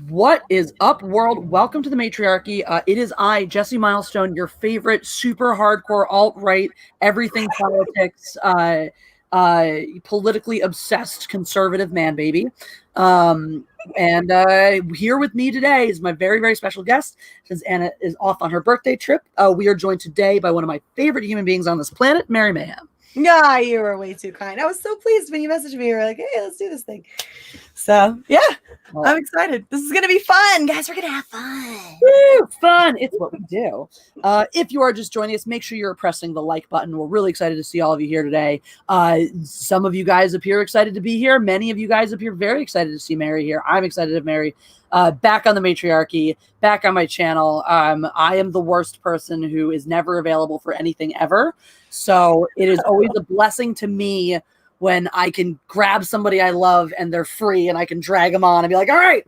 What is up, world? Welcome to the Matriarchy. It is I, Jesse Milestone, your favorite super hardcore alt-right, everything politics, politically obsessed conservative man baby. And here with me today is my very, very special guest, since Anna is off on her birthday trip. We are joined today by one of my favorite human beings on this planet, Mayhem. Yeah, you were way too kind. I was so pleased when you messaged me. You were like, hey, let's do this thing. So, yeah, I'm excited. This is going to be fun. Guys, we're going to have fun. Woo, fun. It's what we do. If you are just joining us, make sure you're pressing the like button. We're really excited to see all of you here today. Some of you guys appear excited to be here. Many of you guys appear very excited to see Mary here. I'm excited to have Mary back on the Matriarchy, back on my channel. I am the worst person who is never available for anything ever. So it is always a blessing to me when I can grab somebody I love and they're free and I can drag them on and be like, all right,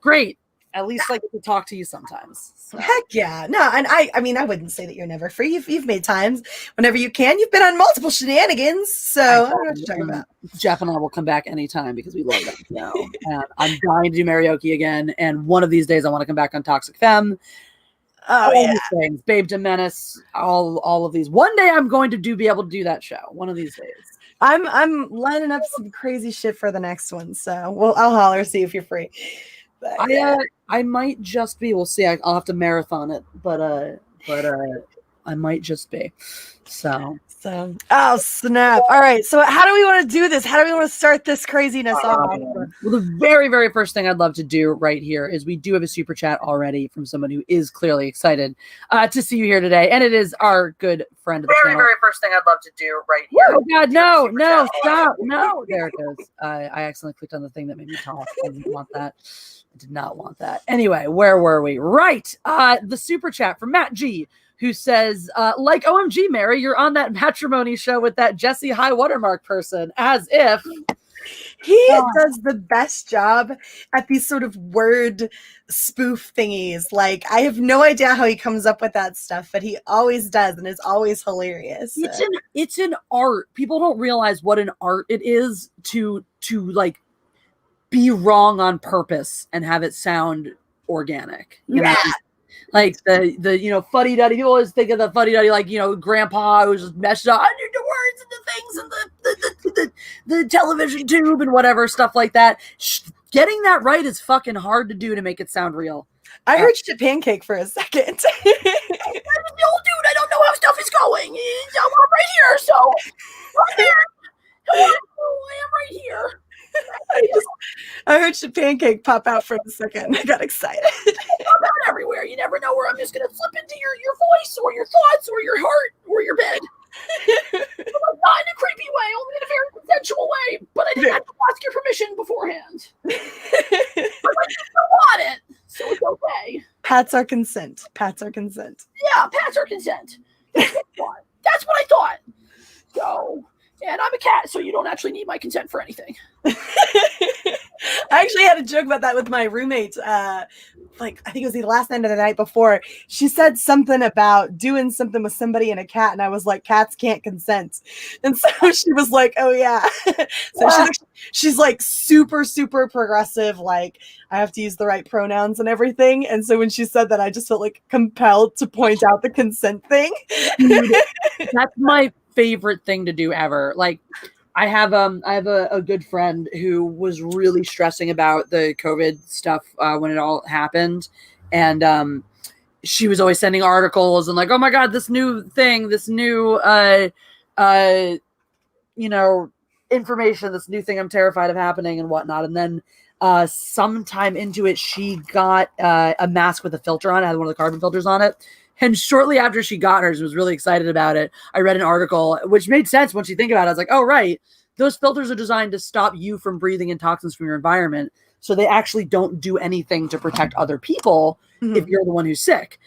great. At least I get to talk to you sometimes. So. Heck yeah. No, and I mean, I wouldn't say that you're never free. You've made times whenever you can. You've been on multiple shenanigans. So I don't know what you're talking about. Jeff and I will come back anytime because we love that show. And I'm dying to do Merryoke again. And one of these days I want to come back on Toxic Femme. Oh, all these things. Babedom Menace, all of these. One day I'm going to be able to do that show. One of these days. I'm lining up some crazy shit for the next one. So I'll holler, see if you're free. But, I might just be. We'll see. I'll have to marathon it, but I might just be. So oh snap! All right. So how do we want to do this? How do we want to start this craziness off? Well, the very, very first thing I'd love to do right here is we do have a super chat already from someone who is clearly excited to see you here today, and it is our good friend of the channel. Very first thing I'd love to do right here. Oh God, no, stop, no! There it goes. I accidentally clicked on the thing that made me talk. I didn't want that. I did not want that. Anyway, where were we? Right. The super chat from Matt G, who says, like OMG, Mary, you're on that matrimony show with that Jesse high watermark person, as if. He does the best job at these sort of word spoof thingies. Like, I have no idea how he comes up with that stuff, but he always does, and it's always hilarious. It's an art. People don't realize what an art it is to like be wrong on purpose and have it sound organic. You know? Like the fuddy-duddy, people always think of the fuddy-duddy like, grandpa who's just messed up. I knew the words and the things and the television tube and whatever, stuff like that. Getting that right is fucking hard to do to make it sound real. I heard shit pancake for a second. No, dude, I don't know how stuff is going. I'm right here, so right here. I am right here. I heard shit pancake pop out for a second. I got excited. Pop out everywhere. You never know where I'm just gonna slip into your voice or your thoughts or your heart or your bed. Not in a creepy way, only in a very consensual way. But I didn't have to ask your permission beforehand. But I just don't want it, so it's okay. Pats are consent. Pats are consent. Yeah, pats are consent. That's what I thought. So. And I'm a cat, so you don't actually need my consent for anything. I actually had a joke about that with my roommate. I think it was the last night of the night before. She said something about doing something with somebody and a cat, and I was like, cats can't consent. And so she was like, oh yeah. So she's like super, super progressive. Like, I have to use the right pronouns and everything. And so when she said that, I just felt like compelled to point out the consent thing. That's my favorite thing to do ever. Like, I have a good friend who was really stressing about the COVID stuff when it all happened, and she was always sending articles and like, oh my God, this new thing, this new information, this new thing I'm terrified of happening and whatnot. And then sometime into it, she got a mask with a filter on it, had one of the carbon filters on it. And shortly after she got hers, was really excited about it, I read an article, which made sense once you think about it. I was like, oh, right. Those filters are designed to stop you from breathing in toxins from your environment. So they actually don't do anything to protect other people if you're the one who's sick,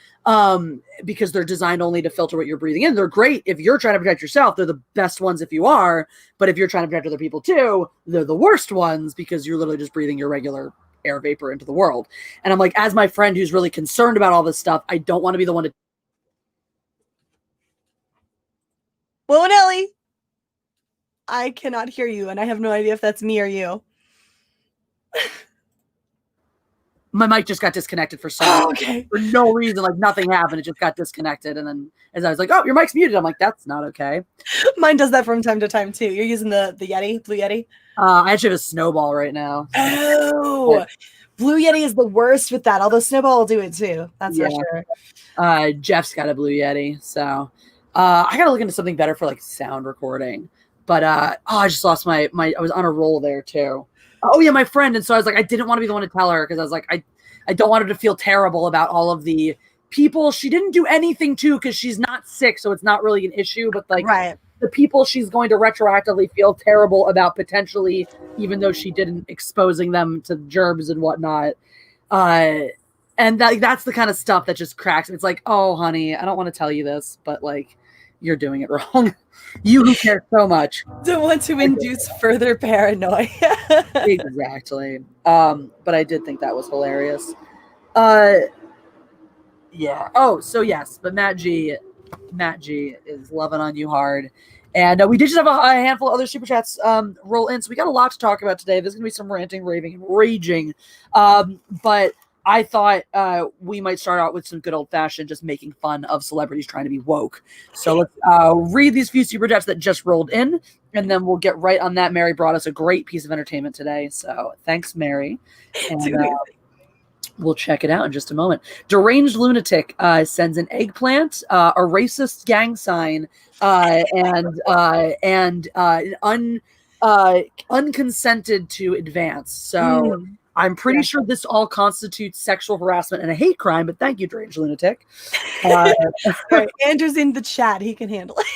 because they're designed only to filter what you're breathing in. They're great if you're trying to protect yourself. They're the best ones if you are. But if you're trying to protect other people too, they're the worst ones because you're literally just breathing your regular air vapor into the world. And I'm like, as my friend who's really concerned about all this stuff, I don't want to be the one to. Well, Ellie, I cannot hear you, and I have no idea if that's me or you. My mic just got disconnected for for no reason. Like nothing happened. It just got disconnected. And then as I was like, oh, your mic's muted. I'm like, that's not okay. Mine does that from time to time too. You're using the Yeti, Blue Yeti? I actually have a Snowball right now. Oh, Blue Yeti is the worst with that. Although Snowball will do it too. That's for sure. Jeff's got a Blue Yeti. So I got to look into something better for like sound recording. But I just lost my I was on a roll there too. Oh yeah, my friend. And so I was like, I didn't want to be the one to tell her because I was like, I don't want her to feel terrible about all of the people she didn't do anything to because she's not sick, so it's not really an issue. But like the people she's going to retroactively feel terrible about potentially, even though she didn't, exposing them to germs and whatnot. And that's the kind of stuff that just cracks. It's like, oh honey, I don't want to tell you this, but like you're doing it wrong. You who care so much. Don't want to induce further paranoia. Exactly. But I did think that was hilarious. Yeah. Oh, so yes, but Matt G is loving on you hard. And we did just have a handful of other super chats roll in, so we got a lot to talk about today. There's gonna be some ranting, raving, and raging. But I thought we might start out with some good old-fashioned just making fun of celebrities trying to be woke. So let's read these few super chats that just rolled in, and then we'll get right on that. Mary brought us a great piece of entertainment today, so thanks, Mary. And we'll check it out in just a moment. Deranged Lunatic sends an eggplant, a racist gang sign, and unconsented to advance. So... I'm pretty sure this all constitutes sexual harassment and a hate crime, but thank you, Deranged Lunatic. Right. Andrew's in the chat. He can handle it.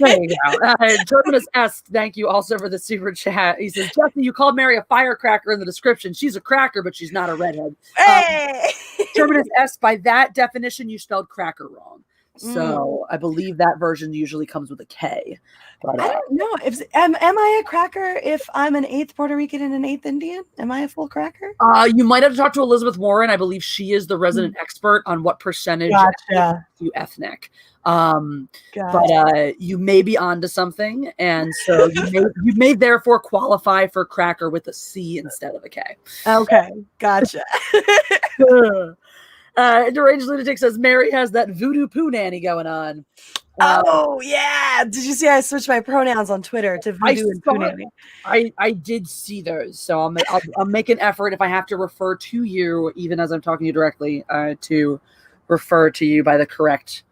There you go. Terminus S, thank you also for the super chat. He says, Justin, you called Mary a firecracker in the description. She's a cracker, but she's not a redhead. Hey! Terminus S, by that definition, you spelled cracker wrong. So I believe that version usually comes with a K. But, I don't know. Am I a cracker if I'm an 8th Puerto Rican and an 8th Indian? Am I a full cracker? You might have to talk to Elizabeth Warren. I believe she is the resident expert on what percentage you ethnic. But you may be onto something, and so you may therefore qualify for cracker with a C instead of a K. Okay, gotcha. Deranged Lunatic says Mary has that voodoo poo nanny going on. Oh yeah! Did you see I switched my pronouns on Twitter to voodoo and poo nanny? I did see those, so I'll make an effort if I have to refer to you, even as I'm talking to you directly, to refer to you by the correct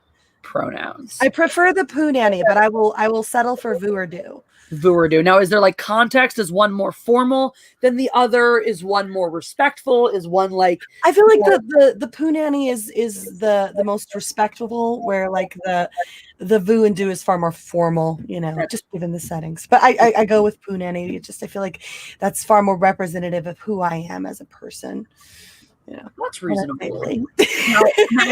pronouns. I prefer the poo nanny, but I will settle for voodoo. Voodoo. Now, is there like context? Is one more formal than the other? Is one more respectful? Is one like? I feel like the poo nanny is the most respectful, where like the voo and do is far more formal, just given the settings. But I go with poo nanny. I feel like that's far more representative of who I am as a person. That's reasonable. Now,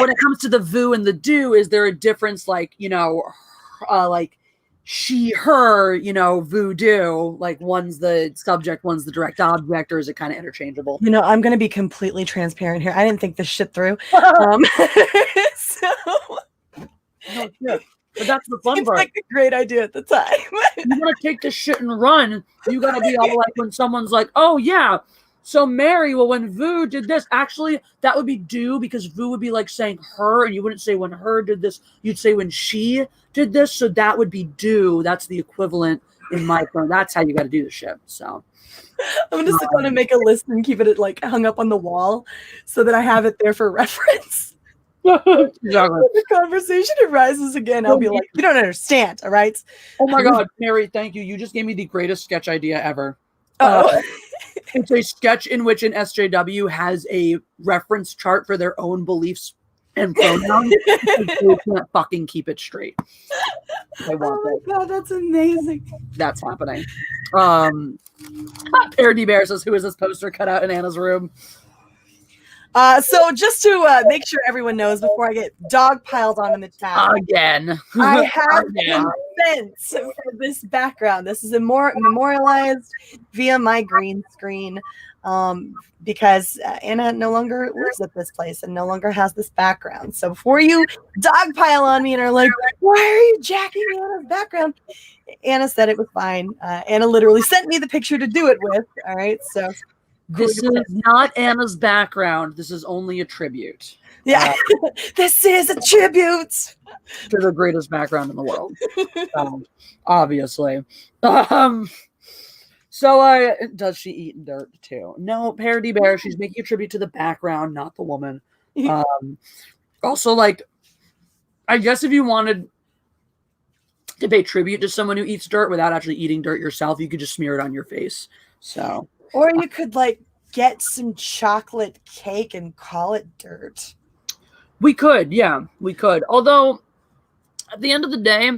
when it comes to the voo and the do, is there a difference? Like like she, her, voodoo, like one's the subject, one's the direct object, or is it kind of interchangeable? I'm going to be completely transparent here. I didn't think this shit through. But that's the fun part. Like a great idea at the time. You want to take this shit and run. You got to be all like when someone's like, oh yeah, so Mary, well, when Vu did this, actually, that would be do, because Vu would be like saying her, and you wouldn't say when her did this. You'd say when she did this, so that would be do. That's the equivalent in my phone. That's how you got to do the shit. So I'm just going to make a list and keep it like hung up on the wall so that I have it there for reference. Exactly. If the conversation arises again, I'll be like, you don't understand, all right? Oh my God, Mary, thank you. You just gave me the greatest sketch idea ever. It's a sketch in which an SJW has a reference chart for their own beliefs and pronouns. They can't fucking keep it straight. Oh my God, that's amazing. That's happening. Parody Bear says, who is this poster cut out in Anna's room? So just to make sure everyone knows before I get dog piled on in the chat. Again. I have consent for this background. This is memorialized via my green screen because Anna no longer lives at this place and no longer has this background. So before you dog pile on me and are like, why are you jacking Anna's background? Anna said it was fine. Anna literally sent me the picture to do it with. All right. So This is not Anna's background. This is only a tribute. Yeah, this is a tribute to the greatest background in the world. Obviously. So does she eat dirt too? No, Parody Bear. She's making a tribute to the background, not the woman. Also, like, I guess if you wanted to pay tribute to someone who eats dirt without actually eating dirt yourself, you could just smear it on your face. So, or you could like get some chocolate cake and call it dirt. We could, yeah, we could. Although, at the end of the day,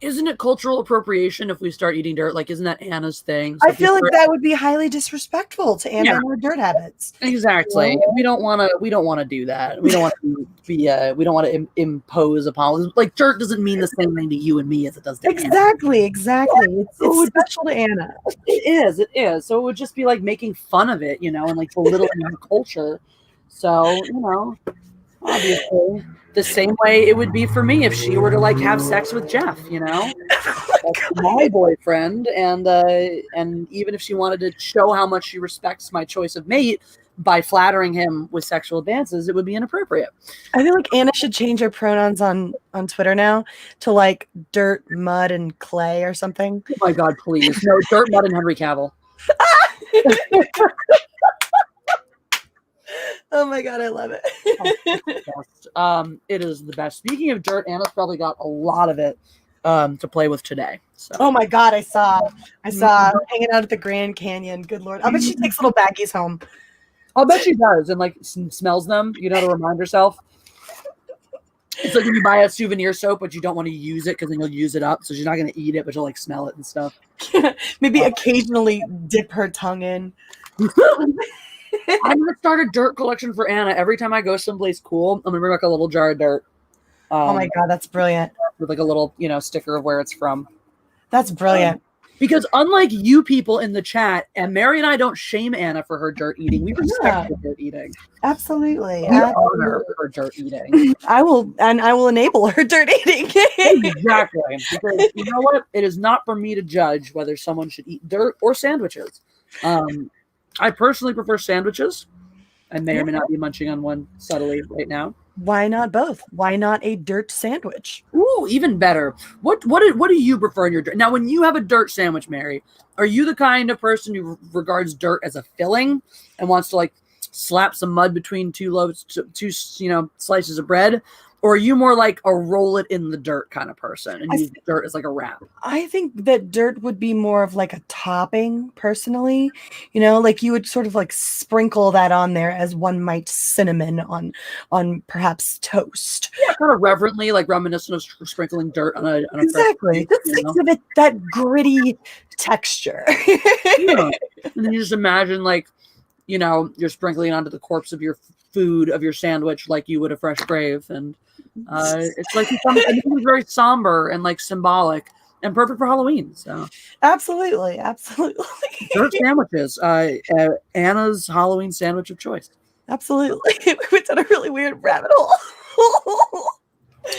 isn't it cultural appropriation if we start eating dirt? Like, isn't that Anna's thing? So I feel like that would be highly disrespectful to Anna and her dirt habits. Exactly. You know? We don't want to do that. We don't want to be. We don't want to impose upon. Like, dirt doesn't mean the same thing to you and me as it does to Exactly. Anna. Exactly. It's special to Anna. It is. So it would just be like making fun of it, and like belittling her culture. So obviously, the same way it would be for me if she were to like have sex with Jeff, That's my boyfriend, and even if she wanted to show how much she respects my choice of mate by flattering him with sexual advances, it would be inappropriate. I feel like Anna should change her pronouns on Twitter now to like dirt, mud, and clay or something. Oh my God, please. No, dirt, mud, and Henry Cavill. Oh my God, I love it. It is the best. Speaking of dirt, Anna's probably got a lot of it to play with today. So. Oh my God, I saw hanging out at the Grand Canyon. Good Lord. I bet she takes little baggies home. I'll bet she does, and like smells them, to remind herself. It's like when you buy a souvenir soap, but you don't want to use it because then you'll use it up. So she's not going to eat it, but she'll like smell it and stuff. Maybe occasionally dip her tongue in. I'm gonna start a dirt collection for Anna. Every time I go someplace cool, I'm gonna bring like a little jar of dirt. Oh my God, that's brilliant. With like a little, sticker of where it's from. That's brilliant. Because unlike you people in the chat, and Mary and I don't shame Anna for her dirt eating. We respect her dirt eating. Absolutely. We honor her dirt eating. I will enable her dirt eating. Exactly. Because you know what? It is not for me to judge whether someone should eat dirt or sandwiches. I personally prefer sandwiches. I may or may not be munching on one subtly right now. Why not both? Why not a dirt sandwich? Ooh, even better. What do you prefer in your dirt? Now, when you have a dirt sandwich, Mary, are you the kind of person who regards dirt as a filling and wants to like slap some mud between two slices of bread? Or are you more like a roll it in the dirt kind of person and use dirt as like a wrap? I think that dirt would be more of like a topping personally, like you would sort of like sprinkle that on there as one might cinnamon on perhaps toast. Yeah, kind of reverently, like reminiscent of sprinkling dirt on a exactly. Just give it that gritty texture. Yeah. And then you just imagine like, you're sprinkling onto the corpse of your food of your sandwich like you would a fresh grave, and it's like it's very somber and like symbolic and perfect for Halloween. So absolutely dirt sandwiches, Anna's Halloween sandwich of choice. Absolutely. We went down a really weird rabbit hole.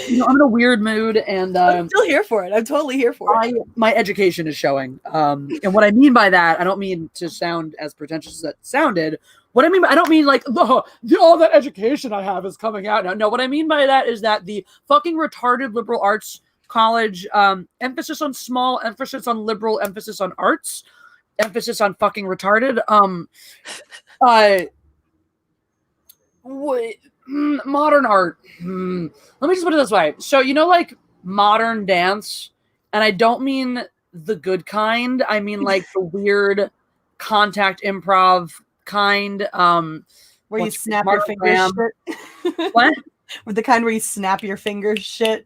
I'm in a weird mood, and I'm still here for it. I'm totally here for it. My education is showing, and what I mean by that, I don't mean to sound as pretentious as that sounded. What I mean, I don't mean like all that education I have is coming out now. No, what I mean by that is that the fucking retarded liberal arts college emphasis on small, emphasis on liberal, emphasis on arts, emphasis on fucking retarded. Modern art. Let me just put it this way. So like modern dance, and I don't mean the good kind. I mean like the weird contact improv kind, where you snap your fingers shit. What? With the kind where you snap your fingers shit.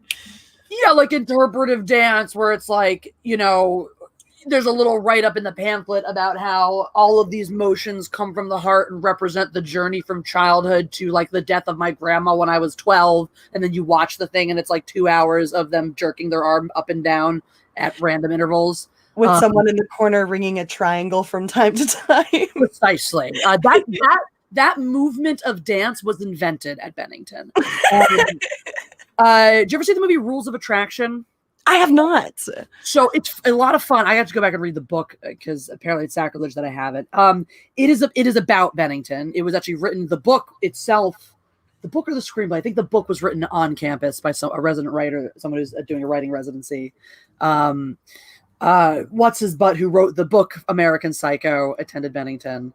Yeah, like interpretive dance where it's like, there's a little write-up in the pamphlet about how all of these motions come from the heart and represent the journey from childhood to like the death of my grandma when I was 12. And then you watch the thing and it's like 2 hours of them jerking their arm up and down at random intervals. With someone in the corner ringing a triangle from time to time. Precisely. That movement of dance was invented at Bennington. Did you ever see the movie Rules of Attraction? I have not. So it's a lot of fun. I have to go back and read the book because apparently it's sacrilege that I haven't. It is about Bennington. It was actually written. The book itself, the book or the screenplay. I think the book was written on campus by a resident writer, someone who's doing a writing residency. What's his butt who wrote the book American Psycho attended Bennington.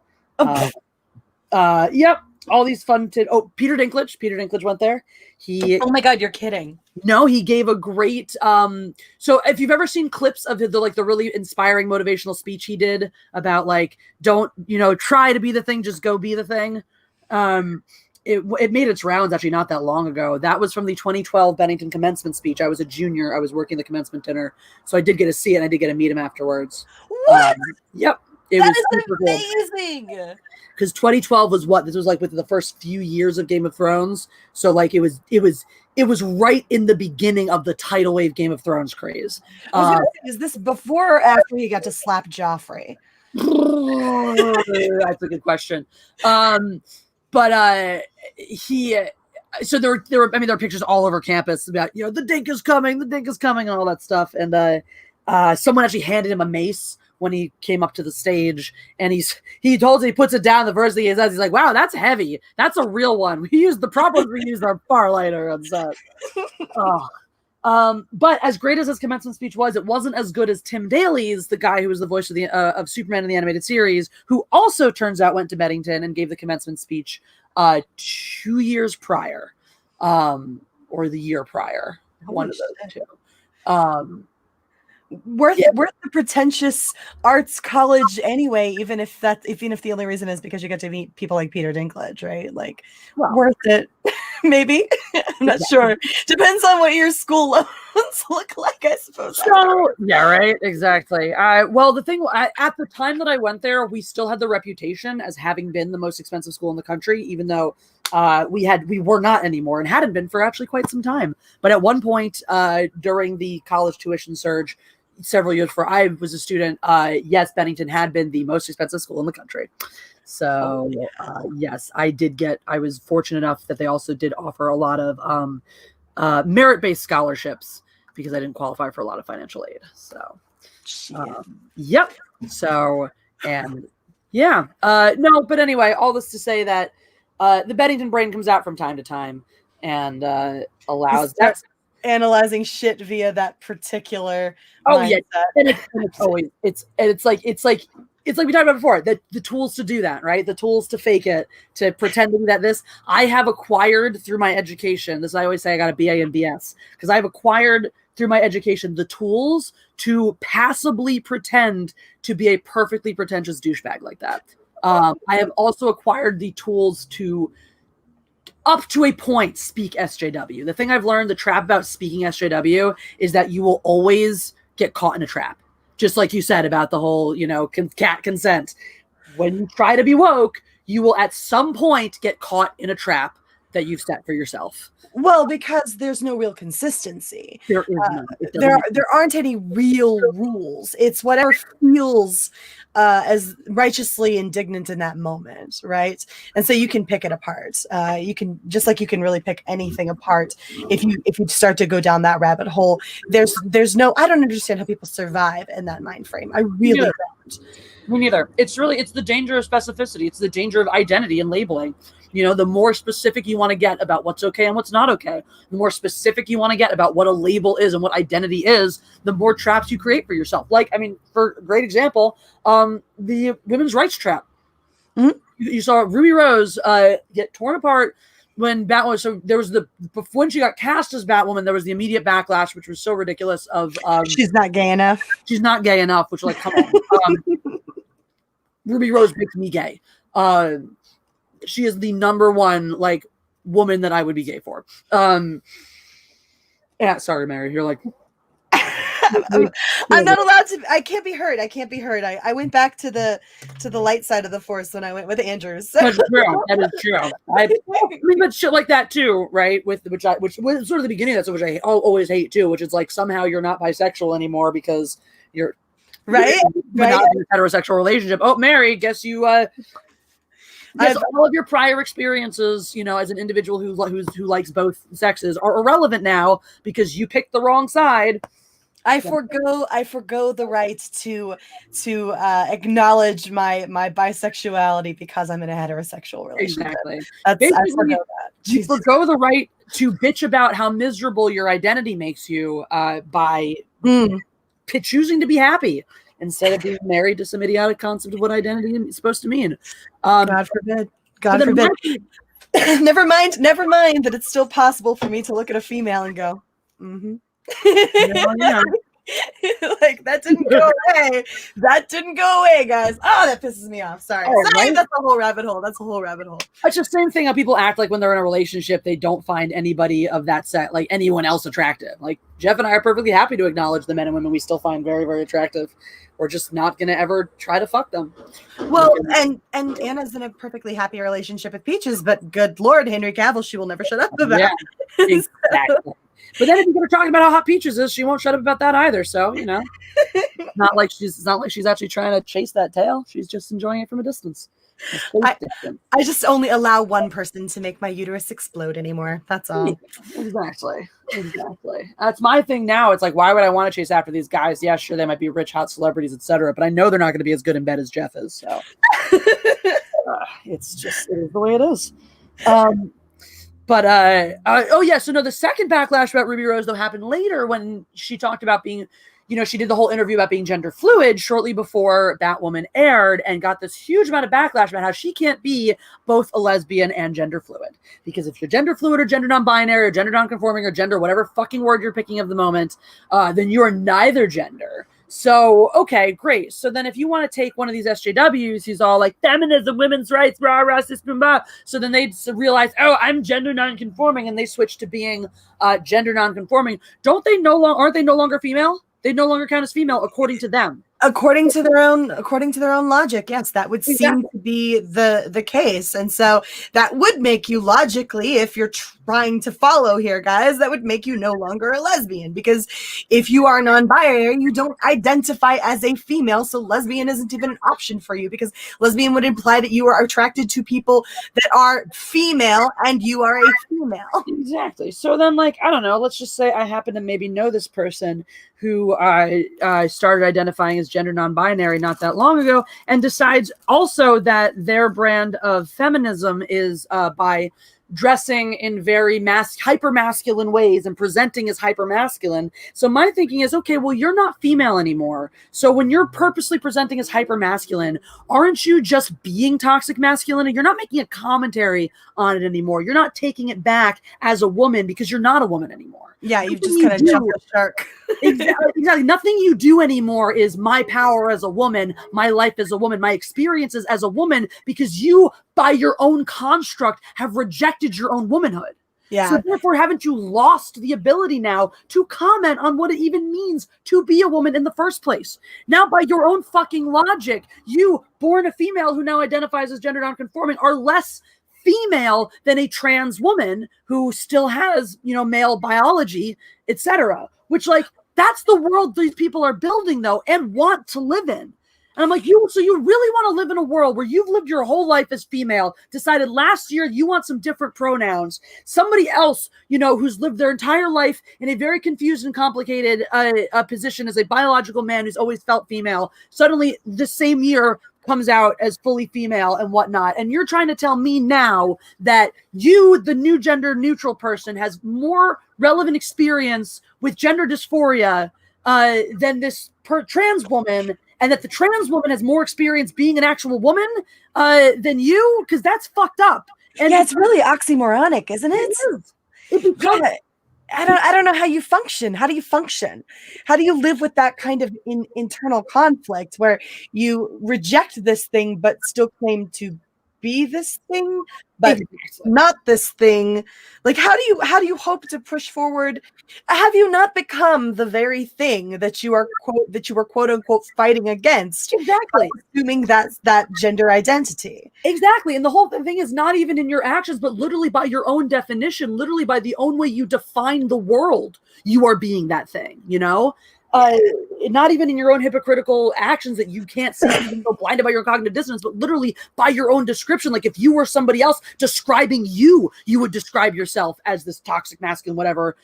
Yep. All these fun Peter Dinklage. Peter Dinklage went there. Oh my God, you're kidding. No, he gave a great so if you've ever seen clips of the really inspiring motivational speech he did about like don't, try to be the thing, just go be the thing. It made its rounds actually not that long ago. That was from the 2012 Bennington commencement speech. I was a junior. I was working the commencement dinner. So I did get to see it and I did get to meet him afterwards. What? Yep. That is amazing. Because 2012 was this was like within the first few years of Game of Thrones. So like it was right in the beginning of the tidal wave Game of Thrones craze. Is this before or after he got to slap Joffrey? That's a good question. But so there were pictures all over campus about, the dink is coming, and all that stuff. And someone actually handed him a mace when he came up to the stage, and he puts it down. The verse that he says, he's like, wow, that's heavy. That's a real one. The proper ones we used are far lighter on set. But as great as his commencement speech was, it wasn't as good as Tim Daly's, the guy who was the voice of Superman in the animated series, who also turns out went to Bennington and gave the commencement speech 2 years prior, or the year priar. One of those two. Worth the pretentious arts college anyway, even if the only reason is because you get to meet people like Peter Dinklage, right? Like, worth it. Maybe. I'm not sure. Depends on what your school loans look like, I suppose. So, yeah, right. Exactly. Well, the thing at the time that I went there, we still had the reputation as having been the most expensive school in the country, even though we were not anymore and hadn't been for actually quite some time. But at one point during the college tuition surge, several years before I was a student, yes, Bennington had been the most expensive school in the country. So yes, I was fortunate enough that they also did offer a lot of merit-based scholarships because I didn't qualify for a lot of financial aid. So, yep. So, and yeah, no, but anyway, all this to say that the Bennington Brain comes out from time to time and allows that. Analyzing shit via that particular mindset. And it's always it's like we talked about before, the tools to do that, right? The tools to fake it, to pretending that I have acquired through my education. I always say I got a BA and BS because I've acquired through my education the tools to passably pretend to be a perfectly pretentious douchebag like that. I have also acquired the tools to, up to a point, speak SJW. The thing I've learned, the trap about speaking SJW, is that you will always get caught in a trap. Just like you said about the whole, cat consent. When you try to be woke, you will at some point get caught in a trap that you've set for yourself. Well, because there's no real consistency. There is none. There aren't any real rules. It's whatever feels as righteously indignant in that moment, right? And so you can pick it apart. You can, just like you can really pick anything apart if you start to go down that rabbit hole. There's no, I don't understand how people survive in that mind frame. I really don't. Me neither. It's the danger of specificity. It's the danger of identity and labeling. The more specific you want to get about what's okay and what's not okay, the more specific you want to get about what a label is and what identity is, the more traps you create for yourself. Like, for a great example, the women's rights trap. Mm-hmm. You saw Ruby Rose get torn apart when Batwoman. So there was when she got cast as Batwoman, there was the immediate backlash, which was so ridiculous. Of she's not gay enough. She's not gay enough. Which, like, come on, Ruby Rose makes me gay. She is the number one woman that I would be gay for. Yeah, sorry, Mary. You're like, I'm not allowed to. I can't be heard. I went back to the light side of the force when I went with Andrews. So. That's true. That is true. I mean, but shit like that too, right? Which was sort of the beginning of that, which I always hate too. Which is like somehow you're not bisexual anymore because you're right. Not in a heterosexual relationship. Oh, Mary, guess you. Yes, all of your prior experiences, as an individual who likes both sexes, are irrelevant now because you picked the wrong side. I forgo the right to acknowledge my bisexuality because I'm in a heterosexual relationship. Exactly. I Basically, forgo that. you Jesus. forgo the right to bitch about how miserable your identity makes you by choosing to be happy instead of being married to some idiotic concept of what identity is supposed to mean. God forbid. God forbid. Never mind that it's still possible for me to look at a female and go, like that didn't go away. That didn't go away, guys. Oh, that pisses me off. Sorry. Right? That's a whole rabbit hole. That's the same thing how people act like when they're in a relationship, they don't find anybody of that set, like anyone else attractive. Like Jeff and I are perfectly happy to acknowledge the men and women we still find very, very attractive. We're just not going to ever try to fuck them. Well, and Anna's in a perfectly happy relationship with Peaches, but good Lord, Henry Cavill, she will never shut up about. Yeah, exactly. But then if you're going to talk about how hot Peaches is, she won't shut up about that either. So, you know, it's not like she's actually trying to chase that tail. She's just enjoying it from a distance. I just only allow one person to make my uterus explode anymore. That's all. Exactly. That's my thing now. It's like, why would I want to chase after these guys? Yeah, sure, they might be rich, hot celebrities, etc. But I know they're not going to be as good in bed as Jeff is. So it is the way it is. So no, the second backlash about Ruby Rose though happened later when she talked about being, she did the whole interview about being gender fluid shortly before Batwoman aired and got this huge amount of backlash about how she can't be both a lesbian and gender fluid. Because if you're gender fluid or gender non-binary or gender non-conforming or gender whatever fucking word you're picking of the moment, then you are neither gender. So, okay, great. So then if you want to take one of these SJWs who's all like feminism, women's rights, rah, rah, system, blah, so then they realize, oh, I'm gender non-conforming, and they switch to being gender non-conforming. Aren't they no longer female? They no longer count as female according to them. According to their own logic, yes, that would seem to be the case. And so that would make you logically, if you're trying to follow here, guys, that would make you no longer a lesbian, because if you are non-binary, you don't identify as a female, so lesbian isn't even an option for you, because lesbian would imply that you are attracted to people that are female and you are a female. Exactly. So then, like, I don't know, let's just say I happen to maybe know this person who started identifying as gender non-binary not that long ago, and decides also that their brand of feminism is by dressing in very hyper-masculine ways and presenting as hyper-masculine. So my thinking is, okay, well, you're not female anymore. So when you're purposely presenting as hyper-masculine, aren't you just being toxic masculinity? You're not making a commentary on it anymore. You're not taking it back as a woman because you're not a woman anymore. Yeah, you've just kind of jumped the shark. Exactly. Nothing you do anymore is my power as a woman, my life as a woman, my experiences as a woman, because you, by your own construct, have rejected your own womanhood. Yeah. So therefore, haven't you lost the ability now to comment on what it even means to be a woman in the first place? Now, by your own fucking logic, you, born a female who now identifies as gender non-conforming, are less female than a trans woman who still has, male biology, etc. Which, like, that's the world these people are building, though, and want to live in. And I'm like, so you really want to live in a world where you've lived your whole life as female, decided last year you want some different pronouns. Somebody else, who's lived their entire life in a very confused and complicated position as a biological man who's always felt female, suddenly the same year comes out as fully female and whatnot. And you're trying to tell me now that you, the new gender neutral person, has more relevant experience with gender dysphoria than this trans woman, and that the trans woman has more experience being an actual woman than you? Because that's fucked up. And yeah, it's really oxymoronic, isn't it? It becomes, I don't know how you function. How do you function? How do you live with that kind of internal conflict where you reject this thing but still claim to be this thing, but not this thing? Like, how do you hope to push forward? Have you not become the very thing that you are quote unquote fighting against? Exactly. Assuming that's that gender identity. Exactly. And the whole thing is not even in your actions, but literally by your own definition, literally by the own way you define the world, you are being that thing, not even in your own hypocritical actions that you can't see, even so blinded by your cognitive dissonance, but literally by your own description. Like if you were somebody else describing you, you would describe yourself as this toxic masculine, whatever,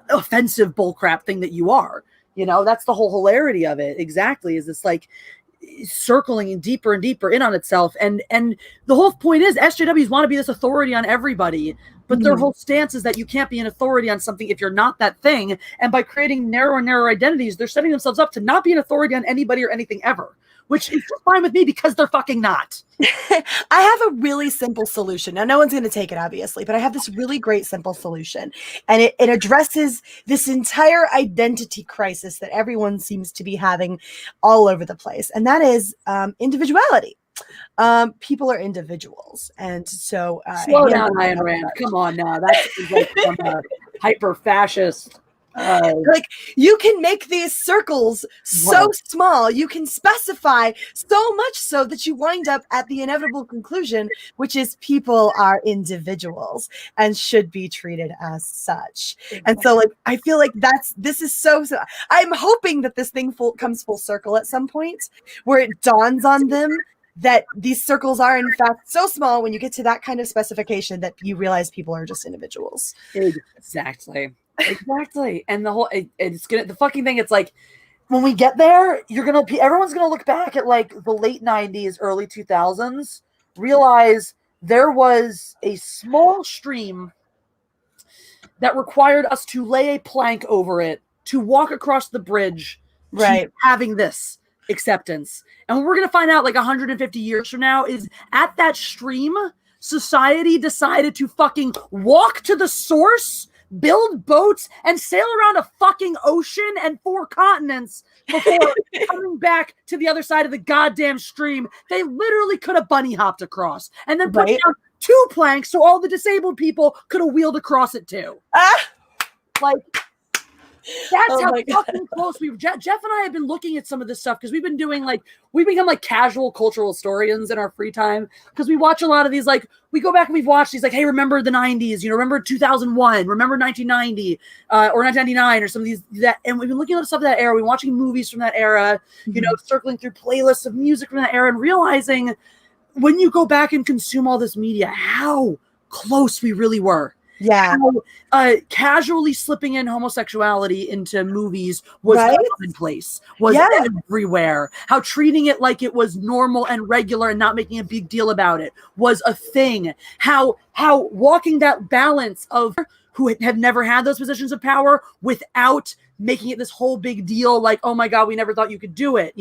offensive bullcrap thing that you are. That's the whole hilarity of it. Exactly. Is this like circling deeper and deeper in on itself. And the whole point is SJWs want to be this authority on everybody, but their whole stance is that you can't be an authority on something if you're not that thing. And by creating narrower and narrower identities, they're setting themselves up to not be an authority on anybody or anything ever, which is just fine with me because they're fucking not. I have a really simple solution. Now, no one's going to take it, obviously, but I have this really great simple solution. And it addresses this entire identity crisis that everyone seems to be having all over the place. And that is individuality. People are individuals. And so... Slow down, Ayn Rand. Come on now. That's like hyper-fascist... like you can make these circles so small, you can specify so much so that you wind up at the inevitable conclusion, which is people are individuals and should be treated as such. And so like I feel like this is so I'm hoping that this thing comes full circle at some point where it dawns on them that these circles are in fact so small when you get to that kind of specification that you realize people are just individuals. Exactly. And the fucking thing, it's like when we get there, everyone's gonna look back at like the late 90s, early 2000s, realize there was a small stream that required us to lay a plank over it to walk across the bridge, right? Having this acceptance. And what we're gonna find out like 150 years from now is at that stream, society decided to fucking walk to the source, build boats, and sail around a fucking ocean and 4 continents before coming back to the other side of the goddamn stream. They literally could have bunny hopped across and then put down 2 planks so all the disabled people could have wheeled across it too. Like, that's how fucking close we were. Jeff and I have been looking at some of this stuff because we've become like casual cultural historians in our free time because we watch a lot of these, like we go back and we've watched these like, hey, remember the 90s, remember 2001, remember 1990 or 1999 or some of these and we've been looking at stuff of that era. We're watching movies from that era, circling through playlists of music from that era and realizing when you go back and consume all this media, how close we really were. Yeah. How, casually slipping in homosexuality into movies was commonplace, was everywhere. How treating it like it was normal and regular and not making a big deal about it was a thing. How walking that balance of who have never had those positions of power without making it this whole big deal, like, oh my God, we never thought you could do it,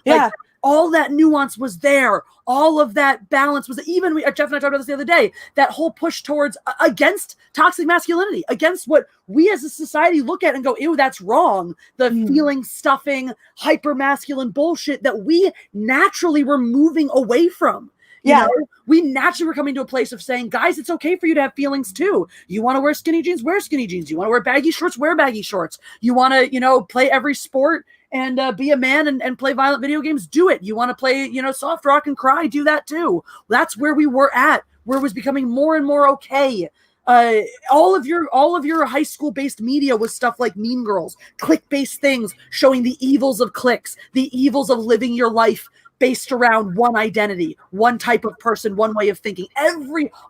Like, all that nuance was there. All of that balance was even. Jeff and I talked about this the other day. That whole push towards against toxic masculinity, against what we as a society look at and go, ew, that's wrong. The feeling stuffing, hyper masculine bullshit that we naturally were moving away from. You know, we naturally were coming to a place of saying, guys, it's okay for you to have feelings too. You want to wear skinny jeans, wear skinny jeans. You want to wear baggy shorts, wear baggy shorts. You want to, play every sport and be a man and play violent video games, do it. You want to play, soft rock and cry, do that too. That's where we were at, where it was becoming more and more okay. All of your high school based media was stuff like Mean Girls, click based things showing the evils of cliques, the evils of living your life based around one identity, one type of person, one way of thinking.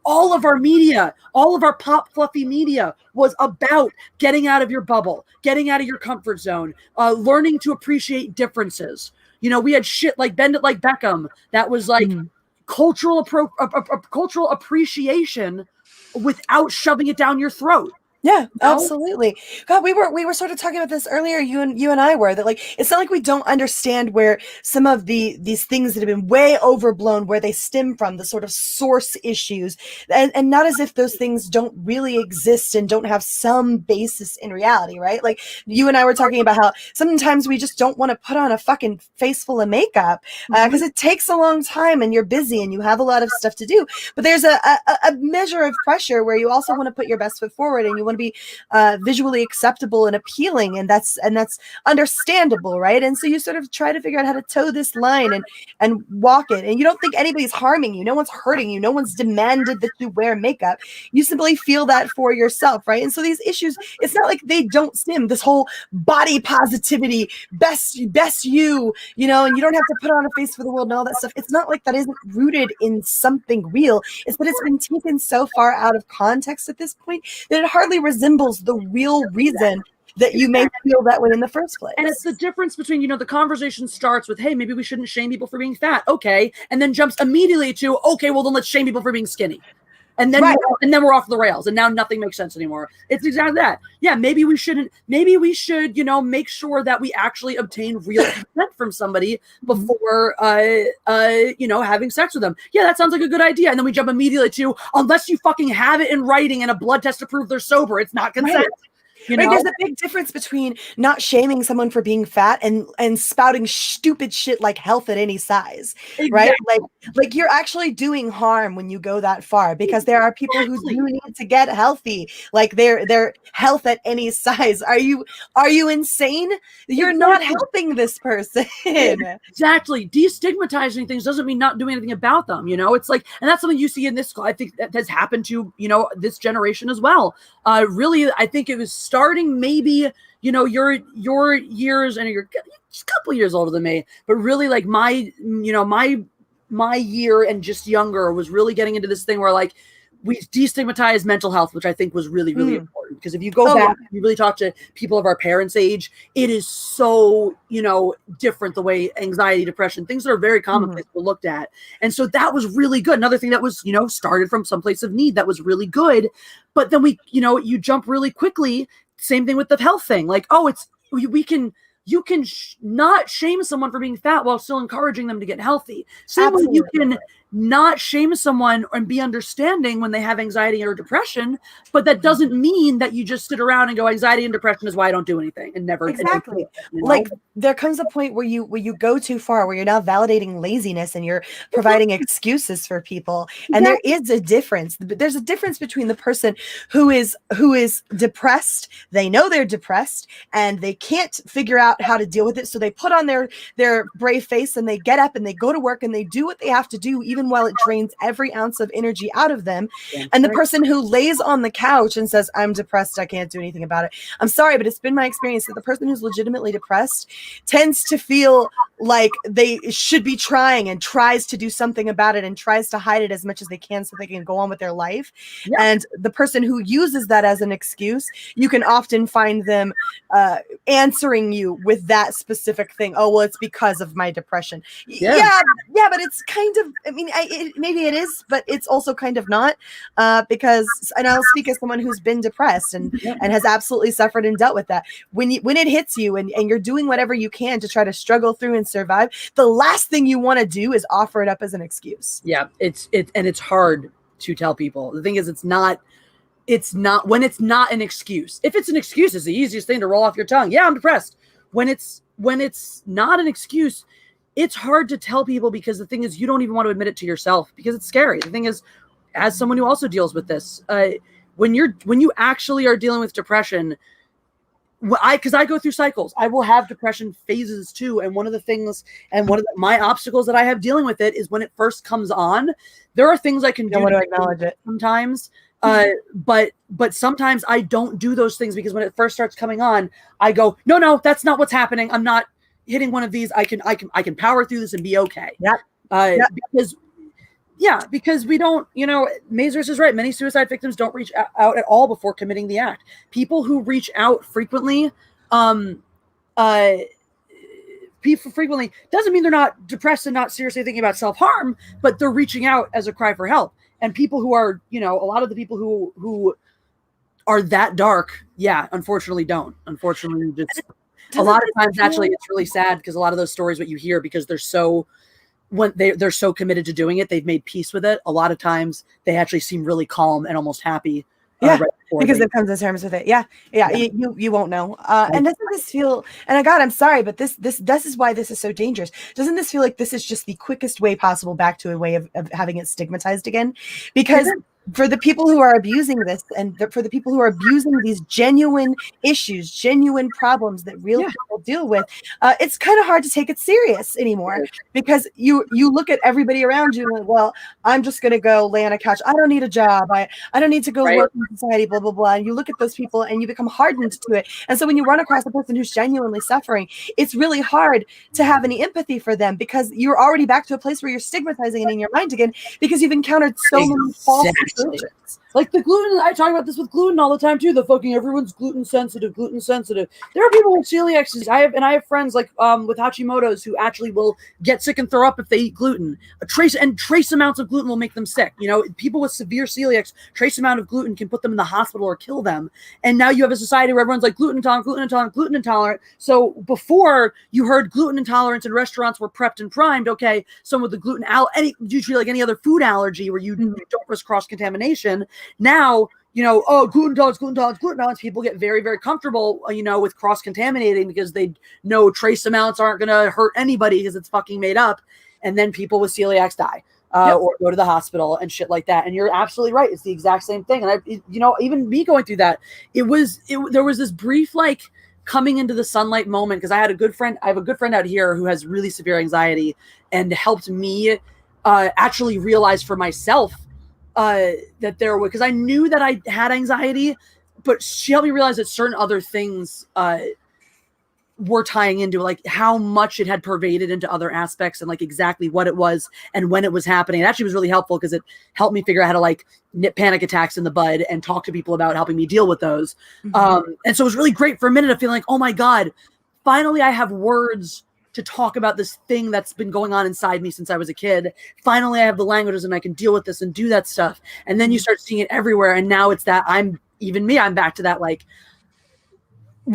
All of our media, all of our pop fluffy media was about getting out of your bubble, getting out of your comfort zone, learning to appreciate differences. We had shit like Bend It Like Beckham that was like cultural appreciation without shoving it down your throat. Yeah, absolutely. God, we were sort of talking about this earlier. You and I were that like it's not like we don't understand where some of these things that have been way overblown, where they stem from, the sort of source issues, and not as if those things don't really exist and don't have some basis in reality, right? Like you and I were talking about how sometimes we just don't want to put on a fucking face full of makeup because it takes a long time and you're busy and you have a lot of stuff to do. But there's a measure of pressure where you also want to put your best foot forward and you want to be visually acceptable and appealing, and that's understandable, right? And so you sort of try to figure out how to toe this line and walk it, and you don't think anybody's harming you, no one's hurting you, no one's demanded that you wear makeup. You simply feel that for yourself, right? And so these issues, it's not like they don't stem. This whole body positivity, best you, you know, and you don't have to put on a face for the world and all that stuff. It's not like that isn't rooted in something real. It's that it's been taken so far out of context at this point that it hardly resembles the real reason that you may feel that way in the first place. And it's the difference between, you know, the conversation starts with, hey, maybe we shouldn't shame people for being fat. Okay. And then jumps immediately to, okay, well then let's shame people for being skinny. And then, we're off the rails, and now nothing makes sense anymore. It's exactly that. Yeah, maybe we should, you know, make sure that we actually obtain real consent from somebody before, you know, having sex with them. Yeah, that sounds like a good idea. And then we jump immediately to, unless you fucking have it in writing and a blood test to prove they're sober, it's not consent. Right. You know? There's a big difference between not shaming someone for being fat and spouting stupid shit like health at any size, right? Like you're actually doing harm when you go that far, because there are people who do need to get healthy, like their health at any size. Are you insane? You're not helping this person. Exactly. Destigmatizing things doesn't mean not doing anything about them. You know, it's like, and that's something you see in this. I think that has happened to, you know, this generation as well. Really, I think it was starting maybe, you know, your years, and you're just a couple years older than me, but really like my year and just younger was really getting into this thing where like we destigmatized mental health, which I think was really, really important. Because if you go back, you really talk to people of our parents' age, it is so, you know, different the way anxiety, depression, things that are very commonplace were looked at. And so that was really good. Another thing that was, you know, started from some place of need that was really good. But then you jump really quickly. Same thing with the health thing. Like, oh, you can not shame someone for being fat while still encouraging them to get healthy. Same way you can not shame someone and be understanding when they have anxiety or depression, but that doesn't mean that you just sit around and go, anxiety and depression is why I don't do anything, and never. Exactly. You know? Like there comes a point where you go too far, where you're now validating laziness and you're providing excuses for people. And there is a difference. There's a difference between the person who is depressed. They know they're depressed and they can't figure out how to deal with it. So they put on their brave face and they get up and they go to work and they do what they have to do, even while it drains every ounce of energy out of them. And the person who lays on the couch and says, I'm depressed, I can't do anything about it. I'm sorry, but it's been my experience that the person who's legitimately depressed tends to feel like they should be trying and tries to do something about it and tries to hide it as much as they can so they can go on with their life. And the person who uses that as an excuse, you can often find them answering you with that specific thing. Oh, well, it's because of my depression. Yeah, but it's kind of, I mean, maybe it is, but it's also kind of not, because, and I'll speak as someone who's been depressed and has absolutely suffered and dealt with that. When it hits you and you're doing whatever you can to try to struggle through and survive, the last thing you want to do is offer it up as an excuse. Yeah, it's hard to tell people. The thing is, it's not when it's not an excuse. If it's an excuse, it's the easiest thing to roll off your tongue. Yeah, I'm depressed. When it's not an excuse, it's hard to tell people, because the thing is, you don't even want to admit it to yourself because it's scary. The thing is, as someone who also deals with this, when you actually are dealing with depression, because I go through cycles, I will have depression phases too. And one of the things, and my obstacles that I have dealing with it is when it first comes on, there are things I can do to acknowledge it sometimes. But sometimes I don't do those things, because when it first starts coming on, I go, no, that's not what's happening. I'm not hitting one of these. I can power through this and be okay. Because we don't, you know, Mazurus is right. Many suicide victims don't reach out at all before committing the act. People who reach out frequently, doesn't mean they're not depressed and not seriously thinking about self-harm, but they're reaching out as a cry for help. And people who are, you know, a lot of the people who are that dark, unfortunately don't. Unfortunately, just a lot of times, actually, it's really sad, because a lot of those stories, what you hear, because they're so committed to doing it, they've made peace with it. A lot of times they actually seem really calm and almost happy. Because they've come to terms with it. You won't know. And doesn't this feel, and God, I'm sorry, but this is why this is so dangerous. Doesn't this feel like this is just the quickest way possible back to a way of having it stigmatized again? Because for the people who are abusing this, and for the people who are abusing these genuine issues, genuine problems that real people deal with, it's kind of hard to take it serious anymore, because you look at everybody around you and like, well, I'm just going to go lay on a couch. I don't need a job. I don't need to go work in society, blah, blah, blah. And you look at those people and you become hardened to it. And so when you run across a person who's genuinely suffering, it's really hard to have any empathy for them, because you're already back to a place where you're stigmatizing it in your mind again, because you've encountered so many false situations. Like the gluten, I talk about this with gluten all the time too. The fucking everyone's gluten sensitive. There are people with celiac disease. I have friends like with Hashimoto's who actually will get sick and throw up if they eat gluten. Trace amounts of gluten will make them sick. You know, people with severe celiacs, trace amount of gluten can put them in the hospital or kill them. And now you have a society where everyone's like gluten intolerant. So before you heard gluten intolerance in restaurants were prepped and primed. Okay, some with the gluten usually like any other food allergy where you don't risk cross contamination. Now, you know, gluten intolerance. People get very, very comfortable, you know, with cross-contaminating because they know trace amounts aren't going to hurt anybody because it's fucking made up. And then people with celiacs die or go to the hospital and shit like that. And you're absolutely right. It's the exact same thing. And you know, even me going through that, there was this brief, like, coming into the sunlight moment, because I have a good friend out here who has really severe anxiety and helped me actually realize for myself that there were, because I knew that I had anxiety, but she helped me realize that certain other things were tying into, like, how much it had pervaded into other aspects and like exactly what it was and when it was happening. It actually was really helpful because it helped me figure out how to like nip panic attacks in the bud and talk to people about helping me deal with those. And so it was really great for a minute of feeling like, oh my God, finally I have words to talk about this thing that's been going on inside me since I was a kid. Finally, I have the languages and I can deal with this and do that stuff. And then you start seeing it everywhere. And now it's that I'm back to that, like,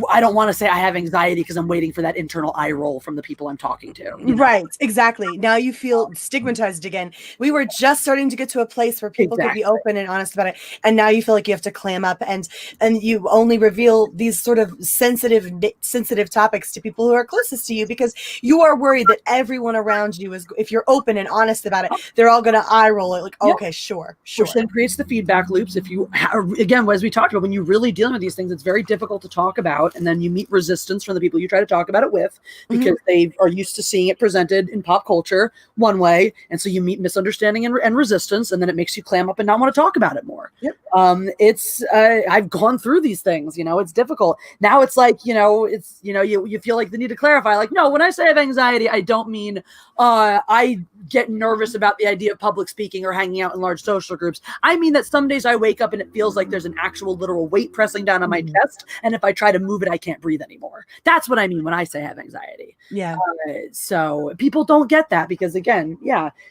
I don't want to say I have anxiety because I'm waiting for that internal eye roll from the people I'm talking to. You know? Right, exactly. Now you feel stigmatized again. We were just starting to get to a place where people could be open and honest about it, and now you feel like you have to clam up, and you only reveal these sort of sensitive topics to people who are closest to you, because you are worried that everyone around you is, if you're open and honest about it, they're all going to eye roll it, like, okay, sure. Which then creates the feedback loops. If you, again, as we talked about, when you're really dealing with these things, it's very difficult to talk about. And then you meet resistance from the people you try to talk about it with, because they are used to seeing it presented in pop culture one way. And so you meet misunderstanding and resistance, and then it makes you clam up and not want to talk about it more. I've gone through these things, you know, it's difficult. Now it's like, you know, you feel like the need to clarify, like, no, when I say I have anxiety, I don't mean I get nervous about the idea of public speaking or hanging out in large social groups. I mean that some days I wake up and it feels like there's an actual literal weight pressing down on my chest. And if I try to move it, I can't breathe anymore. That's what I mean when I say I have anxiety. Yeah. So people don't get that because, again,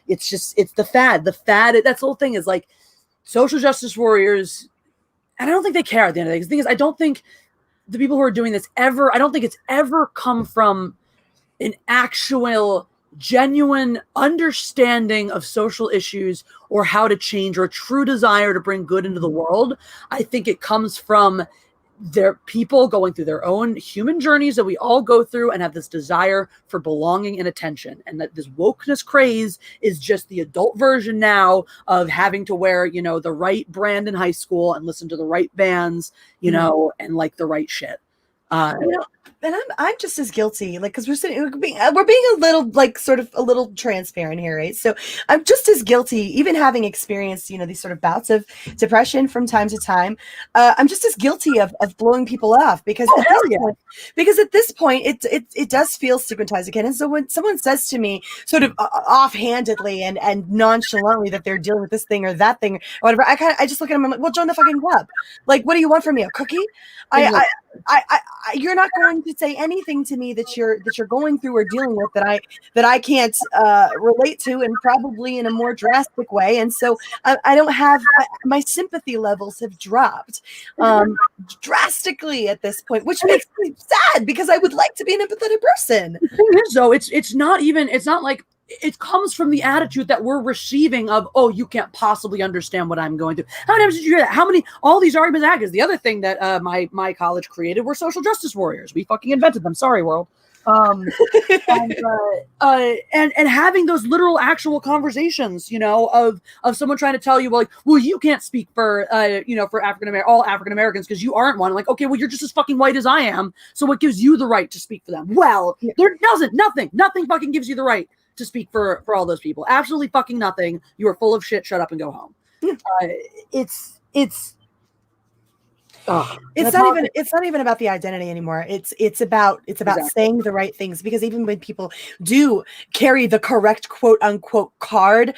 it's the fad. The fad, that's the whole thing, is like social justice warriors. And I don't think they care at the end of the day. The thing is, I don't think the people who are doing this I don't think it's ever come from an actual genuine understanding of social issues or how to change, or a true desire to bring good into the world. I think it comes from their people going through their own human journeys that we all go through and have this desire for belonging and attention. And that this wokeness craze is just the adult version now of having to wear, you know, the right brand in high school and listen to the right bands, you know, and like the right shit. And I'm just as guilty, like, because we're being a little, like, sort of a little transparent here, right? So I'm just as guilty, even having experienced, you know, these sort of bouts of depression from time to time. I'm just as guilty of blowing people off, because at this point, it does feel stigmatized again. And so when someone says to me, sort of offhandedly and nonchalantly, that they're dealing with this thing or that thing or whatever, I just look at them and I'm like, well, join the fucking club. Like, what do you want from me? A cookie? You're not going to say anything to me that you're going through or dealing with that I can't relate to, and probably in a more drastic way. And so I don't have, my sympathy levels have dropped drastically at this point, which makes me sad, because I would like to be an empathetic person. The thing is, though, it's not like it comes from the attitude that we're receiving of, oh, you can't possibly understand what I'm going through. How many times did you hear that? All these arguments are, because the other thing that my college created were social justice warriors. We fucking invented them. Sorry, world. and, and having those literal actual conversations, you know, of someone trying to tell you, well, you can't speak for you know, for all African Americans because you aren't one. Like, okay, well, you're just as fucking white as I am, so what gives you the right to speak for them? Well, there doesn't. Nothing fucking gives you the right to speak for all those people. Absolutely fucking nothing. You are full of shit. Shut up and go home. It's not even about the identity anymore. It's about exactly. saying the right things, because even when people do carry the correct quote unquote card,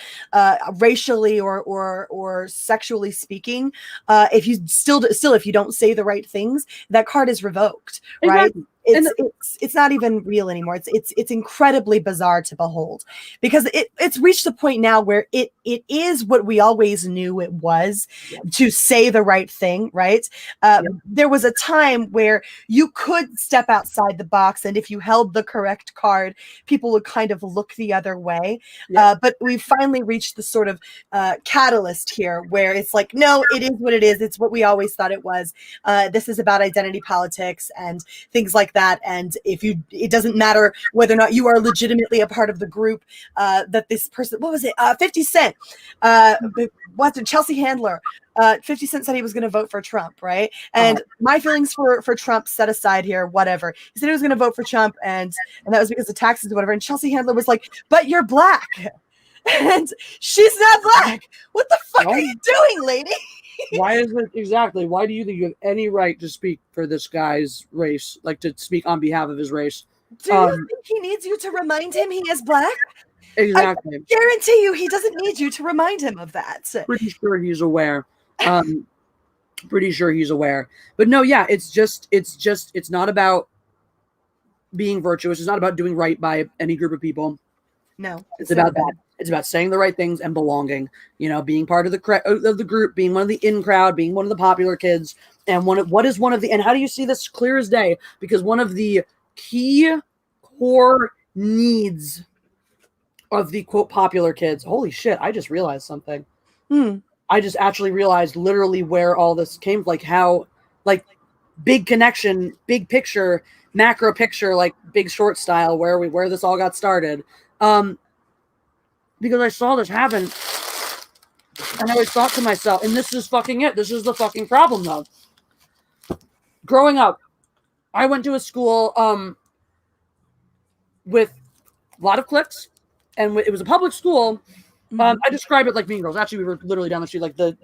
racially or sexually speaking, if you if you don't say the right things, that card is revoked, right? Exactly. It's not even real anymore. It's incredibly bizarre to behold, because it's reached a point now where it is what we always knew it was, to say the right thing, right? There was a time where you could step outside the box, and if you held the correct card, people would kind of look the other way. But we've finally reached the sort of catalyst here where it's like, no, it is what it is. It's what we always thought it was. This is about identity politics and things like that. And it doesn't matter whether or not you are legitimately a part of the group, that this person, what was it? 50 Cent, Chelsea Handler, 50 Cent said he was going to vote for Trump, right? And my feelings for Trump set aside here, whatever. He said he was going to vote for Trump, and that was because of taxes or whatever. And Chelsea Handler was like, but you're black. And she's not black. What the fuck are you doing, lady? Why is it exactly? Why do you think you have any right to speak for this guy's race, like to speak on behalf of his race? Do you think he needs you to remind him he is black? Exactly. I guarantee you he doesn't need you to remind him of that. Pretty sure he's aware. Pretty sure he's aware. But no, yeah, it's not about being virtuous. It's not about doing right by any group of people. No. It's about that. It's about saying the right things and belonging, you know, being part of the group, being one of the in crowd, being one of the popular kids. And and how do you see this clear as day? Because one of the key core needs of the quote popular kids, holy shit, I just realized something. I just actually realized literally where all this came, like how, like, big connection, big picture, macro picture, like Big Short style, where this all got started. Because I saw this happen, and I always thought to myself, and this is fucking it. This is the fucking problem, though. Growing up, I went to a school with a lot of cliques, and it was a public school. I describe it like Mean Girls. Actually, we were literally down the street, like the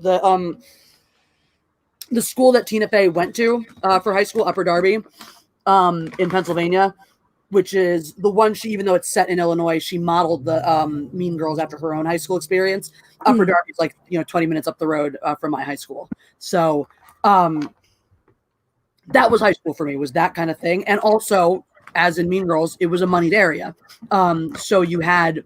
school that Tina Fey went to for high school, Upper Darby, in Pennsylvania, which is the one even though it's set in Illinois, she modeled the Mean Girls after her own high school experience. Upper Darby is like 20 minutes up the road from my high school, so that was high school for me. Was that kind of thing, and also as in Mean Girls, it was a moneyed area, so you had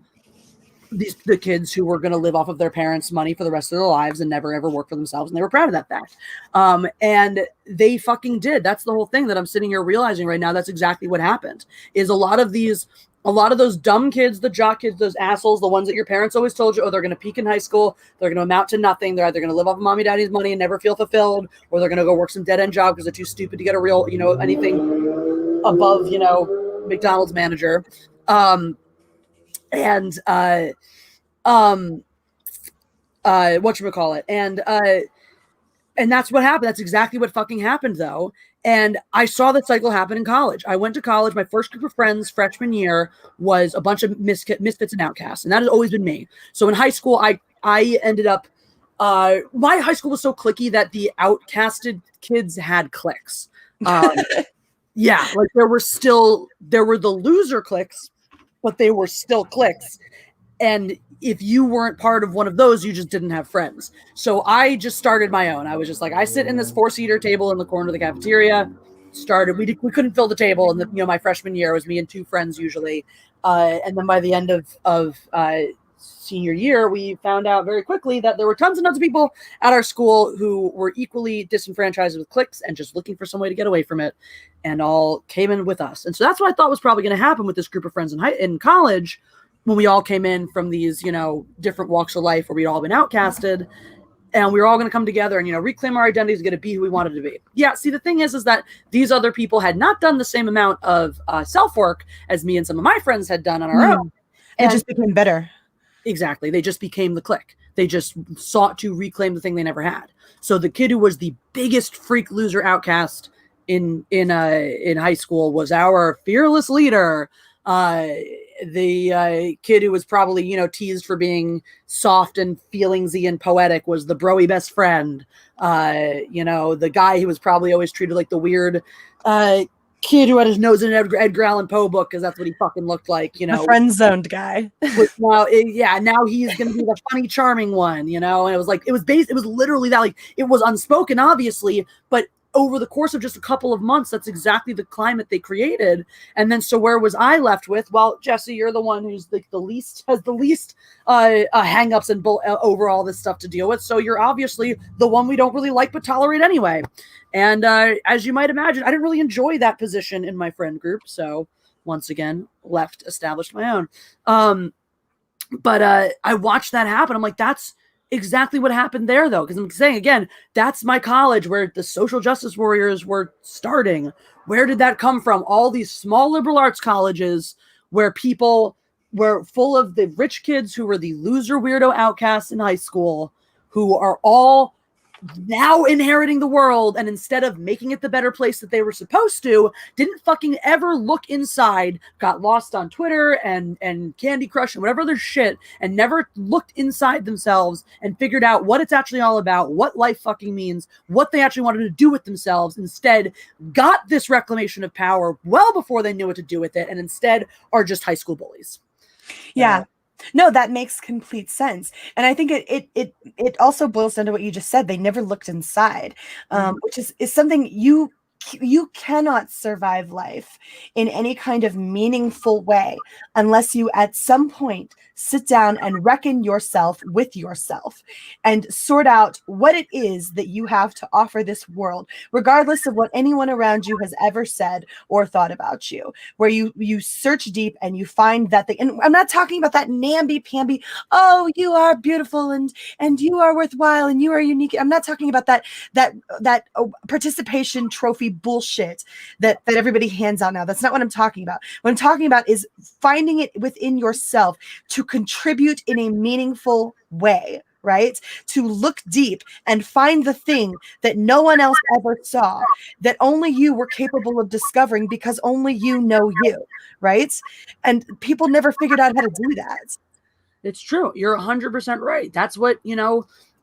the kids who were going to live off of their parents' money for the rest of their lives and never ever work for themselves, and they were proud of that fact. And they fucking did. That's the whole thing that I'm sitting here realizing right now. That's exactly what happened. Is a lot of those dumb kids, the jock kids, those assholes, the ones that your parents always told you, oh, they're going to peak in high school, they're going to amount to nothing, they're either going to live off of mommy daddy's money and never feel fulfilled, or they're going to go work some dead-end job because they're too stupid to get a real, anything above, McDonald's manager. Whatchamacallit. And that's what happened. That's exactly what fucking happened, though. And I saw that cycle happen in college. I went to college. My first group of friends freshman year was a bunch of misfits and outcasts. And that has always been me. So in high school, I ended up, my high school was so cliquey that the outcasted kids had cliques. Yeah, like there were the loser cliques, but they were still cliques. And if you weren't part of one of those, you just didn't have friends. So I just started my own. I was just like, I sit in this 4-seater table in the corner of the cafeteria. We couldn't fill the table. And my freshman year, it was me and 2 friends usually. And then by the end of senior year, we found out very quickly that there were tons and tons of people at our school who were equally disenfranchised with cliques and just looking for some way to get away from it, and all came in with us. And so that's what I thought was probably going to happen with this group of friends in college, when we all came in from these, different walks of life where we'd all been outcasted. and we were all going to come together and, reclaim our identities, going to be who we wanted to be. Yeah. See, the thing is that these other people had not done the same amount of self-work as me and some of my friends had done on our own. And just became bitter. Exactly. They just became the clique. They just sought to reclaim the thing they never had. So the kid who was the biggest freak loser outcast in high school was our fearless leader. The kid who was probably, teased for being soft and feelingsy and poetic was the broy best friend. The guy who was probably always treated like the weird kid who had his nose in an Edgar Allan Poe book because that's what he fucking looked like, The friend-zoned guy. now he's gonna be the funny, charming one, and it was literally that, like, it was unspoken, obviously, but over the course of just a couple of months, that's exactly the climate they created. And then, so where was I left with? Well, Jesse, you're the one who's the least hang-ups and over all this stuff to deal with. So you're obviously the one we don't really like but tolerate anyway. And as you might imagine, I didn't really enjoy that position in my friend group. So once again, established my own. But I watched that happen. I'm like, that's exactly what happened there, though, because I'm saying again, that's my college where the social justice warriors were starting. Where did that come from? All these small liberal arts colleges where people were full of the rich kids who were the loser weirdo outcasts in high school, who are all now inheriting the world, and instead of making it the better place that they were supposed to, didn't fucking ever look inside, got lost on Twitter and Candy Crush and whatever other shit, and never looked inside themselves and figured out what it's actually all about, what life fucking means, what they actually wanted to do with themselves. Instead, got this reclamation of power well before they knew what to do with it, and instead are just high school bullies. Yeah. No, that makes complete sense. And I think it also boils down to what you just said. They never looked inside, which is something you cannot survive life in any kind of meaningful way unless you at some point sit down and reckon yourself with yourself and sort out what it is that you have to offer this world, regardless of what anyone around you has ever said or thought about you, where you search deep and you find that thing. And I'm not talking about that namby-pamby, oh, you are beautiful and you are worthwhile and you are unique. I'm not talking about that participation trophy bullshit that everybody hands out now. That's not what I'm talking about. What I'm talking about is finding it within yourself to contribute in a meaningful way, right? To look deep and find the thing that no one else ever saw, that only you were capable of discovering because only you know you, right? And people never figured out how to do that. It's true. You're 100% right. That's what,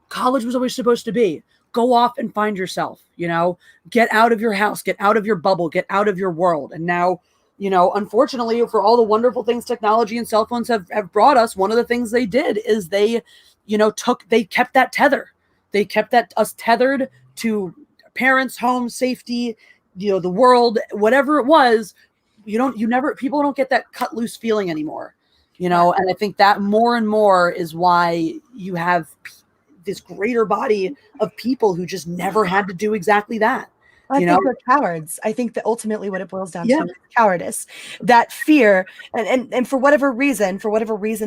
college was always supposed to be. Go off and find yourself, get out of your house, get out of your bubble, get out of your world. And now, unfortunately, for all the wonderful things technology and cell phones have brought us, one of the things they did is they kept that tether. They kept us tethered to parents, home, safety, the world, whatever it was. People don't get that cut loose feeling anymore, and I think that more and more is why you have this greater body of people who just never had to do exactly that. I think they're cowards. I think that ultimately what it boils down to is cowardice, that fear, and for whatever reason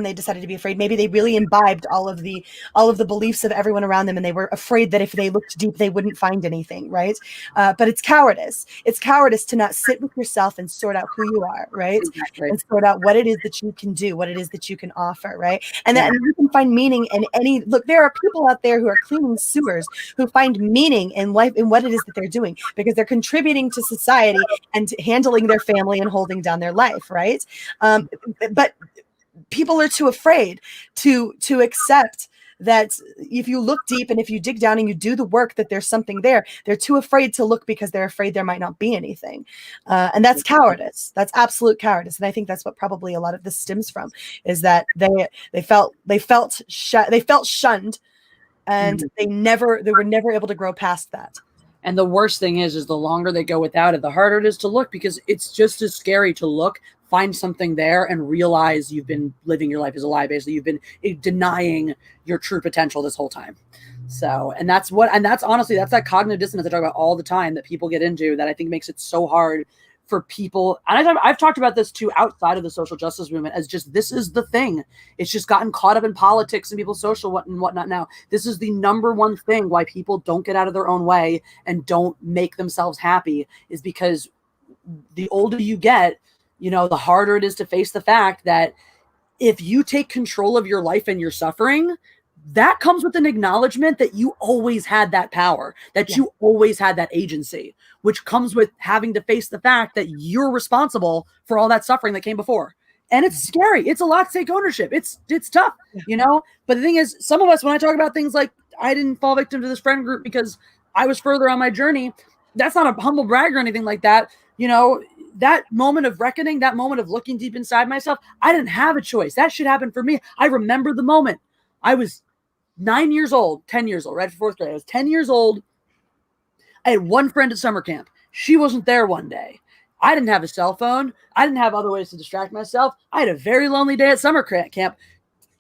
they decided to be afraid. Maybe they really imbibed all of the beliefs of everyone around them, and they were afraid that if they looked deep, they wouldn't find anything, right? But it's cowardice. It's cowardice to not sit with yourself and sort out who you are, right? Exactly. And sort out what it is that you can do, what it is that you can offer, right? And then you can find meaning in any. Look, there are people out there who are cleaning sewers who find meaning in life in what it is that they're doing, because they're contributing to society and handling their family and holding down their life, right? But people are too afraid to accept that if you look deep and if you dig down and you do the work, that there's something there. They're too afraid to look because they're afraid there might not be anything. And that's cowardice. That's absolute cowardice. And I think that's what probably a lot of this stems from, is that they felt shunned, and they were never able to grow past that. And the worst thing is the longer they go without it, the harder it is to look, because it's just as scary to look, find something there, and realize you've been living your life as a lie. Basically, you've been denying your true potential this whole time. So, and that's honestly, that's that cognitive dissonance I talk about all the time that people get into, that I think makes it so hard for people, and I've talked about this too outside of the social justice movement, as just, this is the thing. It's just gotten caught up in politics and people's social and whatnot now. This is the number one thing why people don't get out of their own way and don't make themselves happy, is because the older you get, you know, the harder it is to face the fact that if you take control of your life and your suffering, that comes with an acknowledgement that you always had that power, that you always had that agency, which comes with having to face the fact that you're responsible for all that suffering that came before. And it's scary. It's a lot to take ownership. It's tough, you know? But the thing is, some of us, when I talk about things like, I didn't fall victim to this friend group because I was further on my journey, that's not a humble brag or anything like that. You know, that moment of reckoning, that moment of looking deep inside myself, I didn't have a choice. That shit happened for me. I remember the moment. I was 10 years old, right after fourth grade. I was 10 years old. I had one friend at summer camp. She wasn't there one day. I didn't have a cell phone. I didn't have other ways to distract myself. I had a very lonely day at summer camp.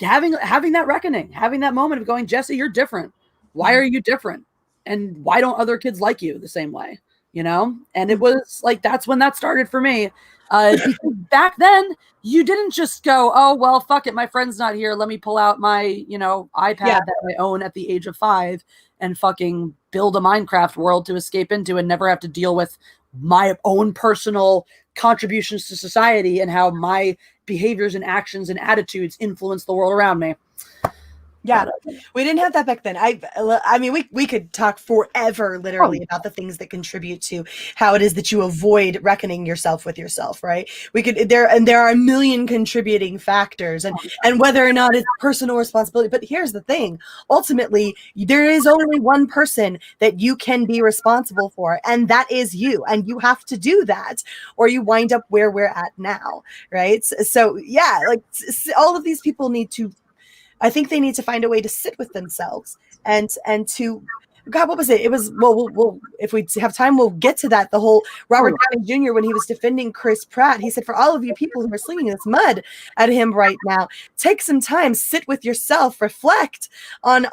Having that reckoning, having that moment of going, Jesse, you're different. Why are you different? And why don't other kids like you the same way? You know? And it was like, that's when that started for me. Because back then, you didn't just go, oh, well, fuck it, my friend's not here. Let me pull out my, you know, iPad that I own at the age of 5 and fucking build a Minecraft world to escape into and never have to deal with my own personal contributions to society and how my behaviors and actions and attitudes influence the world around me. Yeah, we didn't have that back then. I mean, we could talk forever, literally, about the things that contribute to how it is that you avoid reckoning yourself with yourself, right? There are a million contributing factors, and whether or not it's personal responsibility. But here's the thing: ultimately, there is only one person that you can be responsible for, and that is you. And you have to do that, or you wind up where we're at now, right? So yeah, like all of these people need to. I think they need to find a way to sit with themselves and to, God, what was it? It was, well, we'll if we have time, we'll get to that. The whole Robert Downey Jr., when he was defending Chris Pratt, he said, for all of you people who are slinging this mud at him right now, take some time, sit with yourself, reflect on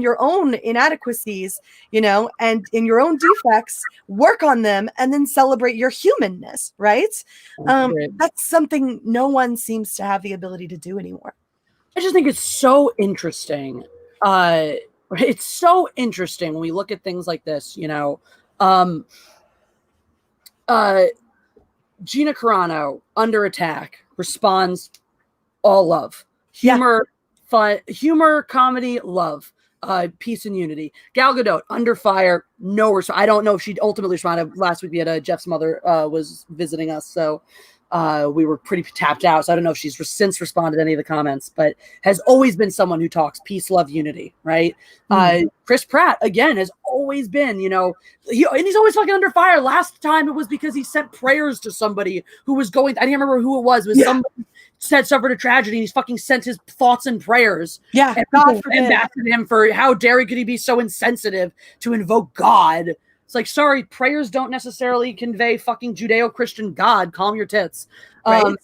your own inadequacies, you know, and in your own defects, work on them, and then celebrate your humanness, right? That's something no one seems to have the ability to do anymore. I just think it's so interesting. It's so interesting when we look at things like this, you know. Gina Carano, Under Attack, responds, all love. Humor, fun, humor, comedy, love. Peace and unity. Gal Gadot, Under Fire, no response. I don't know if she ultimately responded. Last week we had Jeff's mother was visiting us, so we were pretty tapped out, so I don't know if she's since responded to any of the comments, but has always been someone who talks peace, love, unity, right? Chris Pratt, again, has always been, you know, he's always fucking under fire. Last time it was because he sent prayers to somebody who was going, I can't remember who it was somebody said suffered a tragedy, and he's fucking sent his thoughts and prayers. Yeah, and God ambassaded him for how dare could he be so insensitive to invoke God. It's like, sorry, prayers don't necessarily convey fucking Judeo-Christian God. Calm your tits. Right.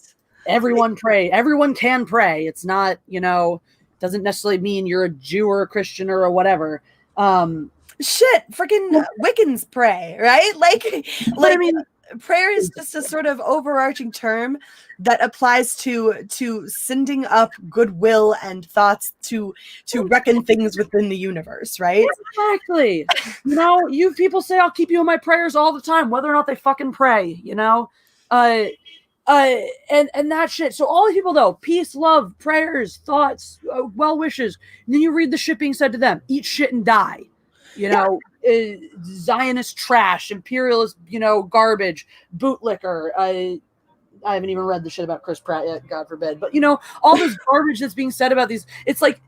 Everyone pray. Everyone can pray. It's not, you know, doesn't necessarily mean you're a Jew or a Christian or a whatever. Freaking Wiccans pray, right? Like I mean, prayer is just a sort of overarching term that applies to sending up goodwill and thoughts to reckon things within the universe, right? Exactly. You know, you people say I'll keep you in my prayers all the time, whether or not they fucking pray, you know? And that shit. So all these people though, peace, love, prayers, thoughts, well wishes. And then you read the shit being said to them, eat shit and die. You know, Zionist trash, imperialist, you know, garbage, bootlicker. I haven't even read the shit about Chris Pratt yet, God forbid. But, you know, all this garbage that's being said about these, it's like,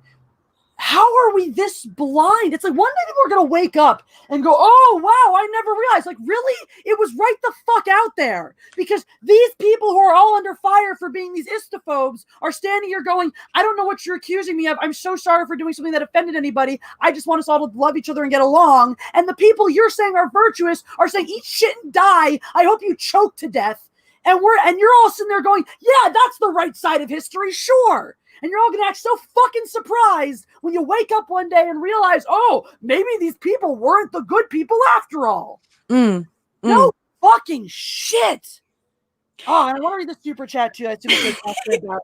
how are we this blind? It's like one day people are going to wake up and go, oh, wow, I never realized. Like, really? It was right the fuck out there. Because these people who are all under fire for being these istophobes are standing here going, I don't know what you're accusing me of. I'm so sorry for doing something that offended anybody. I just want us all to love each other and get along. And the people you're saying are virtuous are saying, eat shit and die. I hope you choke to death. And you're all sitting there going, yeah, that's the right side of history, sure. And you're all going to act so fucking surprised when you wake up one day and realize, oh, maybe these people weren't the good people after all. No fucking shit. Oh, and I want to read the super chat too. I assume it's about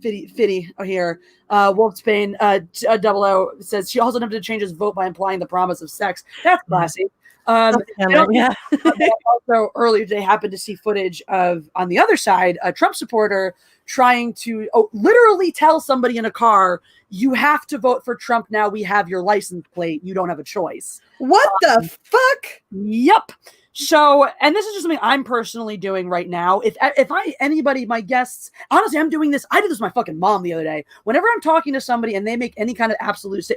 Fitty here. Wolfsbane double O says she also attempted to change his vote by implying the promise of sex. That's classy. Yeah. Also, earlier today happened to see footage of, on the other side, a Trump supporter trying to literally tell somebody in a car, you have to vote for Trump now. We have your license plate. You don't have a choice. What the fuck? Yep. So, and this is just something I'm personally doing right now. If anybody, my guests, honestly, I'm doing this. I did this with my fucking mom the other day. Whenever I'm talking to somebody and they make any kind of absolute,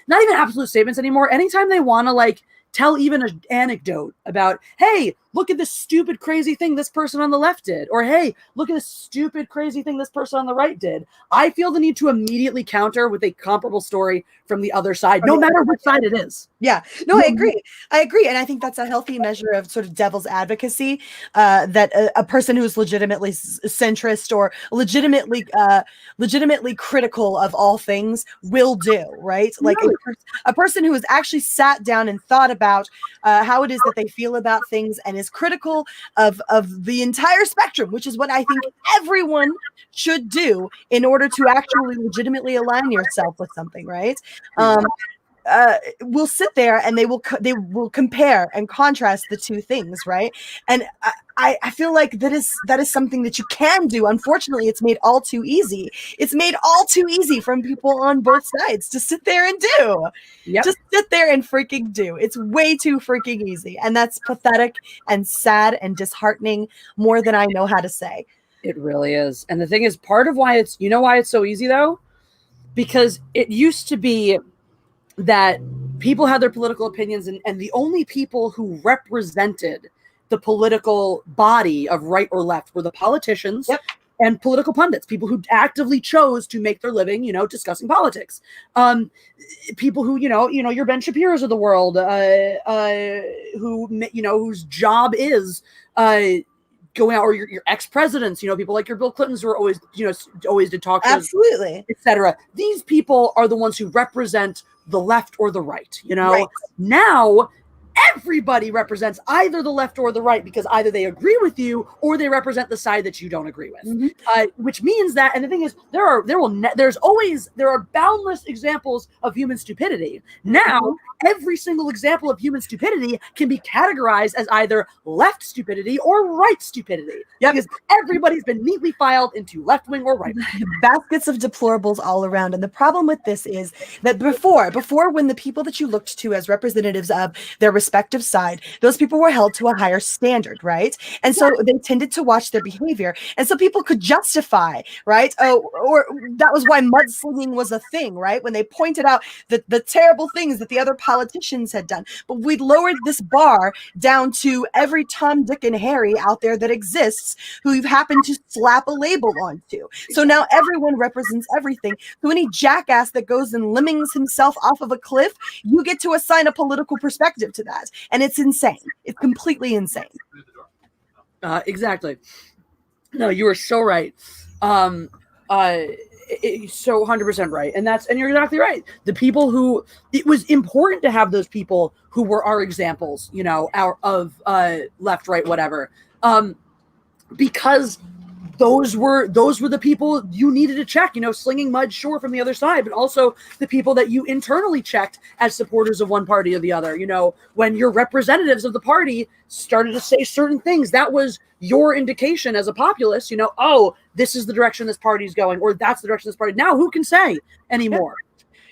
not even absolute statements anymore, anytime they want to like tell even an anecdote about, hey, look at this stupid, crazy thing this person on the left did, or hey, look at this stupid, crazy thing this person on the right did, I feel the need to immediately counter with a comparable story from the other side, no matter which side it is. Yeah, no, I agree. And I think that's a healthy measure of sort of devil's advocacy, that a person who is legitimately centrist or legitimately critical of all things will do, right? Like a person who has actually sat down and thought about how it is that they feel about things and is critical of the entire spectrum, which is what I think everyone should do in order to actually legitimately align yourself with something, right? Will sit there and they will compare and contrast the two things, right? And I feel like that is something that you can do. Unfortunately, it's made all too easy. It's made all too easy from people on both sides to sit there and do. Yep. Just sit there and freaking do. It's way too freaking easy, and that's pathetic and sad and disheartening more than I know how to say. It really is. And the thing is, part of why it's, you know why it's so easy though? Because it used to be that people had their political opinions, and the only people who represented the political body of right or left were the politicians and political pundits, people who actively chose to make their living, discussing politics. People who, your Ben Shapiro's of the world, whose job is going out, or your ex-presidents, people like your Bill Clintons who are always, always did talk shows, absolutely, etc. These people are the ones who represent the left or the right. Right. Now everybody represents either the left or the right, because either they agree with you or they represent the side that you don't agree with. Mm-hmm. Which means that, and the thing is, there are boundless examples of human stupidity. Now, every single example of human stupidity can be categorized as either left stupidity or right stupidity. Yep. Because everybody's been neatly filed into left wing or right wing. Baskets of deplorables all around. And the problem with this is that before, when the people that you looked to as representatives of their respective side, those people were held to a higher standard, right? And so they tended to watch their behavior. And so people could justify, right? Or that was why mudslinging was a thing, right? When they pointed out the terrible things that the other politicians had done. But we lowered this bar down to every Tom, Dick, and Harry out there that exists who you've happened to slap a label onto. So now everyone represents everything. So any jackass that goes and lemmings himself off of a cliff, you get to assign a political perspective to that. And it's insane. It's completely insane. Exactly. No, you are so right. So 100% right. And you're exactly right. The people who, it was important to have those people who were our examples, of left, right, whatever. Because those were the people you needed to check, slinging mud, sure, from the other side, but also the people that you internally checked as supporters of one party or the other. When your representatives of the party started to say certain things, that was your indication as a populace, oh, this is the direction this party's going, or that's the direction this party. Now, who can say anymore?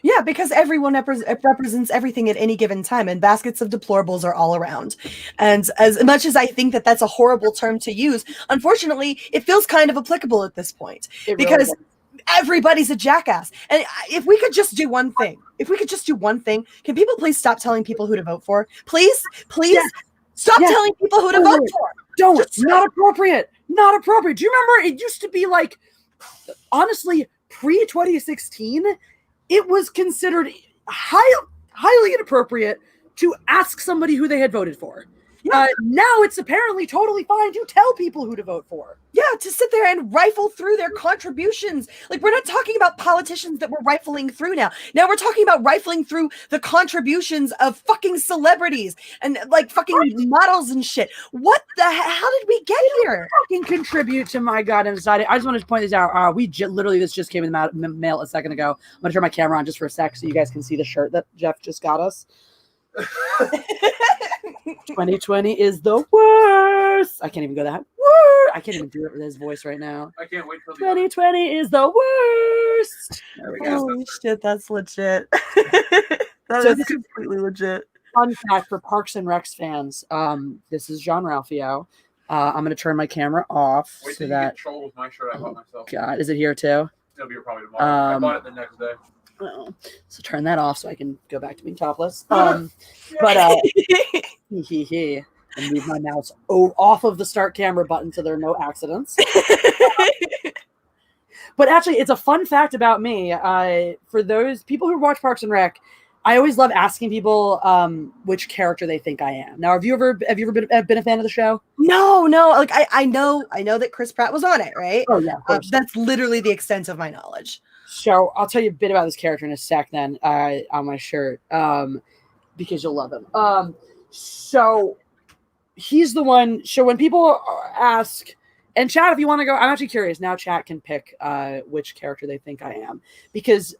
Yeah, because everyone represents everything at any given time, and baskets of deplorables are all around. And as much as I think that that's a horrible term to use, unfortunately, it feels kind of applicable at this point, because everybody's a jackass. And if we could just do one thing, can people please stop telling people who to vote for? Please stop telling people who to vote for. Not appropriate. Not appropriate. Do you remember it used to be like, honestly, pre-2016, it was considered highly inappropriate to ask somebody who they had voted for. Now it's apparently totally fine to tell people who to vote for. Yeah, to sit there and rifle through their contributions. Like, we're not talking about politicians that we're rifling through now. Now we're talking about rifling through the contributions of fucking celebrities and like fucking models and shit. What the hell? How did we get here? Fucking contribute to my goddamn society. I just wanted to point this out. Literally, this just came in the mail a second ago. I'm gonna turn my camera on just for a sec so you guys can see the shirt that Jeff just got us. 2020 is the worst. I can't even go that word. I can't even do it with his voice right now. I can't wait till 2020 is the worst. There we go. Holy shit, that's legit. That is completely legit. Fun fact for Parks and Recs fans. This is Jean-Ralphio. I'm gonna turn my camera off wait so till that. you get trolled with my shirt I bought myself. God, is it here too? It'll be here probably tomorrow. I bought it the next day. Well, so turn that off so I can go back to being topless. And move my mouse off of the start camera button so there are no accidents. But actually, it's a fun fact about me. For those people who watch Parks and Rec, I always love asking people which character they think I am. Now, have you ever been a fan of the show? No. Like I know that Chris Pratt was on it, right? Oh yeah, that's literally the extent of my knowledge. So I'll tell you a bit about this character in a sec then on my shirt because you'll love him. So he's the one. So when people ask, and chat, if you want to go, I'm actually curious. Now chat can pick which character they think I am because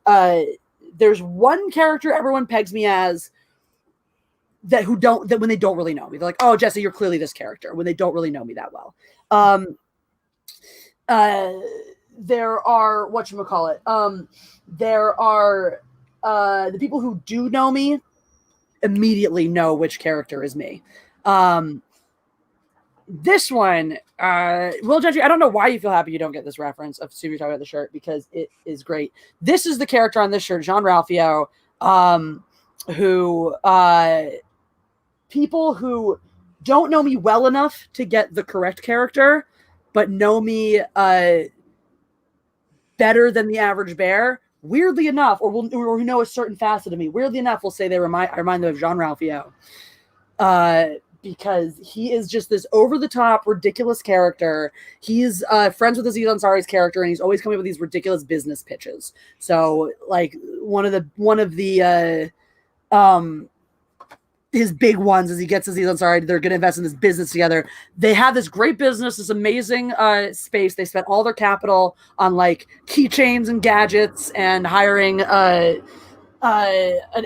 there's one character everyone pegs me as that when they don't really know me. They're like, oh, Jesse, you're clearly this character when they don't really know me that well. There are whatchamacallit. There are the people who do know me immediately know which character is me. This one, Will Gentry, I don't know why you feel happy you don't get this reference of Subi talking about the shirt because it is great. This is the character on this shirt, Jean-Ralphio, who people who don't know me well enough to get the correct character, but know me better than the average bear, weirdly enough, or who know a certain facet of me, weirdly enough, will say I remind them of Jean-Ralphio. Because he is just this over-the-top, ridiculous character. He's friends with Aziz Ansari's character, and he's always coming up with these ridiculous business pitches. So, like, one of the his big ones is he gets Aziz Ansari, they're going to invest in this business together. They have this great business, this amazing space. They spent all their capital on, like, keychains and gadgets and hiring an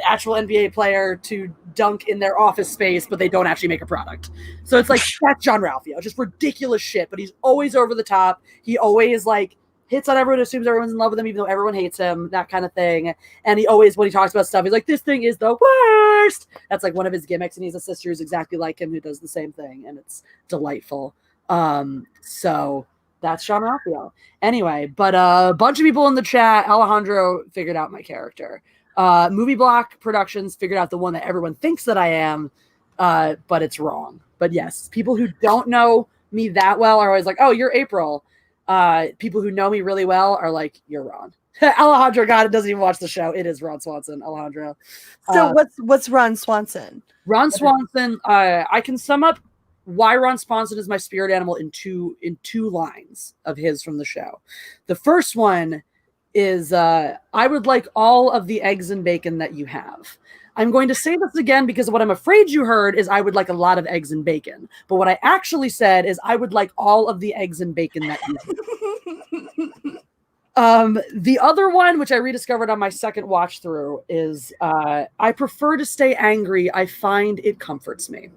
actual NBA player to dunk in their office space, but they don't actually make a product. So it's like, that's Jean-Ralphio, just ridiculous shit, but he's always over the top. He always like hits on everyone, assumes everyone's in love with him, even though everyone hates him, that kind of thing. And he always, when he talks about stuff, he's like, this thing is the worst. That's like one of his gimmicks. And he's a sister who's exactly like him who does the same thing. And it's delightful. So that's Jean-Ralphio. Anyway, but a bunch of people in the chat, Alejandro figured out my character. Movie Block Productions figured out the one that everyone thinks that I am, but it's wrong. But yes, people who don't know me that well are always like, oh, you're April. People who know me really well are like, you're Ron. Alejandro, God, it doesn't even watch the show. It is Ron Swanson, Alejandro. So what's Ron Swanson? Ron Swanson, I can sum up why Ron Swanson is my spirit animal in two lines of his from the show. The first one is I would like all of the eggs and bacon that you have. I'm going to say this again because what I'm afraid you heard is I would like a lot of eggs and bacon. But what I actually said is I would like all of the eggs and bacon that you have. The other one, which I rediscovered on my second watch through, is I prefer to stay angry. I find it comforts me.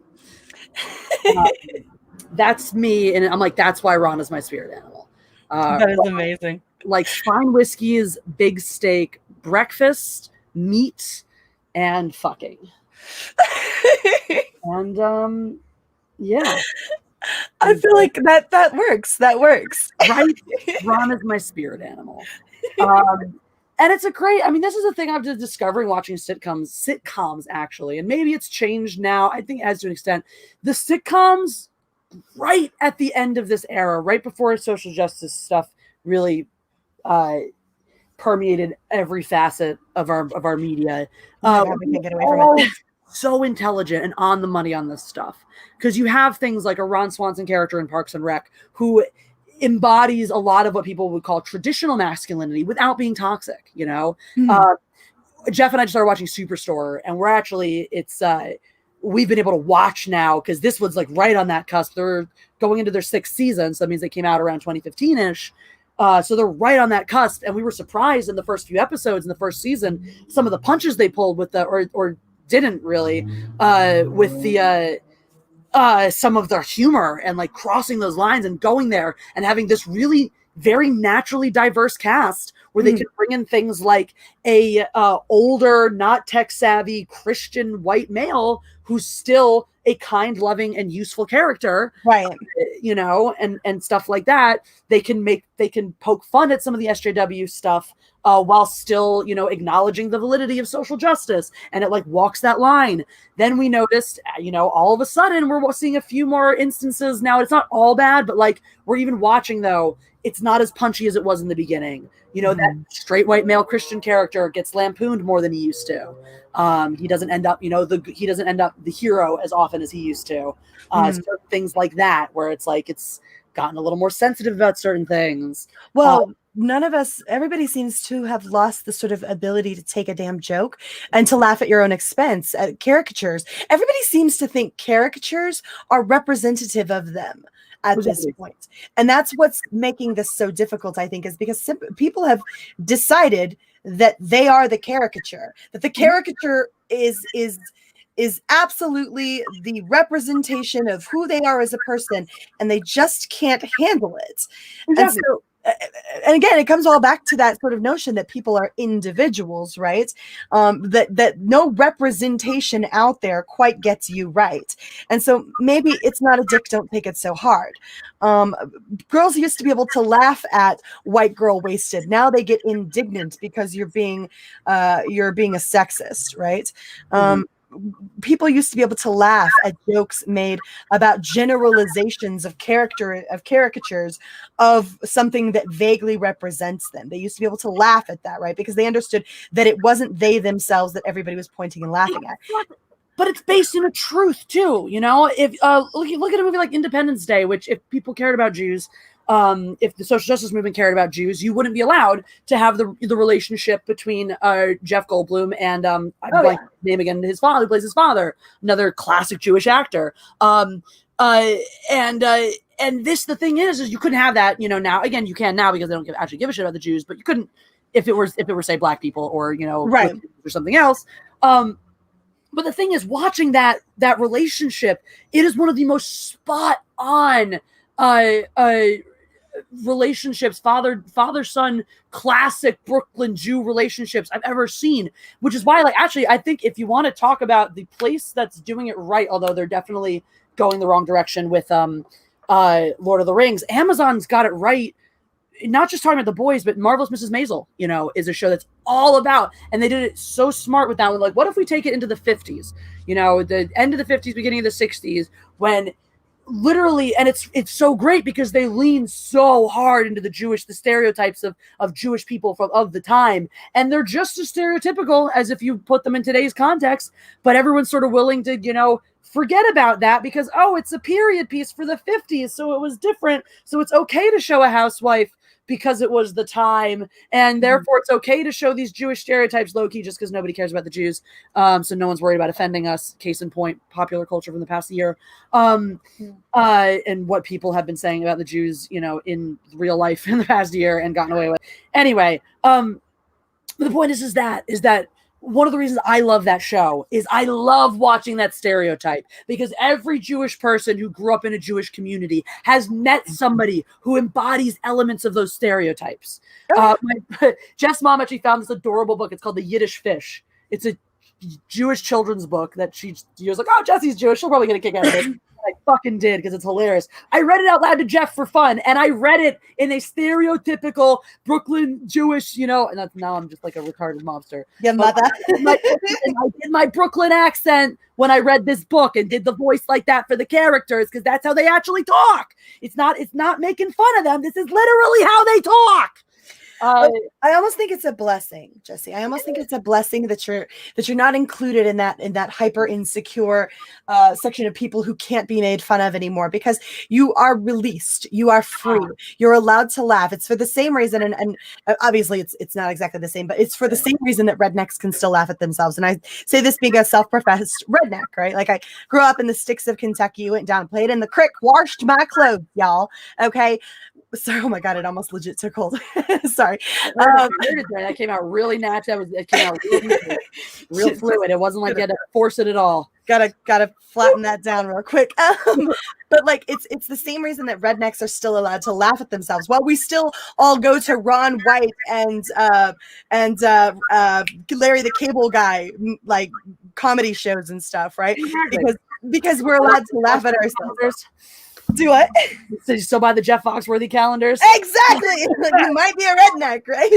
That's me. And I'm like, that's why Ron is my spirit animal. That is amazing. Like fine whiskeys, big steak, breakfast, meat, and fucking. And yeah. I feel like that works. That works. Right? Ron is my spirit animal. And it's a great, I mean, this is a thing I've been discovering watching sitcoms actually, and maybe it's changed now. I think as to an extent, the sitcoms right at the end of this era, right before social justice stuff really permeated every facet of our media. We can get away from it. so intelligent and on the money on this stuff. Because you have things like a Ron Swanson character in Parks and Rec who embodies a lot of what people would call traditional masculinity without being toxic, you know? Jeff and I just started watching Superstore, and we're actually, we've been able to watch now, because this was like right on that cusp. They're going into their 6th season, so that means they came out around 2015-ish. So they're right on that cusp, and we were surprised in the first few episodes in the first season, some of the punches they pulled with the, or didn't really, with the, some of their humor and like crossing those lines and going there and having this really very naturally diverse cast where they can bring in things like a older, not tech savvy Christian white male who's still a kind, loving, and useful character, right? You know, and stuff like that. They can poke fun at some of the SJW stuff while still, you know, acknowledging the validity of social justice, and it like walks that line. Then we noticed, you know, all of a sudden we're seeing a few more instances now. It's not all bad, but like we're even watching though. It's not as punchy as it was in the beginning. You know, that straight white male Christian character gets lampooned more than he used to. He doesn't end up, you know, he doesn't end up the hero as often as he used to. Certain things like that, where it's like it's gotten a little more sensitive about certain things. Well, none of us, everybody seems to have lost the sort of ability to take a damn joke and to laugh at your own expense at caricatures. Everybody seems to think caricatures are representative of them at this point. And that's what's making this so difficult, I think, is because people have decided that they are the caricature, that the caricature is absolutely the representation of who they are as a person, and they just can't handle it. Exactly. And so, and again, it comes all back to that sort of notion that people are individuals, right? That no representation out there quite gets you right. And so maybe it's not a dick, don't take it so hard. Girls used to be able to laugh at white girl wasted. Now they get indignant because you're being a sexist, right? People used to be able to laugh at jokes made about generalizations of caricatures of something that vaguely represents them. They used to be able to laugh at that, right? Because they understood that it wasn't they themselves that everybody was pointing and laughing at. But it's based in a truth too, you know. If look at a movie like Independence Day, which if people cared about Jews, if the social justice movement cared about Jews, you wouldn't be allowed to have the relationship between Jeff Goldblum and name again, his father, who plays his father, another classic Jewish actor. And this, the thing is you couldn't have that, you know. Now again, you can now because they don't actually give a shit about the Jews, but you couldn't if it were say black people or, you know, right, or something else. But the thing is, watching that relationship, it is one of the most spot on relationships, father-son, classic Brooklyn Jew relationships I've ever seen, which is why, like, actually, I think if you want to talk about the place that's doing it right, although they're definitely going the wrong direction with Lord of the Rings, Amazon's got it right. Not just talking about The Boys, but Marvelous Mrs. Maisel, you know, is a show that's all about, and they did it so smart with that one. Like, what if we take it into the 50s, you know, the end of the 50s, beginning of the 60s, when literally, and it's so great because they lean so hard into the stereotypes of Jewish people of the time, and they're just as stereotypical as if you put them in today's context, but everyone's sort of willing to, you know, forget about that because, oh, it's a period piece for the 50s, so it was different, so it's okay to show a housewife because it was the time, and therefore it's okay to show these Jewish stereotypes low-key just because nobody cares about the Jews, so no one's worried about offending us. Case in point, popular culture from the past year, and what people have been saying about the Jews, you know, in real life in the past year and gotten away with. Anyway, but the point is that one of the reasons I love that show is I love watching that stereotype, because every Jewish person who grew up in a Jewish community has met somebody who embodies elements of those stereotypes. Jess' mom actually found this adorable book. It's called The Yiddish Fish. It's a Jewish children's book that she was like, oh, Jesse's Jewish, she'll probably get a kick out of it. I fucking did, because it's hilarious. I read it out loud to Jeff for fun, and I read it in a stereotypical Brooklyn Jewish, you know, and now I'm just like a retarded mobster. Yeah, mother. I did my Brooklyn accent when I read this book and did the voice like that for the characters, because that's how they actually talk. It's not making fun of them. This is literally how they talk. I almost think it's a blessing, Jesse. I almost think it's a blessing that you're not included in that hyper insecure section of people who can't be made fun of anymore, because you are released, you are free, you're allowed to laugh. It's for the same reason, and obviously it's not exactly the same, but it's for the same reason that rednecks can still laugh at themselves. And I say this being a self-professed redneck, right? Like, I grew up in the sticks of Kentucky, went down, played in the creek, washed my clothes, y'all. Okay. Sorry, oh my God, it almost legit took hold. Sorry. That came out really natural. It came out real fluid. It wasn't like you had to force it at all. Gotta flatten that down real quick. But like, it's the same reason that rednecks are still allowed to laugh at themselves, while we still all go to Ron White and Larry the Cable Guy like comedy shows and stuff, right? Because we're allowed to laugh at ourselves. Do what? So you still buy the Jeff Foxworthy calendars? Exactly. You might be a redneck, right?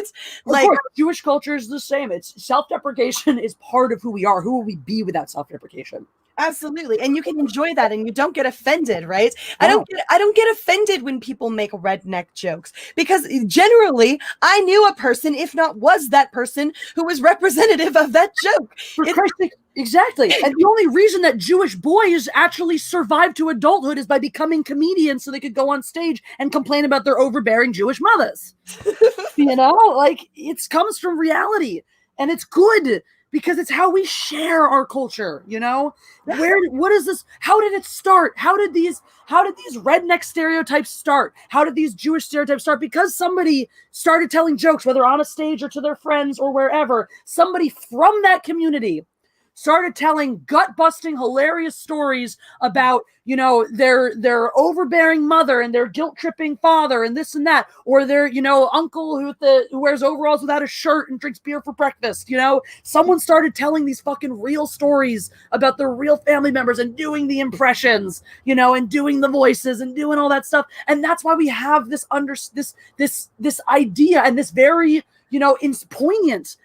Like, of course, Jewish culture is the same. It's self-deprecation is part of who we are. Who will we be without self-deprecation? Absolutely. And you can enjoy that and you don't get offended, right? I don't get offended when people make redneck jokes, because generally I knew a person, if not was that person, who was representative of that joke. Exactly. And the only reason that Jewish boys actually survived to adulthood is by becoming comedians so they could go on stage and complain about their overbearing Jewish mothers. You know, like, it comes from reality, and it's good because it's how we share our culture, you know? What is this? How did it start? How did these redneck stereotypes start? How did these Jewish stereotypes start? Because somebody started telling jokes, whether on a stage or to their friends or wherever. Somebody from that community started telling gut-busting, hilarious stories about, you know, their overbearing mother and their guilt-tripping father and this and that, or their, you know, uncle who wears overalls without a shirt and drinks beer for breakfast. You know, someone started telling these fucking real stories about their real family members and doing the impressions, you know, and doing the voices and doing all that stuff. And that's why we have this idea and this very, you know, poignant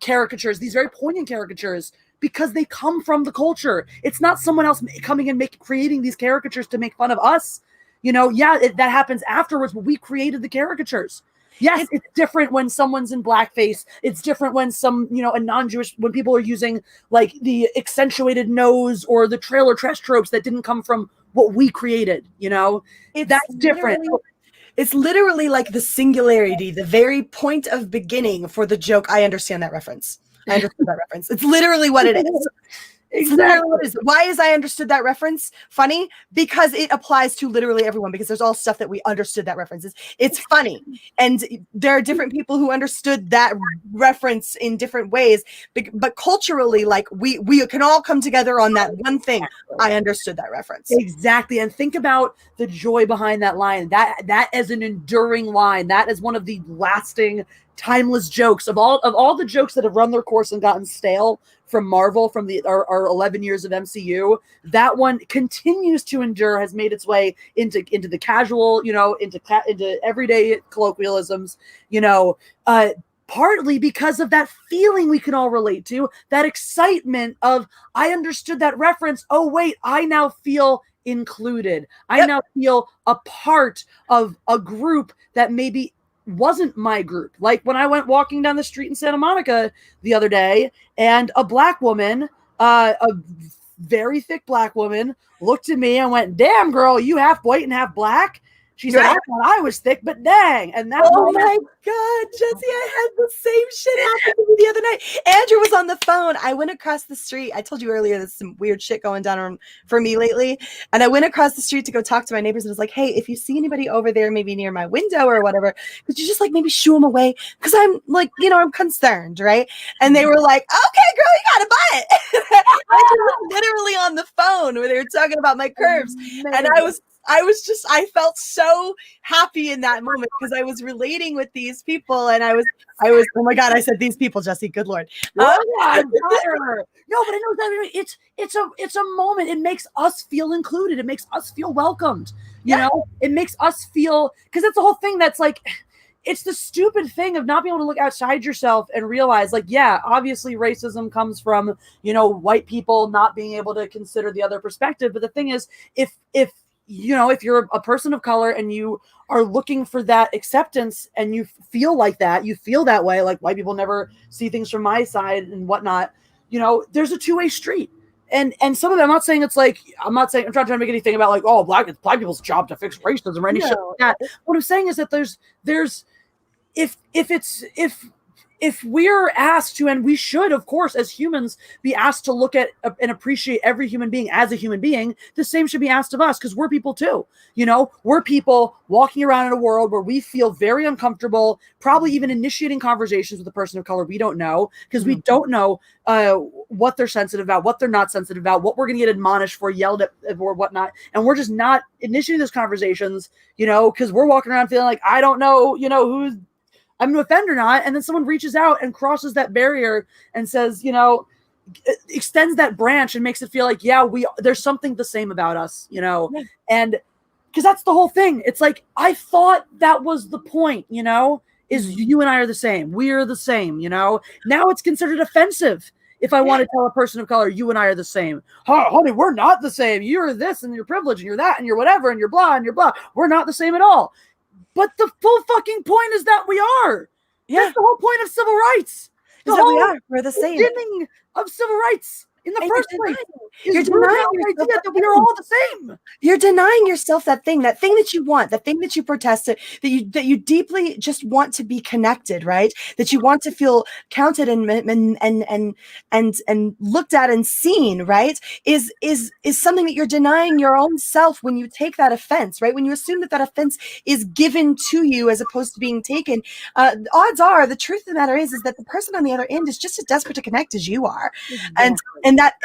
caricatures, these very poignant caricatures, because they come from the culture. It's not someone else coming and creating these caricatures to make fun of us. You know, that happens afterwards, but we created the caricatures. Yes, it's different when someone's in blackface. It's different when a non-Jewish, when people are using like the accentuated nose or the trailer trash tropes that didn't come from what we created, you know? That's different. It's literally like the singularity, the very point of beginning for the joke. I understand that reference. I understood that reference. It's literally what it is. Exactly. Why is I understood that reference funny? Because it applies to literally everyone, because there's all stuff that we understood that reference is. It's funny. And there are different people who understood that reference in different ways. But culturally, like, we can all come together on that one thing. I understood that reference. Exactly. And think about the joy behind that line. That is an enduring line. That is one of the lasting, timeless jokes of all the jokes that have run their course and gotten stale from Marvel, from our 11 years of MCU. That one continues to endure, has made its way into the casual, you know, into everyday colloquialisms, you know, partly because of that feeling we can all relate to, that excitement of, I understood that reference. Oh, wait, I now feel included. I now feel a part of a group that maybe wasn't my group. Like when I went walking down the street in Santa Monica the other day, and a black woman, a very thick black woman, looked at me and went, "Damn, girl, you half white and half black?" She said, "I thought I was thick, but dang." And that oh my God, Jesse, I had the same shit happen to me the other night. Andrew was on the phone. I went across the street. I told you earlier there's some weird shit going down for me lately. And I went across the street to go talk to my neighbors and was like, "Hey, if you see anybody over there, maybe near my window or whatever, could you just like maybe shoo them away? Because I'm like, you know, I'm concerned, right?" And they were like, "Okay, girl, you gotta buy it." I was literally on the phone where they were talking about my curves. And I felt so happy in that moment because I was relating with these people, and I was, oh my God, I said these people, Jesse, good Lord. No, but I know that it's a moment. It makes us feel included. It makes us feel welcomed. You know, it makes us feel, because that's the whole thing. That's like, it's the stupid thing of not being able to look outside yourself and realize, like, yeah, obviously racism comes from, you know, white people not being able to consider the other perspective. But the thing is, if you know, if you're a person of color and you are looking for that acceptance and you feel like that, you feel that way, like white people never see things from my side and whatnot, you know, there's a two-way street. And some of it, I'm not saying it's like, I'm not trying to make anything about like, oh, black people's job to fix racism or any shit like that. What I'm saying is that there's if we're asked to, and we should, of course, as humans, be asked to look at and appreciate every human being as a human being, the same should be asked of us, because we're people too. You know, we're people walking around in a world where we feel very uncomfortable, probably even initiating conversations with a person of color we don't know, because we don't know what they're sensitive about, what they're not sensitive about, what we're going to get admonished for, yelled at, or whatnot. And we're just not initiating those conversations, you know, because we're walking around feeling like, I don't know, you know, who's I'm going to offend or not. And then someone reaches out and crosses that barrier and says, you know, extends that branch and makes it feel like, yeah, there's something the same about us, you know, and because that's the whole thing. It's like, I thought that was the point, you know, is you and I are the same. We're the same, you know. Now it's considered offensive if I want to tell a person of color, you and I are the same. Oh, honey, we're not the same. You're this and you're privileged and you're that and you're whatever and you're blah and you're blah. We're not the same at all. But the full fucking point is that we are. Yeah. That's the whole point of civil rights. We're the same. Beginning of civil rights in the first place. You're denying the idea that we are all the same. You're denying yourself that thing that you want, that thing that you protested, that you deeply just want to be connected, right? That you want to feel counted and looked at and seen, right? Is something that you're denying your own self when you take that offense, right? When you assume that offense is given to you as opposed to being taken. Odds are, the truth of the matter is that the person on the other end is just as desperate to connect as you are, and that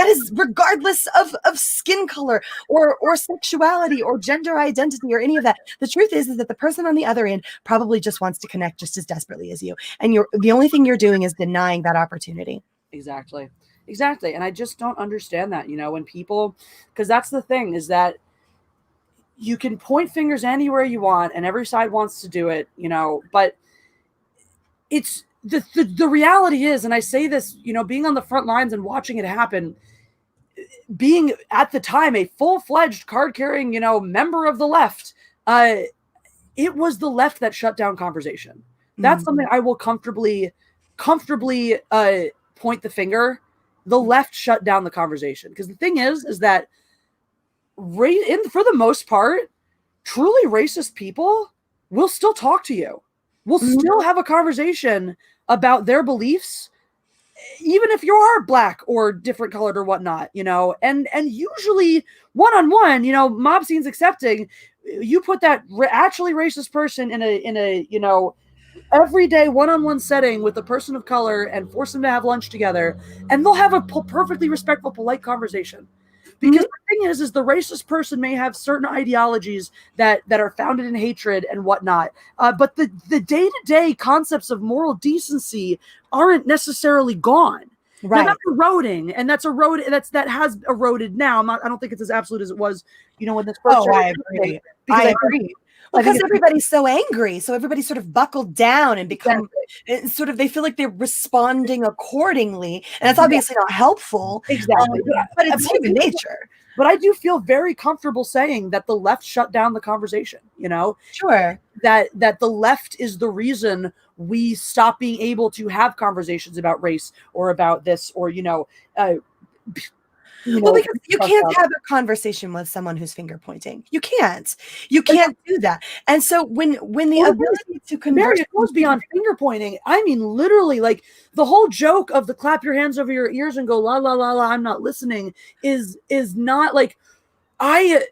is regardless of skin color or sexuality or gender identity or any of that. The truth is that the person on the other end probably just wants to connect just as desperately as you. And the only thing you're doing is denying that opportunity. Exactly. And I just don't understand that, you know, when people, because that's the thing, is that you can point fingers anywhere you want and every side wants to do it, you know, but it's the reality is, and I say this, you know, being on the front lines and watching it happen, being at the time a full-fledged card-carrying, you know, member of the left, it was the left that shut down conversation. That's something I will comfortably point the finger. The left shut down the conversation, because the thing is that for the most part, truly racist people will still talk to you. We'll still have a conversation about their beliefs, even if you are black or different colored or whatnot, you know, and usually one-on-one, you know, mob scenes accepting, you put that actually racist person in a, you know, everyday one-on-one setting with a person of color and force them to have lunch together, and they'll have a perfectly respectful, polite conversation. Because the thing is the racist person may have certain ideologies that are founded in hatred and whatnot, but the day-to-day concepts of moral decency aren't necessarily gone. Right. Now, that's eroding, and that has eroded now. I don't think it's as absolute as it was, you know, when this first. Oh, I agree. I agree. Because everybody's so angry, so everybody sort of buckled down and become sort of, they feel like they're responding accordingly, and that's obviously not helpful. Exactly, but it's human nature. But I do feel very comfortable saying that the left shut down the conversation. You know, sure, that the left is the reason we stop being able to have conversations about race or about this, or you know. Well, because you can't have a conversation with someone who's finger pointing. You can't do that. And so when the ability to converse goes beyond finger pointing, I mean literally, like the whole joke of the clap your hands over your ears and go la la la la, I'm not listening is not like I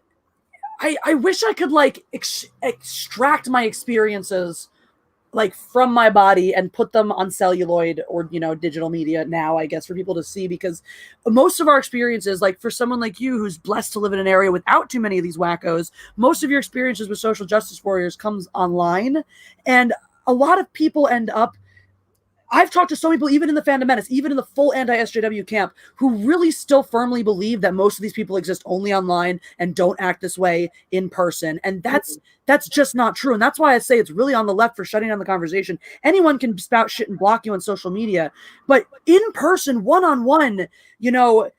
wish I could like extract my experiences like from my body and put them on celluloid or, you know, digital media now, I guess, for people to see, because most of our experiences, like for someone like you who's blessed to live in an area without too many of these wackos, most of your experiences with social justice warriors comes online, and a lot of people end up, I've talked to so many people, even in the Fandom Menace, even in the full anti-SJW camp, who really still firmly believe that most of these people exist only online and don't act this way in person. And that's just not true. And that's why I say it's really on the left for shutting down the conversation. Anyone can spout shit and block you on social media, but in person, one-on-one, you know,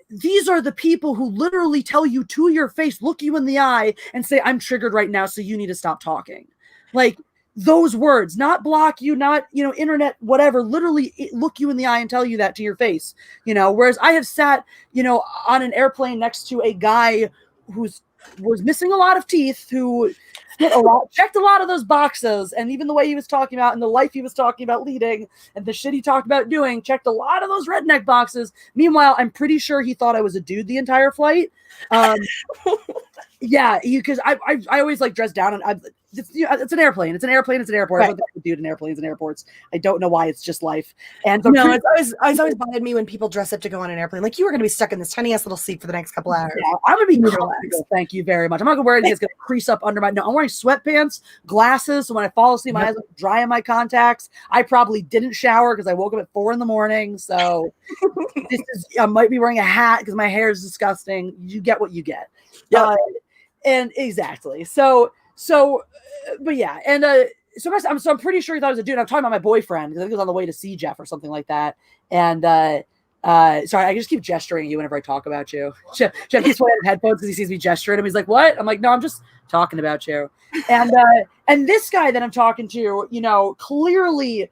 these are the people who literally tell you to your face, look you in the eye and say, I'm triggered right now, so you need to stop talking. Like those words, not block you, not, internet, whatever, literally look you in the eye and tell you that to your face, whereas I have sat, on an airplane next to a guy was missing a lot of teeth, who checked a lot of those boxes, and even the way he was talking about and the life he was talking about leading and the shit he talked about doing checked a lot of those redneck boxes. Meanwhile, I'm pretty sure he thought I was a dude the entire flight. Yeah, because I always like dress down, and it's an airplane. It's an airplane. It's an airport. Right. I don't do it in airplanes and airports. I don't know why. It's just life. And so no, it's always bothered me when people dress up to go on an airplane. Like, you are going to be stuck in this tiny ass little seat for the next couple hours. Yeah, I'm going to be Relax. comfortable. Thank you very much. I'm not going to wear anything that's going to crease up under my. No, I'm wearing sweatpants, glasses. So when I fall asleep, my eyes look dry in my contacts. I probably didn't shower because I woke up at 4 a.m. So I might be wearing a hat because my hair is disgusting. You get what you get. Yeah. And exactly. So, but yeah. And so I'm pretty sure he thought I was a dude. I'm talking about my boyfriend because I think he was on the way to see Jeff or something like that. And sorry, I just keep gesturing at you whenever I talk about you. Jeff keeps wearing headphones because he sees me gesturing him. He's like, "What?" I'm like, "No, I'm just talking about you." And this guy that I'm talking to, clearly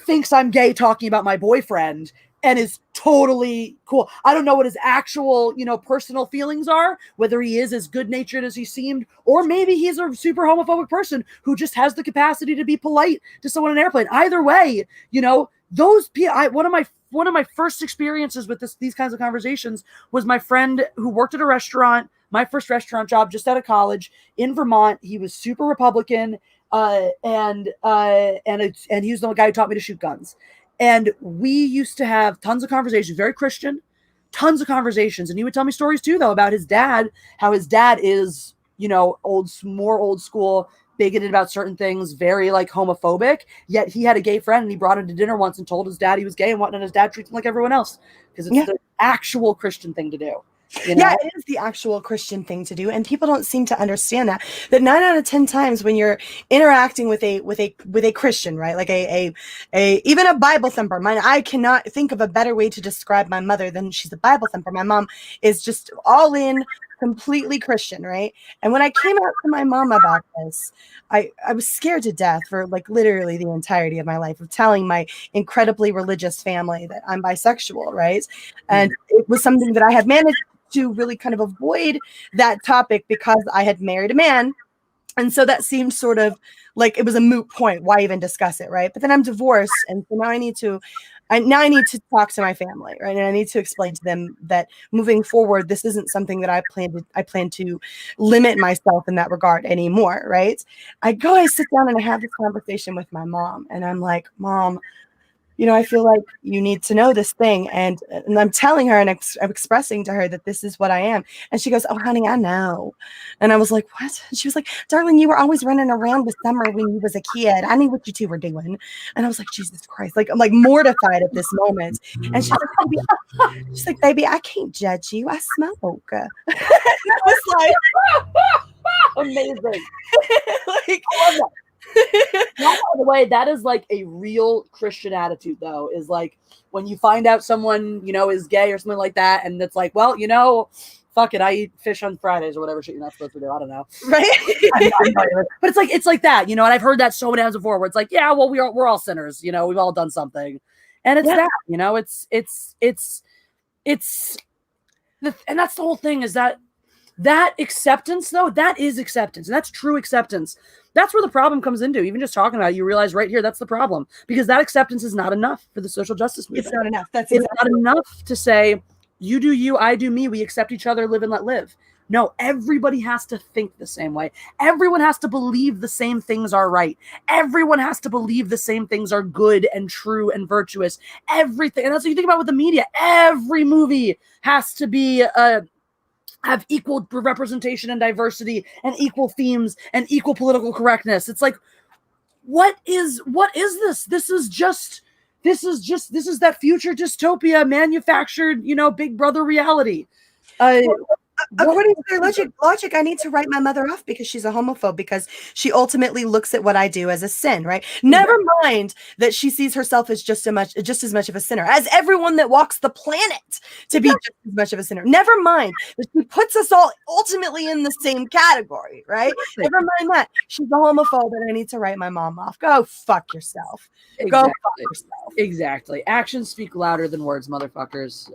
thinks I'm gay talking about my boyfriend, and is totally cool. I don't know what his actual, personal feelings are, whether he is as good-natured as he seemed, or maybe he's a super homophobic person who just has the capacity to be polite to someone on an airplane. Either way, those people, one of my first experiences with these kinds of conversations was my friend who worked at a restaurant, my first restaurant job just out of college in Vermont. He was super Republican, and he was the guy who taught me to shoot guns. And we used to have tons of conversations, very Christian, tons of conversations. And he would tell me stories too, though, about his dad, how his dad is, more old school, bigoted about certain things, very like homophobic. Yet he had a gay friend, and he brought him to dinner once and told his dad he was gay and whatnot. And his dad treats him like everyone else because it's the actual Christian thing to do. Yeah, it is the actual Christian thing to do, and people don't seem to understand that 9 out of 10 times when you're interacting with a Christian, right, like a even a Bible thumper. I cannot think of a better way to describe my mother than she's a Bible thumper. My mom is just all in, completely Christian, right? And when I came out to my mom about this, I was scared to death for like literally the entirety of my life of telling my incredibly religious family that I'm bisexual, right? And it was something that I had managed to really kind of avoid that topic because I had married a man. And so that seemed sort of like it was a moot point. Why even discuss it, right? But then I'm divorced. And so now I need to talk to my family, right? And I need to explain to them that moving forward, this isn't something that I plan to limit myself in that regard anymore, right? I sit down and I have this conversation with my mom, and I'm like, "Mom, I feel like you need to know this thing." And I'm telling her and I'm expressing to her that this is what I am. And she goes, "Oh, honey, I know." And I was like, "What?" And she was like, "Darling, you were always running around with Summer when you was a kid. I knew what you two were doing." And I was like, Jesus Christ. Like, I'm like mortified at this moment. And she's like, "Baby, I can't judge you. I smoke." And I was like, amazing. Like, I love that. By the way, that is like a real Christian attitude, though, is like when you find out someone, is gay or something like that, and it's like, well, fuck it, I eat fish on Fridays or whatever shit you're not supposed to do. I don't know. Right. But it's like that, and I've heard that so many times before where it's like, yeah, well, we're all sinners, we've all done something. And it's that, and that's the whole thing, is that acceptance, though, that is acceptance. And that's true acceptance. That's where the problem comes into. Even just talking about it, you realize right here, that's the problem. Because that acceptance is not enough for the social justice movement. It's not enough. It's not enough to say, you do you, I do me, we accept each other, live and let live. No, everybody has to think the same way. Everyone has to believe the same things are right. Everyone has to believe the same things are good and true and virtuous. Everything. And that's what you think about with the media. Every movie has to be have equal representation and diversity and equal themes and equal political correctness. It's like, what is this? This is that future dystopia manufactured, Big Brother reality. According to their logic, I need to write my mother off because she's a homophobe, because she ultimately looks at what I do as a sin, right? Never mind that she sees herself as just as much of a sinner as everyone that walks the planet to be just as much of a sinner. Never mind that she puts us all ultimately in the same category, right? Never mind that she's a homophobe and I need to write my mom off. Go fuck yourself. Exactly. Go fuck yourself. Exactly. Actions speak louder than words, motherfuckers.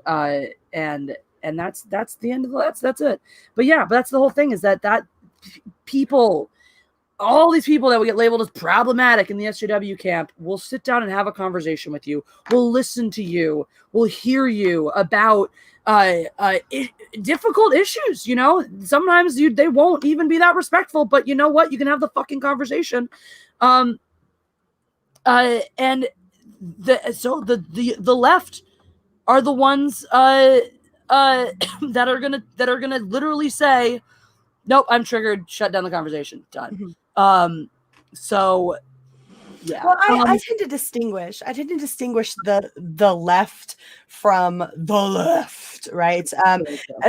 And that's the end of that's it. But that's the whole thing, is that people, all these people that will get labeled as problematic in the SJW camp will sit down and have a conversation with you. Will listen to you. Will hear you about difficult issues. You know, sometimes they won't even be that respectful, but you know what? You can have the fucking conversation. And the left are the ones that are gonna literally say, nope, I'm triggered, shut down the conversation, done. So yeah. Well, I tend to distinguish the left from the left, right? And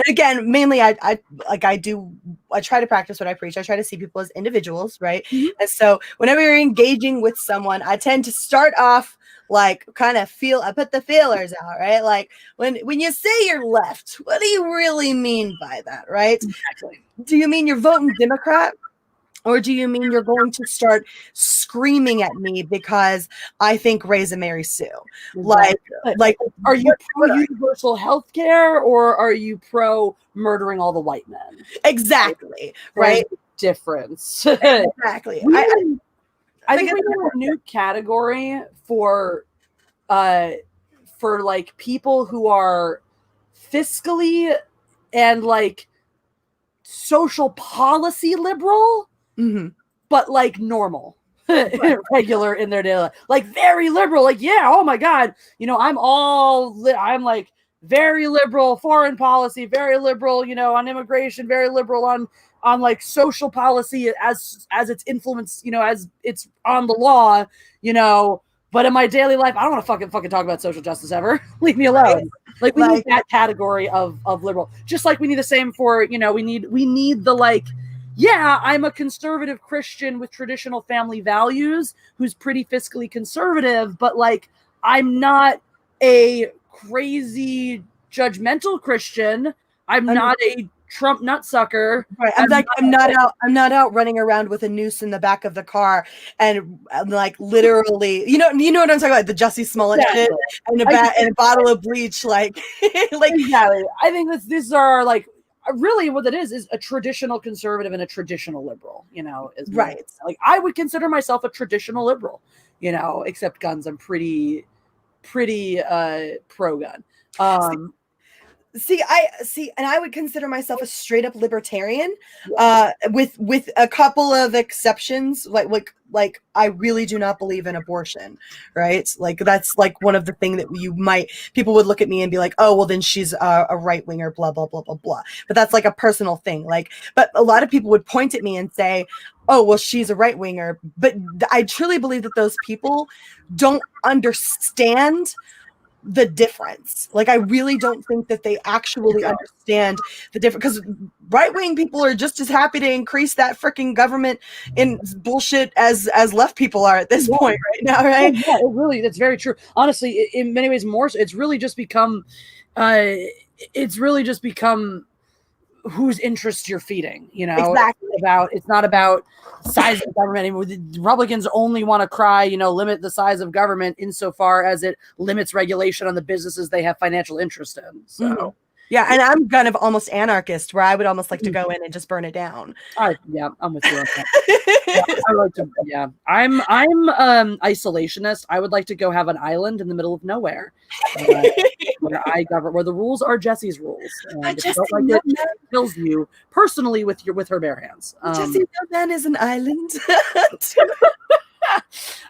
again, mainly I try to practice what I preach. I try to see people as individuals, right? And so whenever you're engaging with someone, I tend to start off like kind of I put the feelers out, right? Like when you say you're left, what do you really mean by that, right? Exactly. Do you mean you're voting Democrat? Or do you mean you're going to start screaming at me because I think Raise a Mary Sue? Exactly. Like, are you pro universal health care, or are you pro murdering all the white men? Exactly. Right. Difference. Exactly. I think we need a new category for like people who are fiscally and like social policy liberal, but like normal, regular in their daily life, like very liberal, like, yeah, oh my God, you know, I'm like very liberal foreign policy, very liberal, you know, on immigration, very liberal on like social policy as it's influenced, you know, as it's on the law, you know, but in my daily life, I don't want to fucking talk about social justice ever. Leave me alone. Right. Like we need that category of liberal, just like we need the same for, you know, we need the like, yeah, I'm a conservative Christian with traditional family values who's pretty fiscally conservative, but like I'm not a crazy judgmental Christian. I'm not a Trump nutsucker. Right. I'm not out running around with a noose in the back of the car and like literally, you know what I'm talking about? The Jussie Smollett shit and a bottle of bleach, like exactly. I think these are like really what it is a traditional conservative and a traditional liberal, you know, is right. Like I would consider myself a traditional liberal, you know, except guns. I'm pretty pro gun. And I would consider myself a straight up libertarian, with a couple of exceptions. Like I really do not believe in abortion, right? Like that's like one of the things that people would look at me and be like, oh, well then she's a right winger, blah blah blah blah blah. But that's like a personal thing. Like, but a lot of people would point at me and say, oh, well she's a right winger. But I truly believe that those people don't understand the difference. Like I really don't think that they actually understand the difference, because right-wing people are just as happy to increase that freaking government in bullshit as left people are at this point right now, right? That's very true. Honestly, in many ways more so, it's really just become whose interests you're feeding, you know. Exactly. It's not about size of government anymore. The Republicans only want to cry, you know, limit the size of government insofar as it limits regulation on the businesses they have financial interest in. So yeah, and I'm kind of almost anarchist, where I would almost like to go in and just burn it down. I'm with you on that. I'm isolationist. I would like to go have an island in the middle of nowhere, where I govern, where the rules are Jesse's rules. And if you don't like it, she kills you personally with her bare hands. Jesse Man is an island.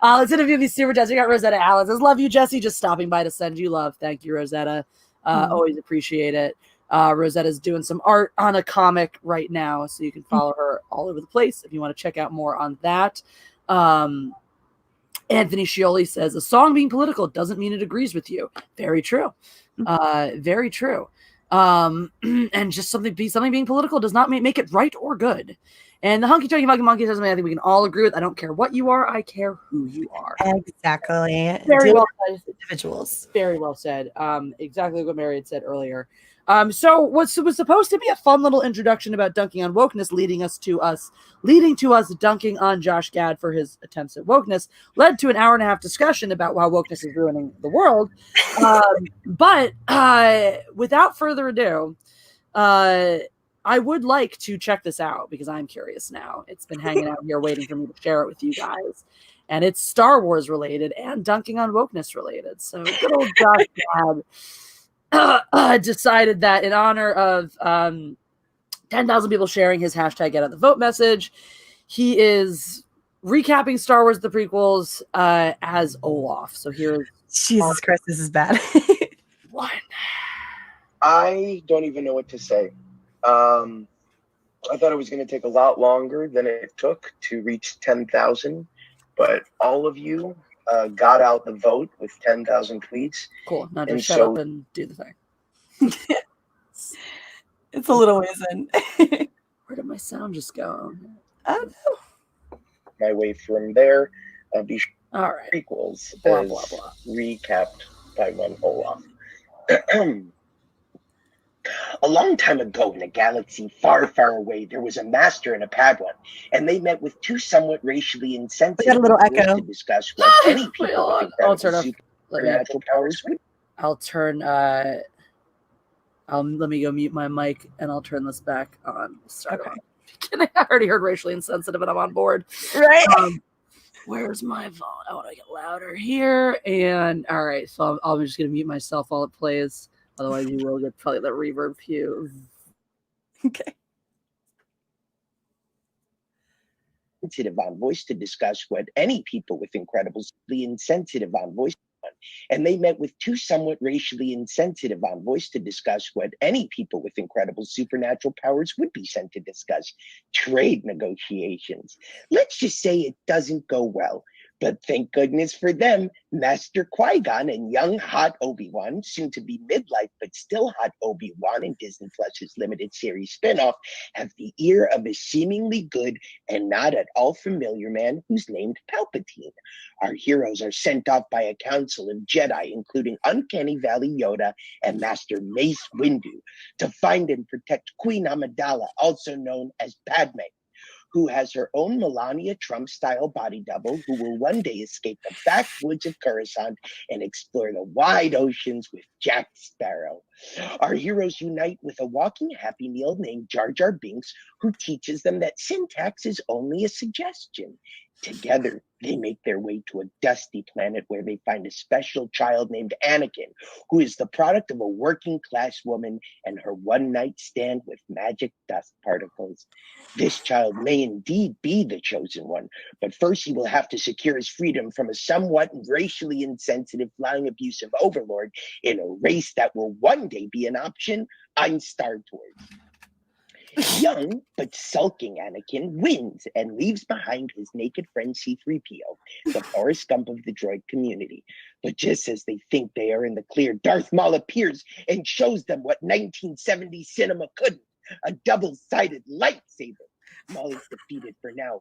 Let's interview these super chats. We got Rosetta Allen says, love you, Jesse. Just stopping by to send you love. Thank you, Rosetta. Always appreciate it. Rosetta's doing some art on a comic right now, so you can follow her all over the place if you want to check out more on that. Anthony Scioli says, a song being political doesn't mean it agrees with you. Very true. Very true. And just something being political does not make it right or good. And the hunky chunky monkey says, I think we can all agree with. I don't care what you are, I care who you are. Exactly. Very well said. Individuals. Very well said. Exactly what Mary had said earlier. So what was supposed to be a fun little introduction about dunking on wokeness, leading to us dunking on Josh Gad for his attempts at wokeness, led to an hour-and-a-half discussion about how wokeness is ruining the world. But without further ado, I would like to check this out because I'm curious now. It's been hanging out here waiting for me to share it with you guys. And it's Star Wars related and dunking on wokeness related. So good old Josh Gad decided that in honor of 10,000 people sharing his hashtag Get Out the Vote message, he is recapping Star Wars the prequels as Olaf. So here's Jesus Christ, this is bad. one. I don't even know what to say. I thought it was going to take a lot longer than it took to reach 10,000, but all of you got out the vote with 10,000 tweets. Cool. Now just shut up and do the thing. It's a little ways in. Where did my sound just go? I don't know. My way from there, be all right. Prequels blah, blah, blah. Recapped by one Olaf. A long time ago in a galaxy far, far away, there was a master and a Padawan, and they met with two somewhat racially insensitive got a little echo. to discuss what any people with incredible supernatural powers would. I'll turn. Let me go mute my mic, and I'll turn this back on. Okay. I already heard racially insensitive, and I'm on board. Right. Where's my phone? I want to get louder here. And all right, so I'm just gonna mute myself while it plays. Otherwise, you will get probably the reverb cue. Okay. Sensitive on voice to discuss what any people with incredibly insensitive on voice. And they met with two somewhat racially insensitive on voice to discuss what any people with incredible supernatural powers would be sent to discuss: trade negotiations. Let's just say it doesn't go well. But thank goodness for them, Master Qui-Gon and young hot Obi-Wan, soon to be midlife but still hot Obi-Wan in Disney Plus's limited series spinoff, have the ear of a seemingly good and not at all familiar man who's named Palpatine. Our heroes are sent off by a council of Jedi, including Uncanny Valley Yoda and Master Mace Windu, to find and protect Queen Amidala, also known as Padme, who has her own Melania Trump-style body double who will one day escape the backwoods of Coruscant and explore the wide oceans with Jack Sparrow. Our heroes unite with a walking Happy Meal named Jar Jar Binks, who teaches them that syntax is only a suggestion. Together, they make their way to a dusty planet where they find a special child named Anakin, who is the product of a working-class woman and her one-night stand with magic dust particles. This child may indeed be the chosen one, but first he will have to secure his freedom from a somewhat racially insensitive, flying abusive overlord in a race that will one day be an option I'm starred towards. Young but sulking Anakin wins and leaves behind his naked friend C-3PO, the Forrest Gump of the droid community. But just as they think they are in the clear, Darth Maul appears and shows them what 1970 cinema couldn't: a double-sided lightsaber. Maul is defeated for now.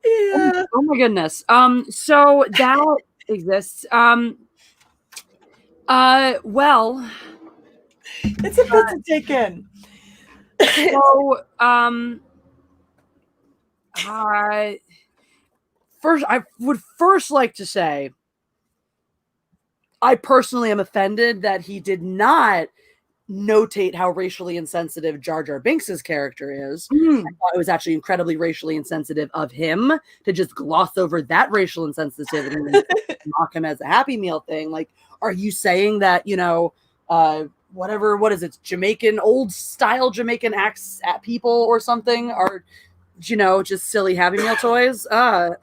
Yeah. Oh my goodness. So that exists. Well, It's a bit to take in. So, I would first like to say, I personally am offended that he did not notate how racially insensitive Jar Jar Binks' character is. I thought it was actually incredibly racially insensitive of him to just gloss over that racial insensitivity and mock him as a Happy Meal thing. Like, are you saying that, what is it, Jamaican, old style Jamaican acts at people or something are, just silly Happy Meal toys? So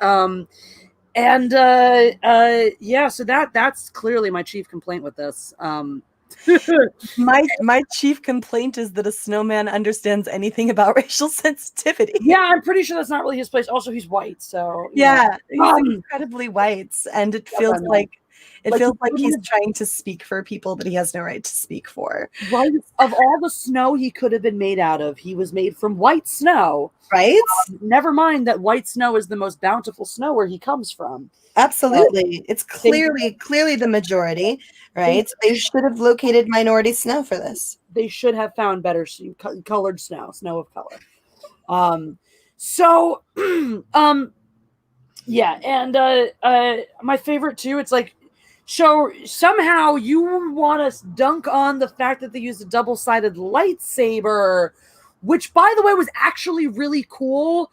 that's clearly my chief complaint with this. My chief complaint is that a snowman understands anything about racial sensitivity. Yeah, I'm pretty sure that's not really his place. Also, he's white, so yeah, he's incredibly white, and it feels like It Like, feels he like couldn't he's have- trying to speak for people that he has no right to speak for. Right? Of all the snow he could have been made out of, he was made from white snow. Right? Never mind that white snow is the most bountiful snow where he comes from. Absolutely. It's clearly the majority, right? They should have located minority snow for this. They should have found better colored snow of color. So, yeah, and my favorite too. It's like, so somehow you want to dunk on the fact that they used a double-sided lightsaber, which, by the way, was actually really cool.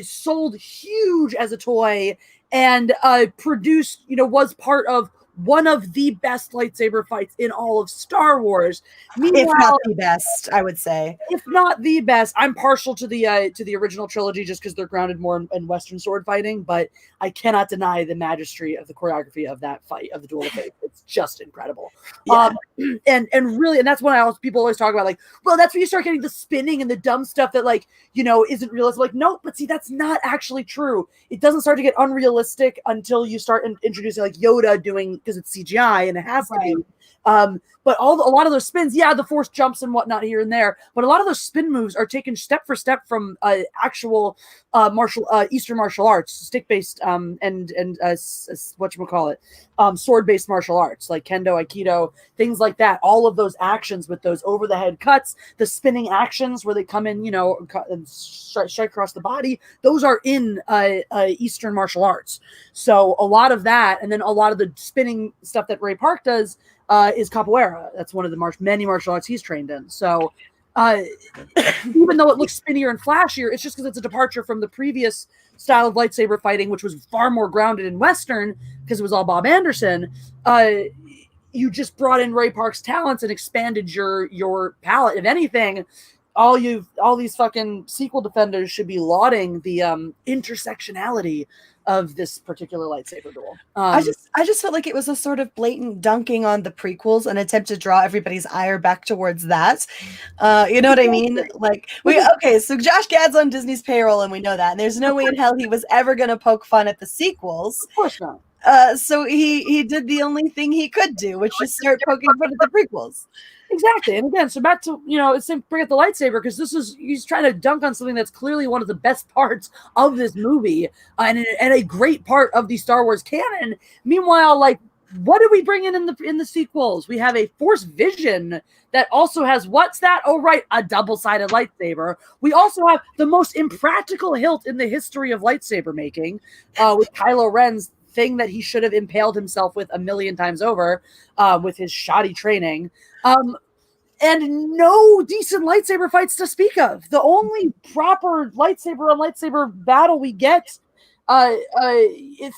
Sold huge as a toy, and produced, was part of one of the best lightsaber fights in all of Star Wars. If not the best, I would say. If not the best, I'm partial to the original trilogy just because they're grounded more in Western sword fighting, but I cannot deny the mastery of the choreography of that fight, of the Duel of Fates. It's just incredible. Yeah. And really, and that's when people always talk about, like, well, that's when you start getting the spinning and the dumb stuff that, like, isn't realistic. Like, no, but see, that's not actually true. It doesn't start to get unrealistic until you start introducing, like, Yoda doing, because it's CGI and it has to be. But a lot of those spins, yeah, the Force jumps and whatnot here and there, but a lot of those spin moves are taken step for step from actual Eastern martial arts, stick-based and whatchamacallit, sword-based martial arts, like Kendo, Aikido, things like that. All of those actions with those over-the-head cuts, the spinning actions where they come in, and strike across the body, those are in Eastern martial arts. So a lot of that, and then a lot of the spinning stuff that Ray Park does, is capoeira. That's one of the many martial arts he's trained in. So even though it looks spinnier and flashier, it's just because it's a departure from the previous style of lightsaber fighting, which was far more grounded in Western, because it was all Bob Anderson. You just brought in Ray Park's talents and expanded your palette. If anything, all these fucking sequel defenders should be lauding the intersectionality of this particular lightsaber duel. I just felt like it was a sort of blatant dunking on the prequels, an attempt to draw everybody's ire back towards that. You know what I mean? Like, so Josh Gad's on Disney's payroll, and we know that. And there's no way in hell he was ever going to poke fun at the sequels. Of course not. So he did the only thing he could do, which is start poking fun at the prequels. Exactly. And again, so back to, bring up the lightsaber, because he's trying to dunk on something that's clearly one of the best parts of this movie, and a great part of the Star Wars canon. Meanwhile, like, what did we bring in the sequels? We have a Force Vision that also has, what's that? Oh, right, a double-sided lightsaber. We also have the most impractical hilt in the history of lightsaber making, with Kylo Ren's thing that he should have impaled himself with a million times over, with his shoddy training. And no decent lightsaber fights to speak of. The only proper lightsaber on lightsaber battle we get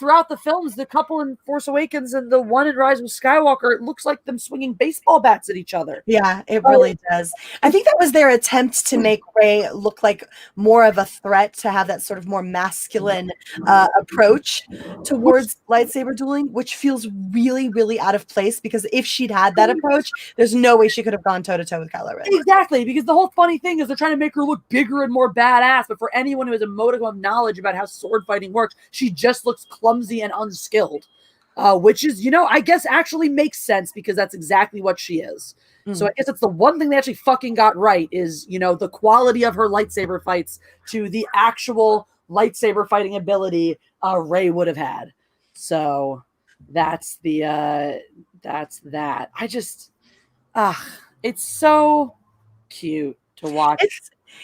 throughout the films, the couple in Force Awakens and the one in Rise of Skywalker, it looks like them swinging baseball bats at each other. Yeah, it really does. I think that was their attempt to make Rey look like more of a threat, to have that sort of more masculine approach towards lightsaber dueling, which feels really, really out of place, because if she'd had that approach, there's no way she could have gone toe-to-toe with Kylo Ren. Exactly, because the whole funny thing is they're trying to make her look bigger and more badass, but for anyone who has a modicum of knowledge about how sword fighting works, she just looks clumsy and unskilled, which is, I guess actually makes sense, because that's exactly what she is. So I guess it's the one thing they actually fucking got right is, the quality of her lightsaber fights to the actual lightsaber fighting ability Rey would have had. So that's that. I just, it's so cute to watch.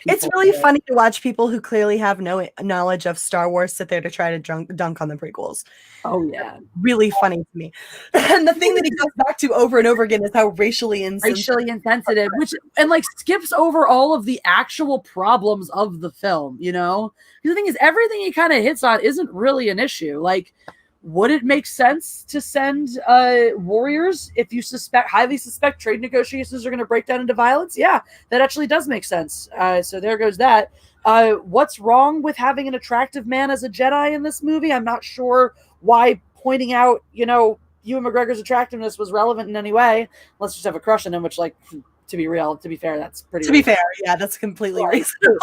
It's really funny to watch people who clearly have no knowledge of Star Wars sit there to try to dunk on the prequels. Oh, yeah. Really funny to me. And the thing that he goes back to over and over again is how racially insensitive, which, and like, skips over all of the actual problems of the film, The thing is, everything he kind of hits on isn't really an issue. Like, would it make sense to send warriors if you highly suspect trade negotiations are going to break down into violence? Yeah, that actually does make sense. So there goes that. What's wrong with having an attractive man as a Jedi in this movie? I'm not sure why pointing out, Ewan McGregor's attractiveness was relevant in any way. Let's just have a crush on him, which, like, to be real, to be fair, that's pretty. To be fair, yeah, that's completely reasonable.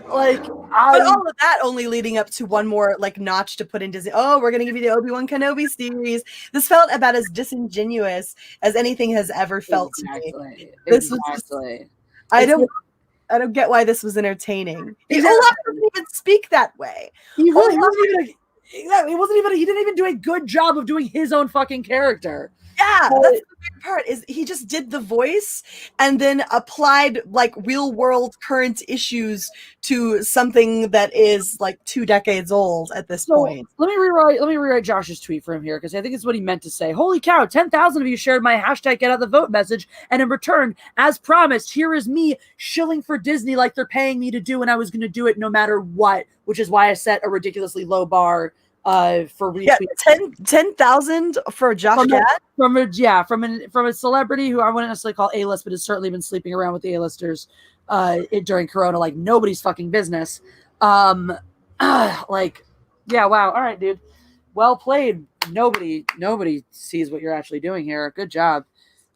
Like, but all of that only leading up to one more like notch to put in Disney. Oh, we're gonna give you the Obi-Wan Kenobi series. This felt about as disingenuous as anything has ever felt to me. This was just, I don't get why this was entertaining. Olaf doesn't even speak that way. He wasn't even. He didn't even do a good job of doing his own fucking character. Yeah, that's the weird part, is he just did the voice and then applied like real world current issues to something that is like 2 decades old at this point. Let me rewrite Josh's tweet for him here, because I think it's what he meant to say. Holy cow, 10,000 of you shared my hashtag get out the vote message, and in return, as promised, here is me shilling for Disney like they're paying me to do, and I was going to do it no matter what, which is why I set a ridiculously low bar for retweet. Yeah, 10,000 for Josh Gad? From a celebrity who I wouldn't necessarily call A-list, but has certainly been sleeping around with the A-listers during Corona like nobody's fucking business. Like, yeah, wow. All right, dude. Well played. Nobody sees what you're actually doing here. Good job.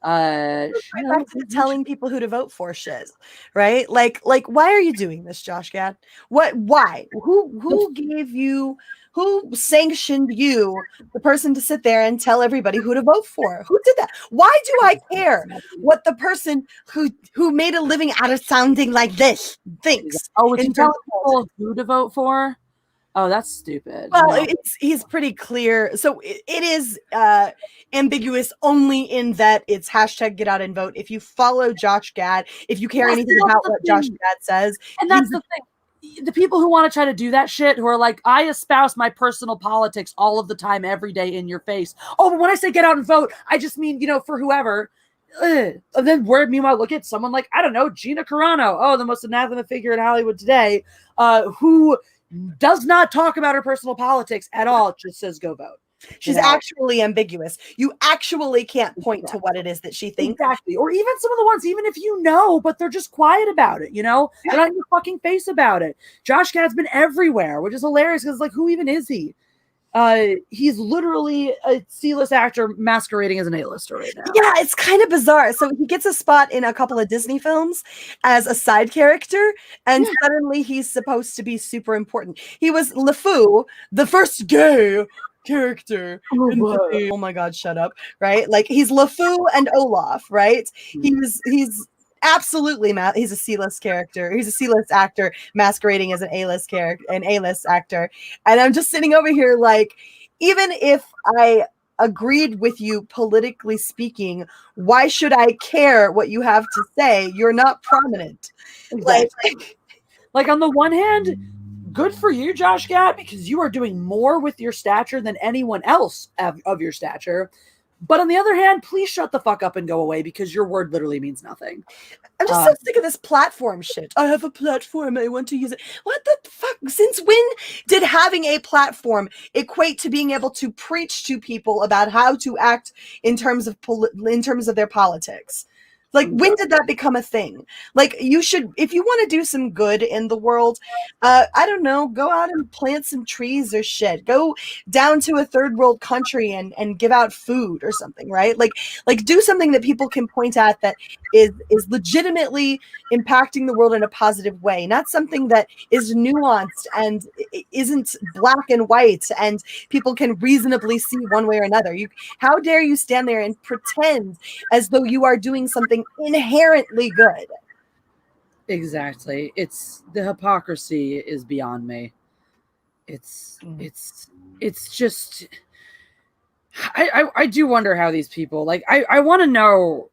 Back to telling people who to vote for shit, right? Like why are you doing this, Josh Gad? Why? Who gave you, who sanctioned you, the person to sit there and tell everybody who to vote for? Who did that? Why do I care what the person who made a living out of sounding like this thinks? Oh, would you tell people who to vote for? Oh, that's stupid. Well, he's pretty clear. So it is ambiguous only in that it's hashtag get out and vote. If you follow Josh Gad, if you care anything about what Josh Gad says. And that's the thing. The people who want to try to do that shit, who are like, I espouse my personal politics all of the time, every day in your face. Oh, but when I say get out and vote, I just mean, for whoever. And then meanwhile, look at someone like, I don't know, Gina Carano. Oh, the most anathema figure in Hollywood today, who does not talk about her personal politics at all, just says go vote. She's actually ambiguous. You actually can't point to what it is that she thinks. Exactly. Or even some of the ones, even if you know, but they're just quiet about it, They're not in your fucking face about it. Josh Gad's been everywhere, which is hilarious because, like, who even is he? He's literally a C-list actor masquerading as an A-lister right now. Yeah, it's kind of bizarre. So he gets a spot in a couple of Disney films as a side character, and suddenly he's supposed to be super important. He was LeFou, the first gay character. Oh my God, shut up. Right? Like, he's LeFou and Olaf, right? He's absolutely he's a C-list character. He's a C-list actor masquerading as an A-list character, an A-list actor. And I'm just sitting over here like, even if I agreed with you politically speaking, why should I care what you have to say? You're not prominent. Exactly. Like, on the one hand, good for you, Josh Gad, because you are doing more with your stature than anyone else of your stature. But on the other hand, please shut the fuck up and go away, because your word literally means nothing. I'm just so sick of this platform shit. I have a platform. I want to use it. What the fuck? Since when did having a platform equate to being able to preach to people about how to act in terms of their politics? Like, when did that become a thing? Like, you should, if you want to do some good in the world, I don't know, go out and plant some trees or shit. Go down to a third world country and give out food or something, right? Like do something that people can point at that is legitimately impacting the world in a positive way, not something that is nuanced and isn't black and white and people can reasonably see one way or another. How dare you stand there and pretend as though you are doing something inherently good? Exactly. It's the hypocrisy is beyond me. It's just, I do wonder how these people, like, I want to know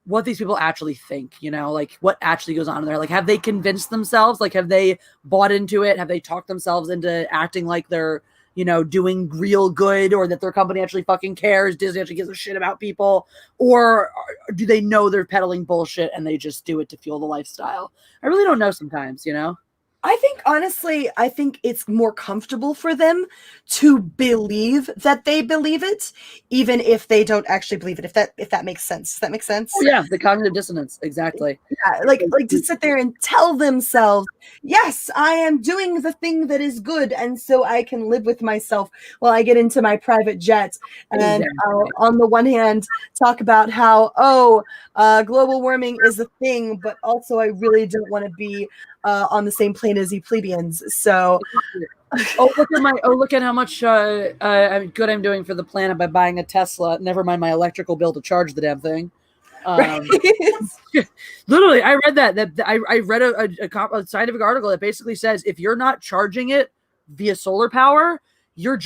what these people actually think, like what actually goes on in there. Like, have they convinced themselves? Like, have they bought into it? Have they talked themselves into acting like they're, doing real good, or that their company actually fucking cares, Disney actually gives a shit about people? Or do they know they're peddling bullshit and they just do it to fuel the lifestyle? I really don't know sometimes, I think honestly, I think it's more comfortable for them to believe that they believe it, even if they don't actually believe it. If that makes sense. Does that make sense? Oh yeah, the cognitive dissonance, exactly. Yeah, like to sit there and tell themselves, yes, I am doing the thing that is good, and so I can live with myself while I get into my private jet. And Exactly. on the one hand, talk about how global warming is a thing, but also I really don't want to be on the same plane as you plebeians. So, look at how much good I'm doing for the planet by buying a Tesla. Never mind my electrical bill to charge the damn thing. Literally, I read that I read a scientific article that basically says if you're not charging it via solar power, you're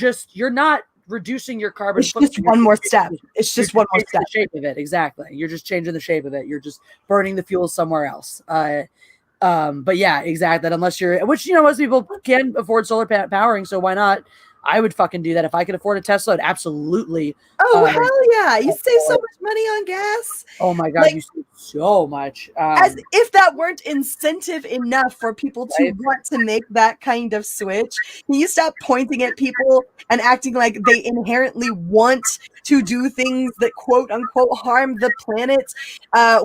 not reducing your carbon it's just one more step. It's just one more step. The shape of it, exactly. You're just changing the shape of it. You're just burning the fuel somewhere else. But yeah, exactly. That unless you're, which most people can afford solar powering, so why not? I would fucking do that if I could afford a Tesla. I'd absolutely. Oh hell yeah! You save so much money on gas. Oh my god, you save so much. As if that weren't incentive enough for people to want to make that kind of switch. Can you stop pointing at people and acting like they inherently want to do things that quote unquote harm the planet,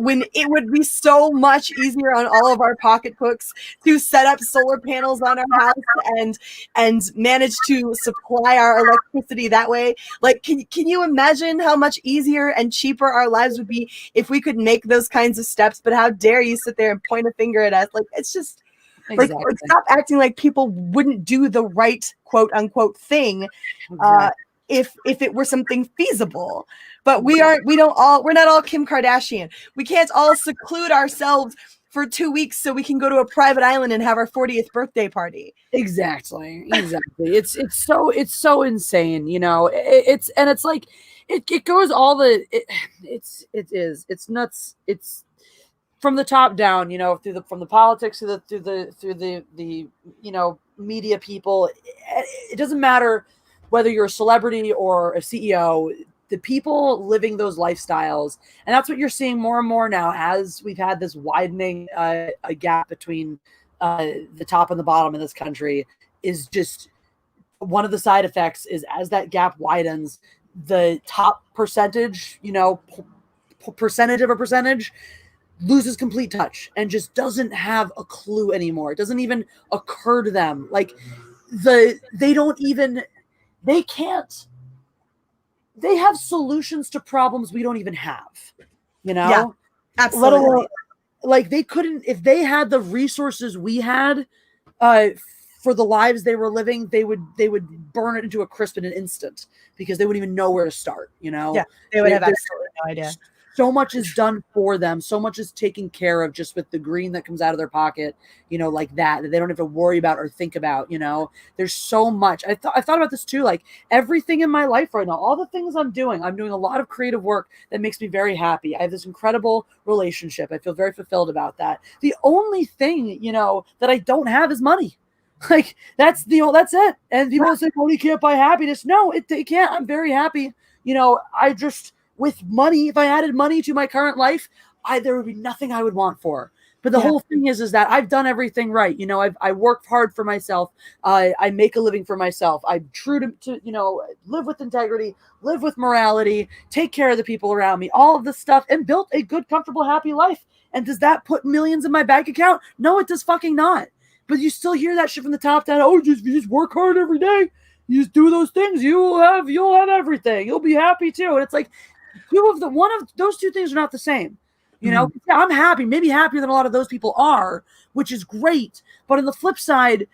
when it would be so much easier on all of our pocketbooks to set up solar panels on our house and manage to supply our electricity that way? Like, can you imagine how much easier and cheaper our lives would be if we could make those kinds of steps? But how dare you sit there and point a finger at us? Like, it's just like stop acting like people wouldn't do the right quote unquote thing if it were something feasible. But we're not all Kim Kardashian. We can't all seclude ourselves for 2 weeks so we can go to a private island and have our 40th birthday party. Exactly. It's so insane, it's like it goes all the it's nuts. It's from the top down, from the politics through the media people. It doesn't matter whether you're a celebrity or a CEO. The people living those lifestyles, and that's what you're seeing more and more now as we've had this widening a gap between the top and the bottom in this country, is just one of the side effects is as that gap widens, the top percentage, percentage of a percentage loses complete touch and just doesn't have a clue anymore. It doesn't even occur to them. Like they have solutions to problems we don't even have, Yeah, absolutely. Let alone, like, they couldn't, if they had the resources we had for the lives they were living, they would burn it into a crisp in an instant because they wouldn't even know where to start. Yeah, they would have absolutely no idea. So much is done for them. So much is taken care of just with the green that comes out of their pocket, like that they don't have to worry about or think about. There's so much. I thought about this too. Like everything in my life right now, all the things I'm doing a lot of creative work that makes me very happy. I have this incredible relationship. I feel very fulfilled about that. The only thing, that I don't have is money. Like that's it. And people say, "Oh, you can't buy happiness." No, it can't. I'm very happy. I just, with money, if I added money to my current life, there would be nothing I would want for. But the whole thing is that I've done everything right. I worked hard for myself. I make a living for myself. I'm true to live with integrity, live with morality, take care of the people around me, all of this stuff, and built a good, comfortable, happy life. And does that put millions in my bank account? No, it does fucking not. But you still hear that shit from the top down. Oh, you just work hard every day. You just do those things. You'll have everything. You'll be happy too. And it's like, one of those two things are not the same. Yeah, I'm happy, maybe happier than a lot of those people are, which is great. But on the flip side,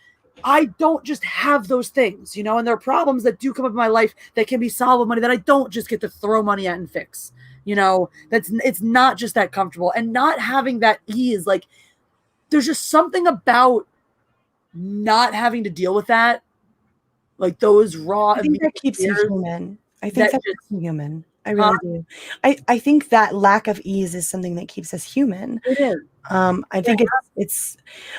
I don't just have those things, and there are problems that do come up in my life that can be solved with money that I don't just get to throw money at and fix. It's not just that comfortable, and not having that ease. Like, there's just something about not having to deal with that, like those raw. I think that keeps you human. I think that keeps you human. I really do. I think that lack of ease is something that keeps us human. It is. I think it's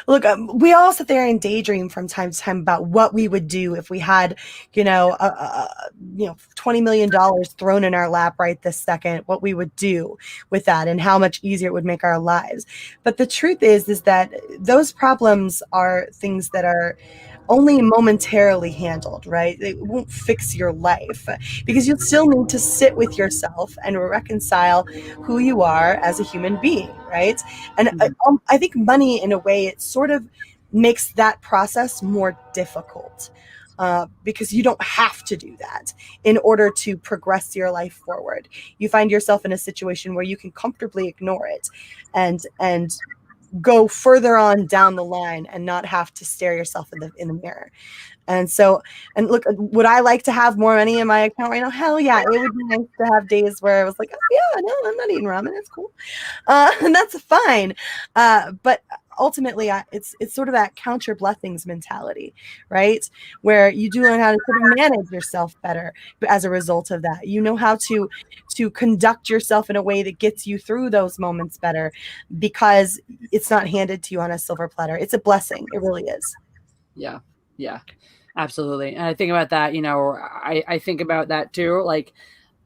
look, we all sit there and daydream from time to time about what we would do if we had, $20 million thrown in our lap right this second, what we would do with that and how much easier it would make our lives. But the truth is that those problems are things that are only momentarily handled, right? It won't fix your life because you'll still need to sit with yourself and reconcile who you are as a human being, right? And I think money, in a way, it sort of makes that process more difficult because you don't have to do that in order to progress your life forward. You find yourself in a situation where you can comfortably ignore it and go further on down the line and not have to stare yourself in the mirror. And so, and look, would I like to have more money in my account right now? Hell yeah. It would be nice to have days where I was like, oh yeah, no, I'm not eating ramen. It's cool. And that's fine. But ultimately it's sort of that count your blessings mentality, right? Where you do learn how to sort of manage yourself better as a result of that. You know how to conduct yourself in a way that gets you through those moments better because it's not handed to you on a silver platter. It's a blessing. It really is. Yeah. Yeah, absolutely. And I think about that, I think about that too. Like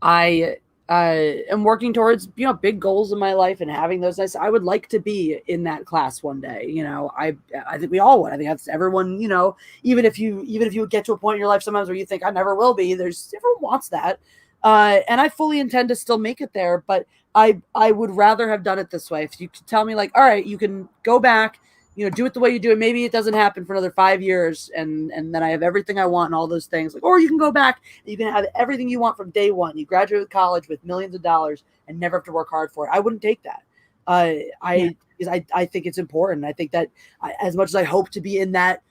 I am working towards, big goals in my life and having those nice, I would like to be in that class one day. I think we all would. I think that's everyone, even if you get to a point in your life sometimes where you think I never will be, everyone wants that. And I fully intend to still make it there, but I would rather have done it this way. If you could tell me like, all right, you can go back, do it the way you do it. Maybe it doesn't happen for another 5 years and then I have everything I want and all those things. Like, or you can go back and you can have everything you want from day one. You graduate college with millions of dollars and never have to work hard for it. I wouldn't take that. Because I think it's important. I think that as much as I hope to be in that,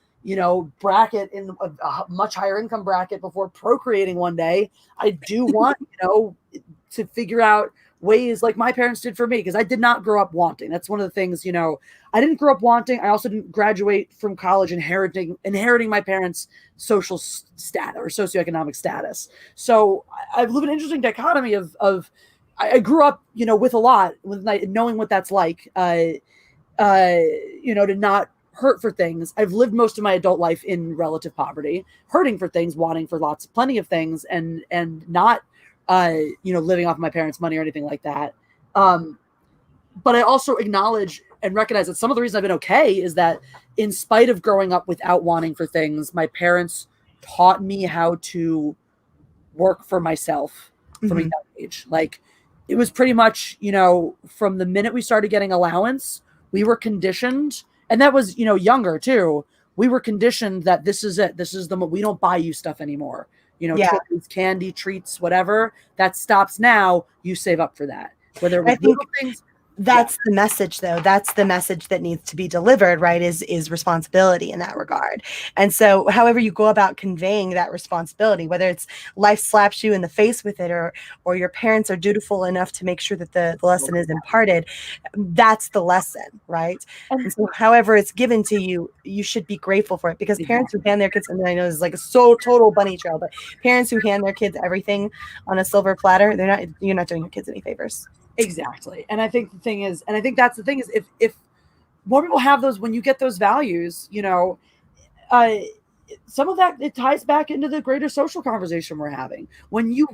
bracket, in a much higher income bracket before procreating one day, I do want, to figure out ways like my parents did for me, because I did not grow up wanting. That's one of the things, I didn't grow up wanting. I also didn't graduate from college inheriting my parents' social status or socioeconomic status. So I've lived an interesting dichotomy of I grew up, with a lot, with knowing what that's like, to not hurt for things. I've lived most of my adult life in relative poverty, hurting for things, wanting for plenty of things, and not living off my parents' money or anything like that. But I also acknowledge and recognize that some of the reason I've been okay is that in spite of growing up without wanting for things, my parents taught me how to work for myself from a young age. Like it was pretty much, from the minute we started getting allowance, we were conditioned, and that was, younger too. We were conditioned that this is it. This is we don't buy you stuff anymore. Toys, candy, treats, whatever, that stops now. You save up for that. Whether it was little things. That's the message, though. That's the message that needs to be delivered, right? Is responsibility in that regard. And so however you go about conveying that responsibility, whether it's life slaps you in the face with it or your parents are dutiful enough to make sure that the lesson is imparted, that's the lesson, right? And so however it's given to you, you should be grateful for it, because parents who hand their kids, and I know this is like a total bunny trail, but parents who hand their kids everything on a silver platter, you're not doing your kids any favors. Exactly. And I think that's the thing is if more people have those, when you get those values, some of that, it ties back into the greater social conversation we're having. When you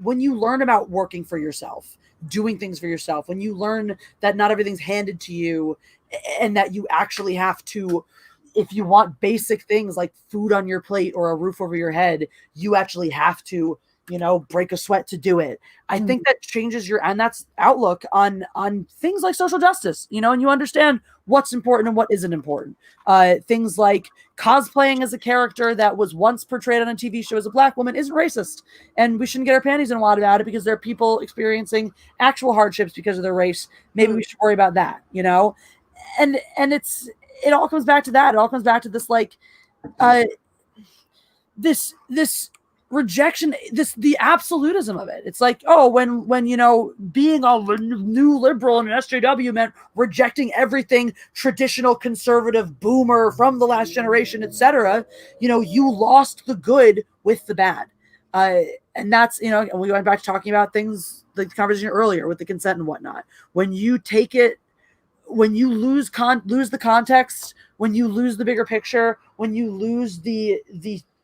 learn about working for yourself, doing things for yourself, when you learn that not everything's handed to you and that you actually have to, if you want basic things like food on your plate or a roof over your head, you actually have to, break a sweat to do it. I think that changes and that's outlook on things like social justice, and you understand what's important and what isn't important. Things like cosplaying as a character that was once portrayed on a TV show as a Black woman isn't racist, and we shouldn't get our panties in a wad about it because there are people experiencing actual hardships because of their race. Maybe we should worry about that, and it all comes back to that. It all comes back to this, like, this rejection, the absolutism of it. It's like, oh, when being a new liberal in an SJW meant rejecting everything traditional conservative boomer from the last generation, etc. You lost the good with the bad, and that's and we went back to talking about things, the conversation earlier with the consent and whatnot. When you take it, when you lose the context, when you lose the bigger picture, when you lose the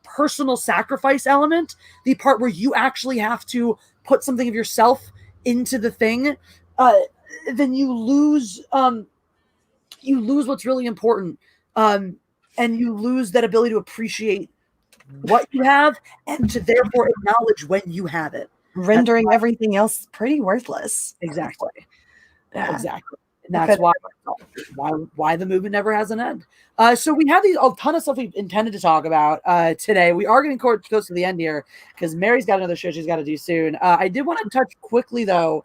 personal sacrifice element, the part where you actually have to put something of yourself into the thing, then you lose what's really important, and you lose that ability to appreciate what you have and to therefore acknowledge when you have it, rendering everything else pretty worthless. Exactly. Yeah. Exactly. And that's why the movement never has an end. So we have a ton of stuff we intended to talk about today. We are getting close to the end here because Mary's got another show she's got to do soon. I did want to touch quickly though,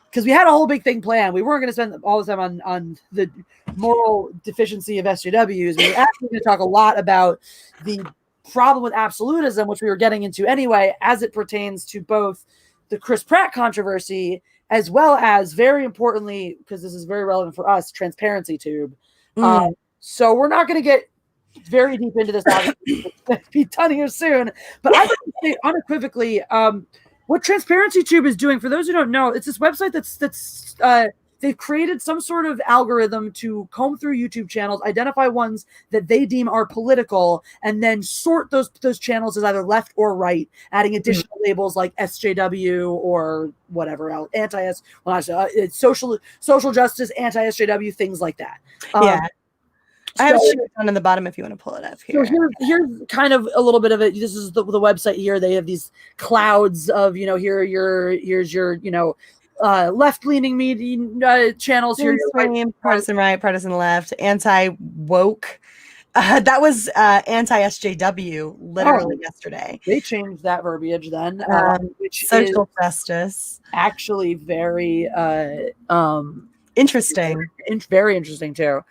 because we had a whole big thing planned. We weren't going to spend all the time on the moral deficiency of SJWs. We were actually going to talk a lot about the problem with absolutism, which we were getting into anyway, as it pertains to both the Chris Pratt controversy, as well as, very importantly, because this is very relevant for us, transparency tube. So we're not going to get very deep into this. It's going to be done here soon. But I would say unequivocally, what transparency tube is doing, for those who don't know, it's this website that's they've created some sort of algorithm to comb through YouTube channels, identify ones that they deem are political, and then sort those channels as either left or right, adding additional labels like SJW or whatever else, it's social justice, anti-SJW, things like that. I have a sheet down in the bottom if you want to pull it up here. So here's kind of a little bit of it. This is the website here. They have these clouds of, here's your left-leaning media channels here. Partisan right, partisan left, anti-woke. That was anti-SJW literally yesterday. They changed that verbiage then, which social justice. Actually very interesting. Very interesting too.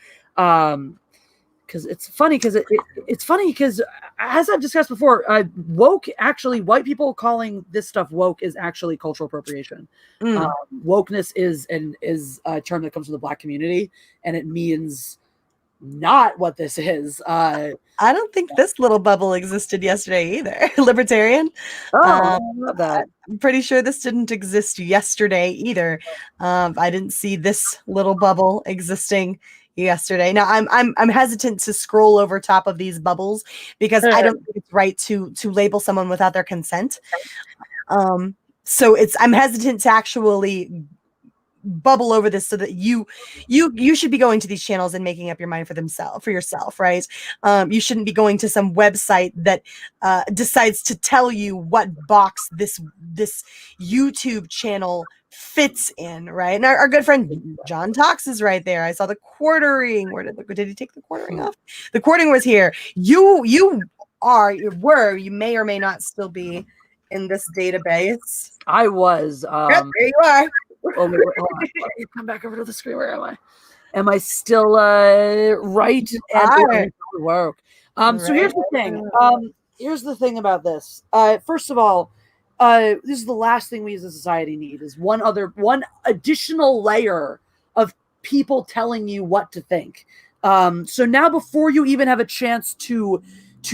Because it's funny because as I've discussed before, woke, actually, white people calling this stuff woke is actually cultural appropriation. Wokeness is a term that comes from the Black community, and it means not what this is. I don't think this little bubble existed yesterday either. Libertarian. I love that. I'm pretty sure this didn't exist yesterday either. I didn't see this little bubble existing yesterday. Now I'm hesitant to scroll over top of these bubbles because I don't think it's right to label someone without their consent. So I'm hesitant to actually bubble over this so that you should be going to these channels and making up your mind for yourself, right? You shouldn't be going to some website that decides to tell you what box this YouTube channel fits in, right? And our good friend John Tox is right there. I saw the quartering. Did he take the quartering off? The quartering was here. You may or may not still be in this database. I was. Yep, there you are. Hold on. Come back over to the screen. Where am I? Am I still right? And woke? So here's the thing. Here's the thing about this. First of all, this is the last thing we as a society need, is one additional layer of people telling you what to think. So now, before you even have a chance to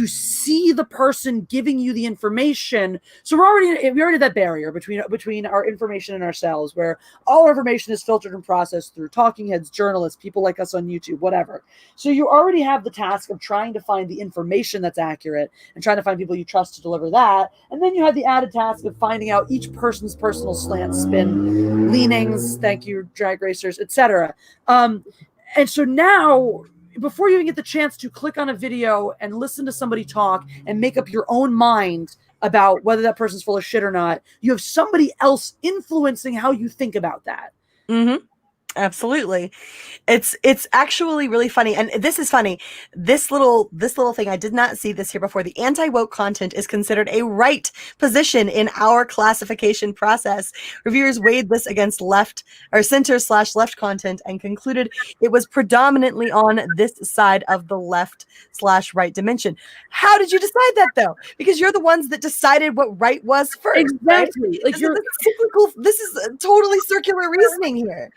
see the person giving you the information, so we already have that barrier between our information and ourselves, where all our information is filtered and processed through talking heads, journalists, people like us on YouTube, whatever. So you already have the task of trying to find the information that's accurate and trying to find people you trust to deliver that, and then you have the added task of finding out each person's personal slant, spin, leanings, thank you, drag racers, etc. And so now, before you even get the chance to click on a video and listen to somebody talk and make up your own mind about whether that person's full of shit or not, you have somebody else influencing how you think about that. Absolutely. It's actually really funny. And this is funny. This little thing, I did not see this here before. The anti-woke content is considered a right position in our classification process. Reviewers weighed this against center/left content and concluded it was predominantly on this side of the left/right dimension. How did you decide that though? Because you're the ones that decided what right was first. Exactly. Right? This is totally circular reasoning here.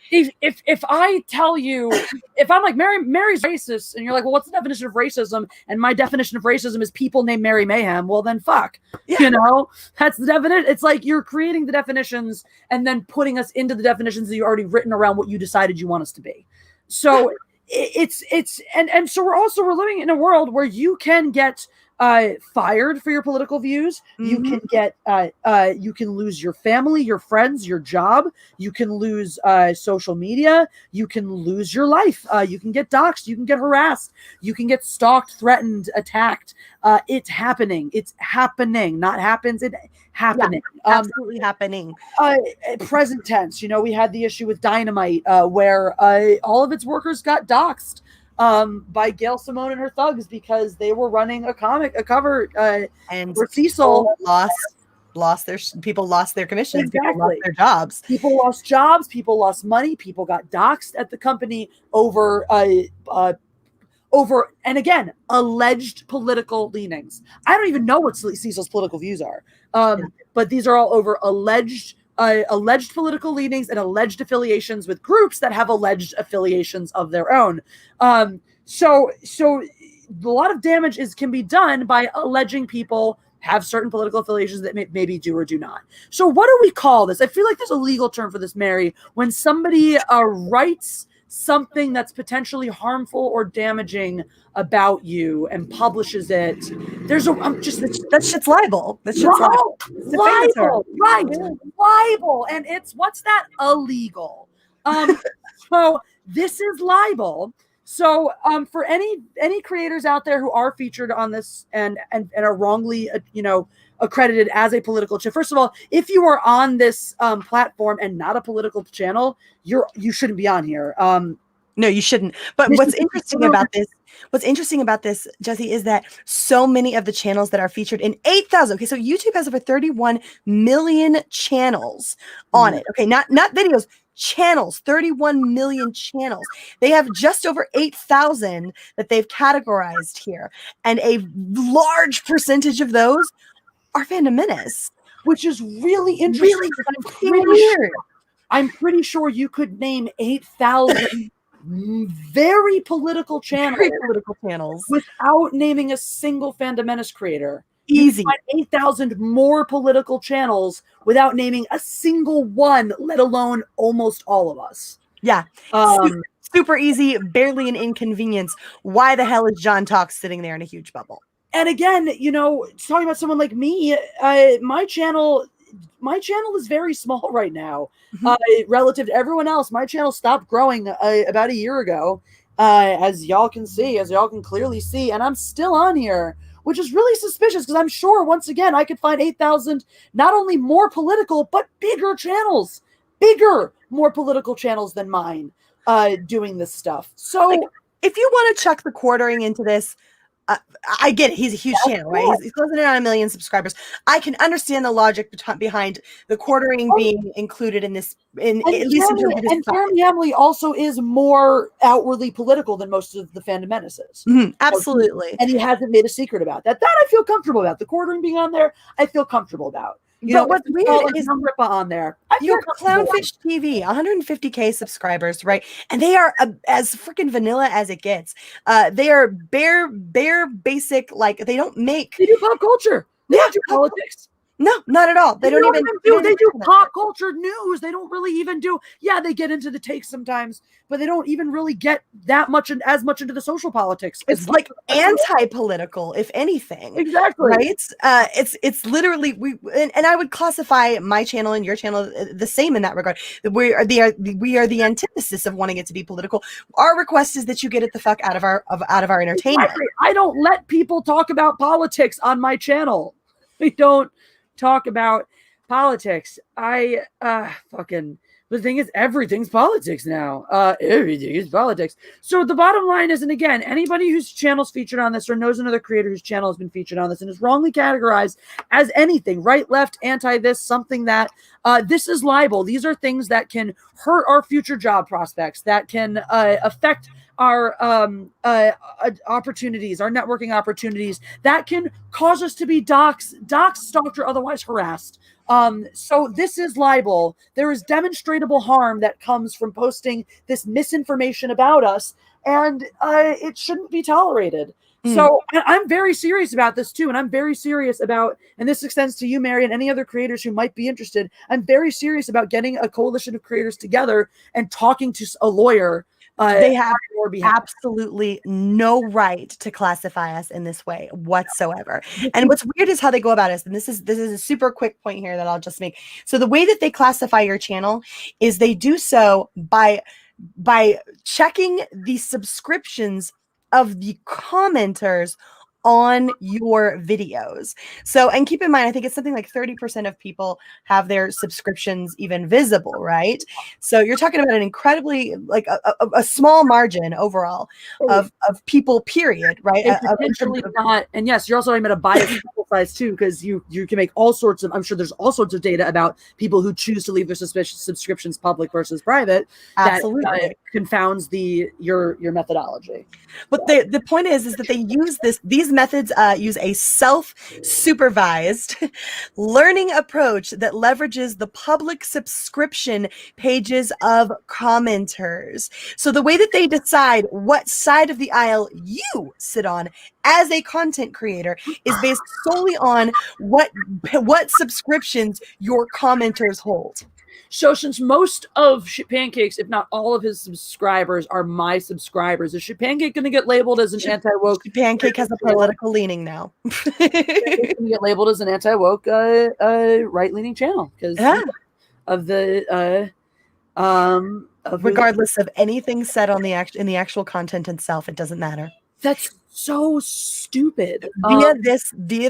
If I tell you, if I'm like, Mary's racist, and you're like, well, what's the definition of racism? And my definition of racism is people named Mary Mayhem. Well, then fuck. Yeah. That's the definition. It's like you're creating the definitions and then putting us into the definitions that you already written around what you decided you want us to be. So it's and so we're living in a world where you can get fired for your political views. You can get you can lose your family, your friends, your job. You can lose social media. You can lose your life. You can get doxxed. You can get harassed. You can get stalked, threatened, attacked. It's happening. It's happening. Not happens. It happening. Yeah, absolutely happening. Present tense. We had the issue with Dynamite where all of its workers got doxxed by Gail Simone and her thugs because they were running a cover and where Cecil people lost their commissions. Exactly. People lost their jobs. People lost jobs. People lost money. People got doxxed at the company over and again, alleged political leanings. I don't even know what Cecil's political views are, but these are all over alleged political leanings and alleged affiliations with groups that have alleged affiliations of their own. So a lot of damage can be done by alleging people have certain political affiliations that maybe do or do not. So what do we call this? I feel like there's a legal term for this, Mary, when somebody writes something that's potentially harmful or damaging about you and publishes it. There's that shit's libel. That shit's libel, right? Yeah. Libel, and what's that? Illegal. So this is libel. So for any creators out there who are featured on this and are wrongly accredited as a political channel. First of all, if you are on this platform and not a political channel, you shouldn't be on here. No, you shouldn't. But what's interesting about this, Jesse, is that so many of the channels that are featured in 8,000. Okay, so YouTube has over 31 million channels on it. Okay, not videos, channels, 31 million channels. They have just over 8,000 that they've categorized here. And a large percentage of those are Fandom Menace. Which is really interesting. I'm pretty sure you could name 8,000 very political channels without naming a single Fandom Menace creator. Easy. 8,000 more political channels without naming a single one, let alone almost all of us. Yeah. Super easy, barely an inconvenience. Why the hell is John Talk sitting there in a huge bubble? And again, talking about someone like me, my channel is very small right now relative to everyone else. My channel stopped growing about a year ago, as y'all can clearly see, and I'm still on here, which is really suspicious because I'm sure, once again, I could find 8,000 not only more political, but more political channels than mine doing this stuff. So if you want to chuck the quartering into this, I get it. He's a huge channel, right? He's closing in on 1 million subscribers. I can understand the logic behind the quartering being included in this. And Jeremy Hamley also is more outwardly political than most of the Fandom Menaces. Absolutely. And he hasn't made a secret about that. That I feel comfortable about. The quartering being on there, I feel comfortable about. What's weird is Ripa on there. Your Clownfish TV, 150K subscribers, right? And they are as freaking vanilla as it gets. They are bare basic. They don't make. They do pop culture. They don't do politics. No, not at all. They don't even do. They do pop culture news. They don't really even do. Yeah, they get into the takes sometimes, but they don't even really get that much and as much into the social politics. It's like anti-political, if anything. Exactly. Right. It's literally and I would classify my channel and your channel the same in that regard. We are the antithesis of wanting it to be political. Our request is that you get it the fuck out of our entertainment. Exactly. I don't let people talk about politics on my channel. We don't talk about politics. The thing is, everything's politics now. Everything is politics. So the bottom line is, and again, anybody whose channel's featured on this or knows another creator whose channel has been featured on this and is wrongly categorized as anything, right, left, anti this, something that, this is libel. These are things that can hurt our future job prospects, that can affect our opportunities, our networking opportunities, that can cause us to be doxxed, stalked, or otherwise harassed. So this is libel. There is demonstrable harm that comes from posting this misinformation about us, and it shouldn't be tolerated. So I'm very serious about this too. And I'm very serious about, and this extends to you, Mary, and any other creators who might be interested. I'm very serious about getting a coalition of creators together and talking to a lawyer. They have absolutely no right to classify us in this way whatsoever. And what's weird is how they go about it. And this is a super quick point here that I'll just make. So the way that they classify your channel is they do so by checking the subscriptions of the commenters on your videos. So, and keep in mind, I think it's something like 30% of people have their subscriptions even visible, right? So you're talking about an incredibly, like a small margin overall of people, period, right? Potentially not. And yes, you're also talking about a biased size too, because you can make all sorts of, I'm sure there's all sorts of data about people who choose to leave their subscriptions public versus private. Absolutely. That confounds your methodology. But the point is that they use these methods use a self-supervised learning approach that leverages the public subscription pages of commenters. So the way that they decide what side of the aisle you sit on as a content creator is based solely on what subscriptions your commenters hold. So since most of Shitpancakes, if not all of his subscribers, are my subscribers, is Shitpancake going to get labeled as an anti-woke? Shitpancake has a political leaning now. It's going to get labeled as an anti-woke right-leaning channel because of the regardless of anything said on in the actual content itself, it doesn't matter. That's so stupid. Via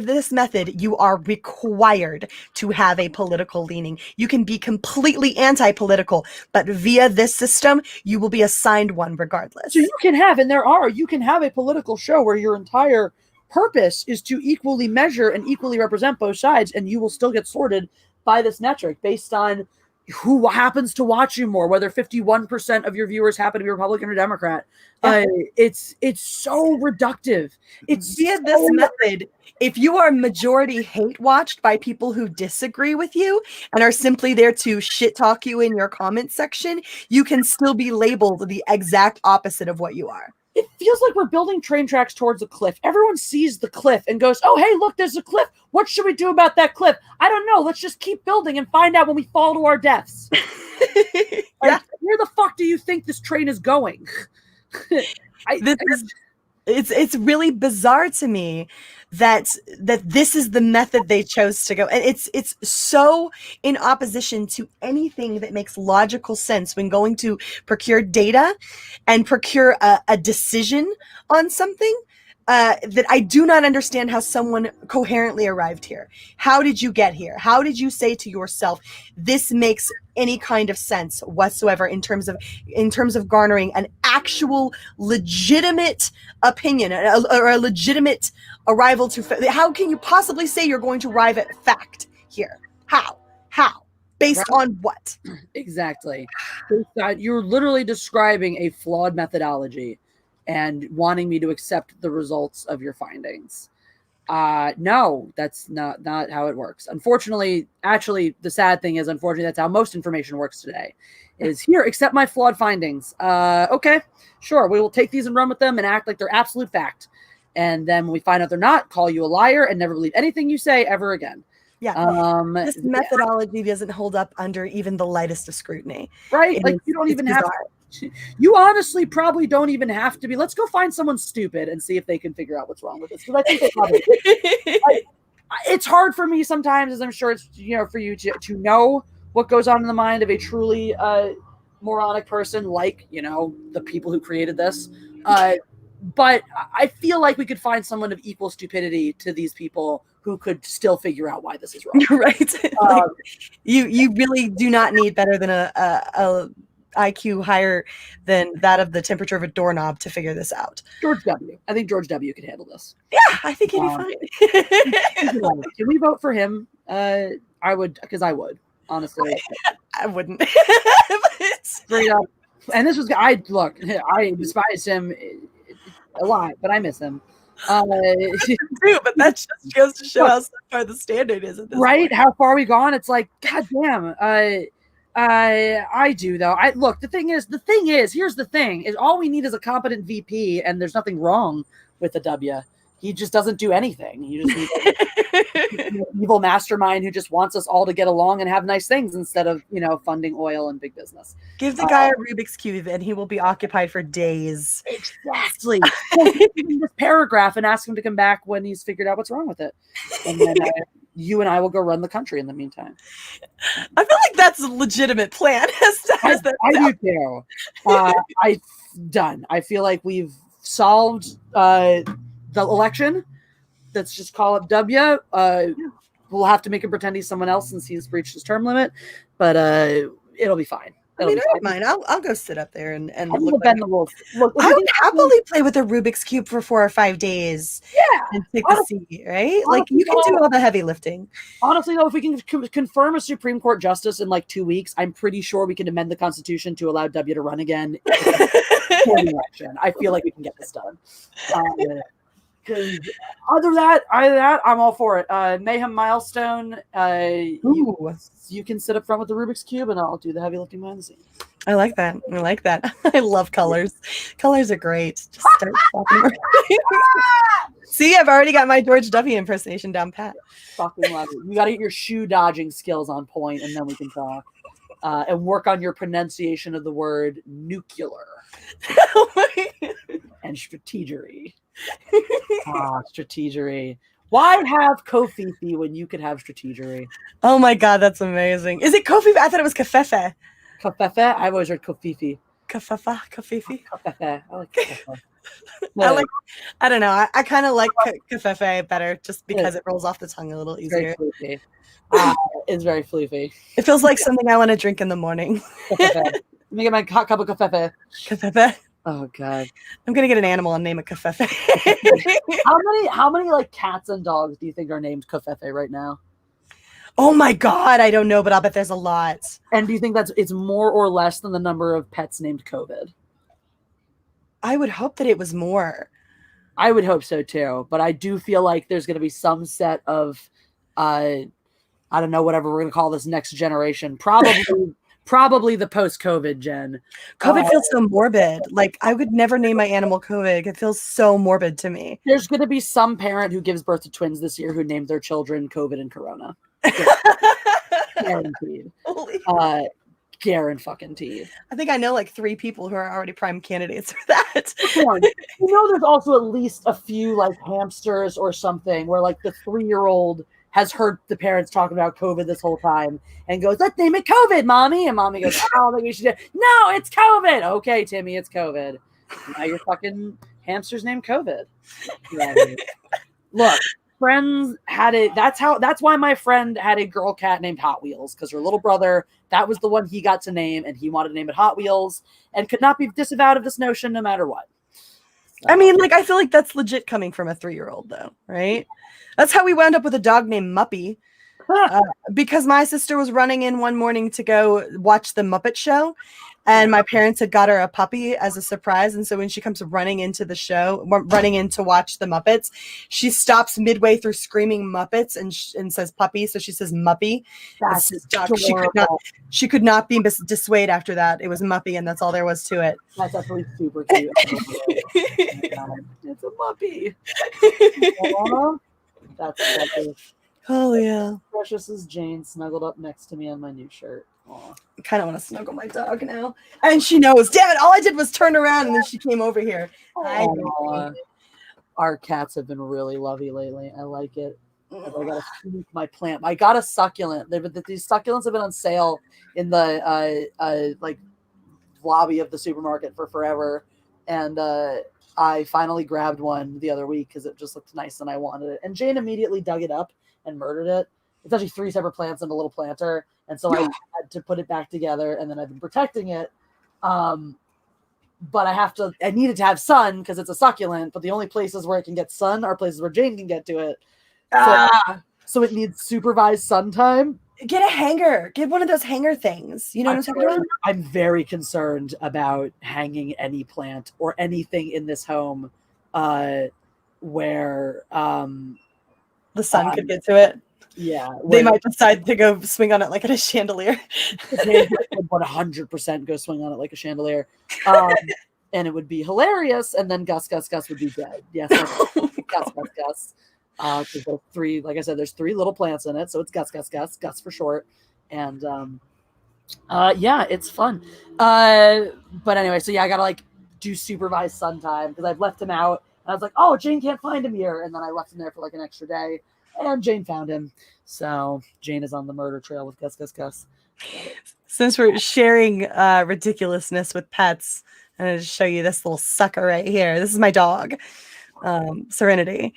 this method, you are required to have a political leaning. You can be completely anti-political, but via this system, you will be assigned one regardless. So you can have a political show where your entire purpose is to equally measure and equally represent both sides, and you will still get sorted by this metric based on who happens to watch you more, whether 51% of your viewers happen to be Republican or Democrat. It's so reductive. It's via this method. If you are majority hate watched by people who disagree with you and are simply there to shit talk you in your comment section, you can still be labeled the exact opposite of what you are. It feels like we're building train tracks towards a cliff. Everyone sees the cliff and goes, oh, hey, look, there's a cliff. What should we do about that cliff? I don't know. Let's just keep building and find out when we fall to our deaths. Where the fuck do you think this train is going? It's really bizarre to me that this is the method they chose to go, and it's so in opposition to anything that makes logical sense when going to procure data and procure a decision on something. That I do not understand how someone coherently arrived here. How did you get here? How did you say to yourself, this makes any kind of sense whatsoever in terms of garnering an actual legitimate opinion or a legitimate arrival to, how can you possibly say you're going to arrive at fact here? How? Based on what? Exactly. You're literally describing a flawed methodology and wanting me to accept the results of your findings. No, that's not how it works. Unfortunately, actually, the sad thing is, unfortunately, that's how most information works today. Is here, accept my flawed findings. Okay, sure, we will take these and run with them and act like they're absolute fact. And then when we find out they're not, call you a liar and never believe anything you say ever again. Yeah. This methodology doesn't hold up under even the lightest of scrutiny. Right? Like you don't even have to. You honestly probably don't even have to be. Let's go find someone stupid and see if they can figure out what's wrong with this. Because I think they probably. It's hard for me sometimes, as I'm sure it's for you to know what goes on in the mind of a truly moronic person, like the people who created this. But I feel like we could find someone of equal stupidity to these people who could still figure out why this is wrong. Right? You really do not need better than a IQ higher than that of the temperature of a doorknob to figure this out. George W. I think George W. could handle this. Yeah, I think he'd be fine. Can we vote for him? I would, because I would, honestly. I wouldn't. Straight up. And this was, I despise him a lot, but I miss him. True, but that just goes to show how far the standard is at this right? point. How far we gone? It's like, God damn. I do though. Look. The thing is, here's the thing: is all we need is a competent VP, and there's nothing wrong with the W. He just doesn't do anything. You just need an evil mastermind who just wants us all to get along and have nice things instead of funding oil and big business. Give the guy a Rubik's Cube, and he will be occupied for days. Exactly. This paragraph and ask him to come back when he's figured out what's wrong with it, and then you and I will go run the country in the meantime. I feel like that's a legitimate plan. I do too. Done. I feel like we've solved the election. Let's just call it W. We'll have to make him pretend he's someone else since he's breached his term limit, but it'll be fine. I don't mind. I'll go sit up there and look. Bend the rules. Look, I would happily play with a Rubik's Cube for 4 or 5 days. Yeah, and take a seat, right? Like you can do all the heavy lifting. Honestly, though, if we can confirm a Supreme Court justice in like 2 weeks, I'm pretty sure we can amend the Constitution to allow W to run again for the election. I feel like we can get this done. Because other than that, I'm all for it. Mayhem milestone. You can sit up front with the Rubik's Cube, and I'll do the heavy lifting behind the scenes. I like that. I love colors. Colors are great. Just start swapping. See, I've already got my George W. impersonation down pat. Fucking love it. You got to get your shoe dodging skills on point, and then we can talk. And work on your pronunciation of the word nuclear and strategery. Strategery. Why have Kofifi when you could have strategery? Oh my god, that's amazing. Is it Kofifi? I thought it was Kafefe. Kafefe? I've always heard Kofifi. Kafafa? Kofifi? Kafefe. I like Kafefe. I don't know. I kind of like Kafefe better just because it rolls off the tongue a little easier. It's very floofy. It feels like something I want to drink in the morning. Let me get my hot cup of Kafefe. Kafefe? Oh god. I'm gonna get an animal and name it Kafefe. How many like cats and dogs do you think are named Kafefe right now? Oh my god, I don't know, but I'll bet there's a lot. And do you think it's more or less than the number of pets named COVID? I would hope that it was more. I would hope so too, but I do feel like there's going to be some set of I don't know, whatever we're going to call this next generation. Probably the post-COVID gen. COVID feels so morbid. Like, I would never name my animal COVID. It feels so morbid to me. There's going to be some parent who gives birth to twins this year who named their children COVID and Corona. Guaranteed. Guaranteed. I think I know like 3 people who are already prime candidates for that. There's also at least a few like hamsters or something where like the 3-year-old has heard the parents talking about COVID this whole time and goes, let's name it COVID, mommy. And mommy goes, oh, maybe we should do. No, it's COVID. Okay, Timmy, it's COVID. Now your fucking hamster's named COVID. Look, friends had it. That's why my friend had a girl cat named Hot Wheels, because her little brother, that was the one he got to name, and he wanted to name it Hot Wheels and could not be disavowed of this notion no matter what. I mean, like, I feel like that's legit coming from a 3-year-old, though, right? That's how we wound up with a dog named Muppy. Because my sister was running in one morning to go watch the Muppet Show, and my parents had got her a puppy as a surprise. And so when she comes running into the show, running in to watch the Muppets, she stops midway through screaming Muppets and says puppy. So she says Muppy. That's dog. She could not be dissuaded after that. It was Muppy, and that's all there was to it. That's actually super cute. It's a Muppy. That's lovely. Oh yeah. Precious as Jane snuggled up next to me on my new shirt. Aww. I kind of want to snuggle my dog now. And she knows. Damn it! All I did was turn around, and then she came over here. Our cats have been really lovey lately. I like it. I gotta sneak my plant. I got a succulent. These succulents have been on sale in the like lobby of the supermarket for forever, and I finally grabbed one the other week because it just looked nice and I wanted it. And Jane immediately dug it up and murdered it. It's actually 3 separate plants and a little planter. And so I had to put it back together, and then I've been protecting it. But I needed to have sun because it's a succulent, but the only places where it can get sun are places where Jane can get to it. So it needs supervised sun time. Get a hanger. Get one of those hanger things. You know what I'm talking about? I'm very concerned about hanging any plant or anything in this home where the sun could get to it. Yeah, They might decide to go swing on it like at a chandelier. They would 100% go swing on it like a chandelier. And it would be hilarious. And then Gus would be dead. Yes, Gus. Because there's three, like I said, there's three little plants in it. So it's Gus for short. And yeah, it's fun. But anyway, so yeah, I got to like do supervised sun time because I've left him out. And I was like, oh, Jane can't find him here. And then I left him there for like an extra day. And Jane found him. So Jane is on the murder trail with Gus. Since we're sharing ridiculousness with pets, I'm going to show you this little sucker right here. This is my dog, Serenity.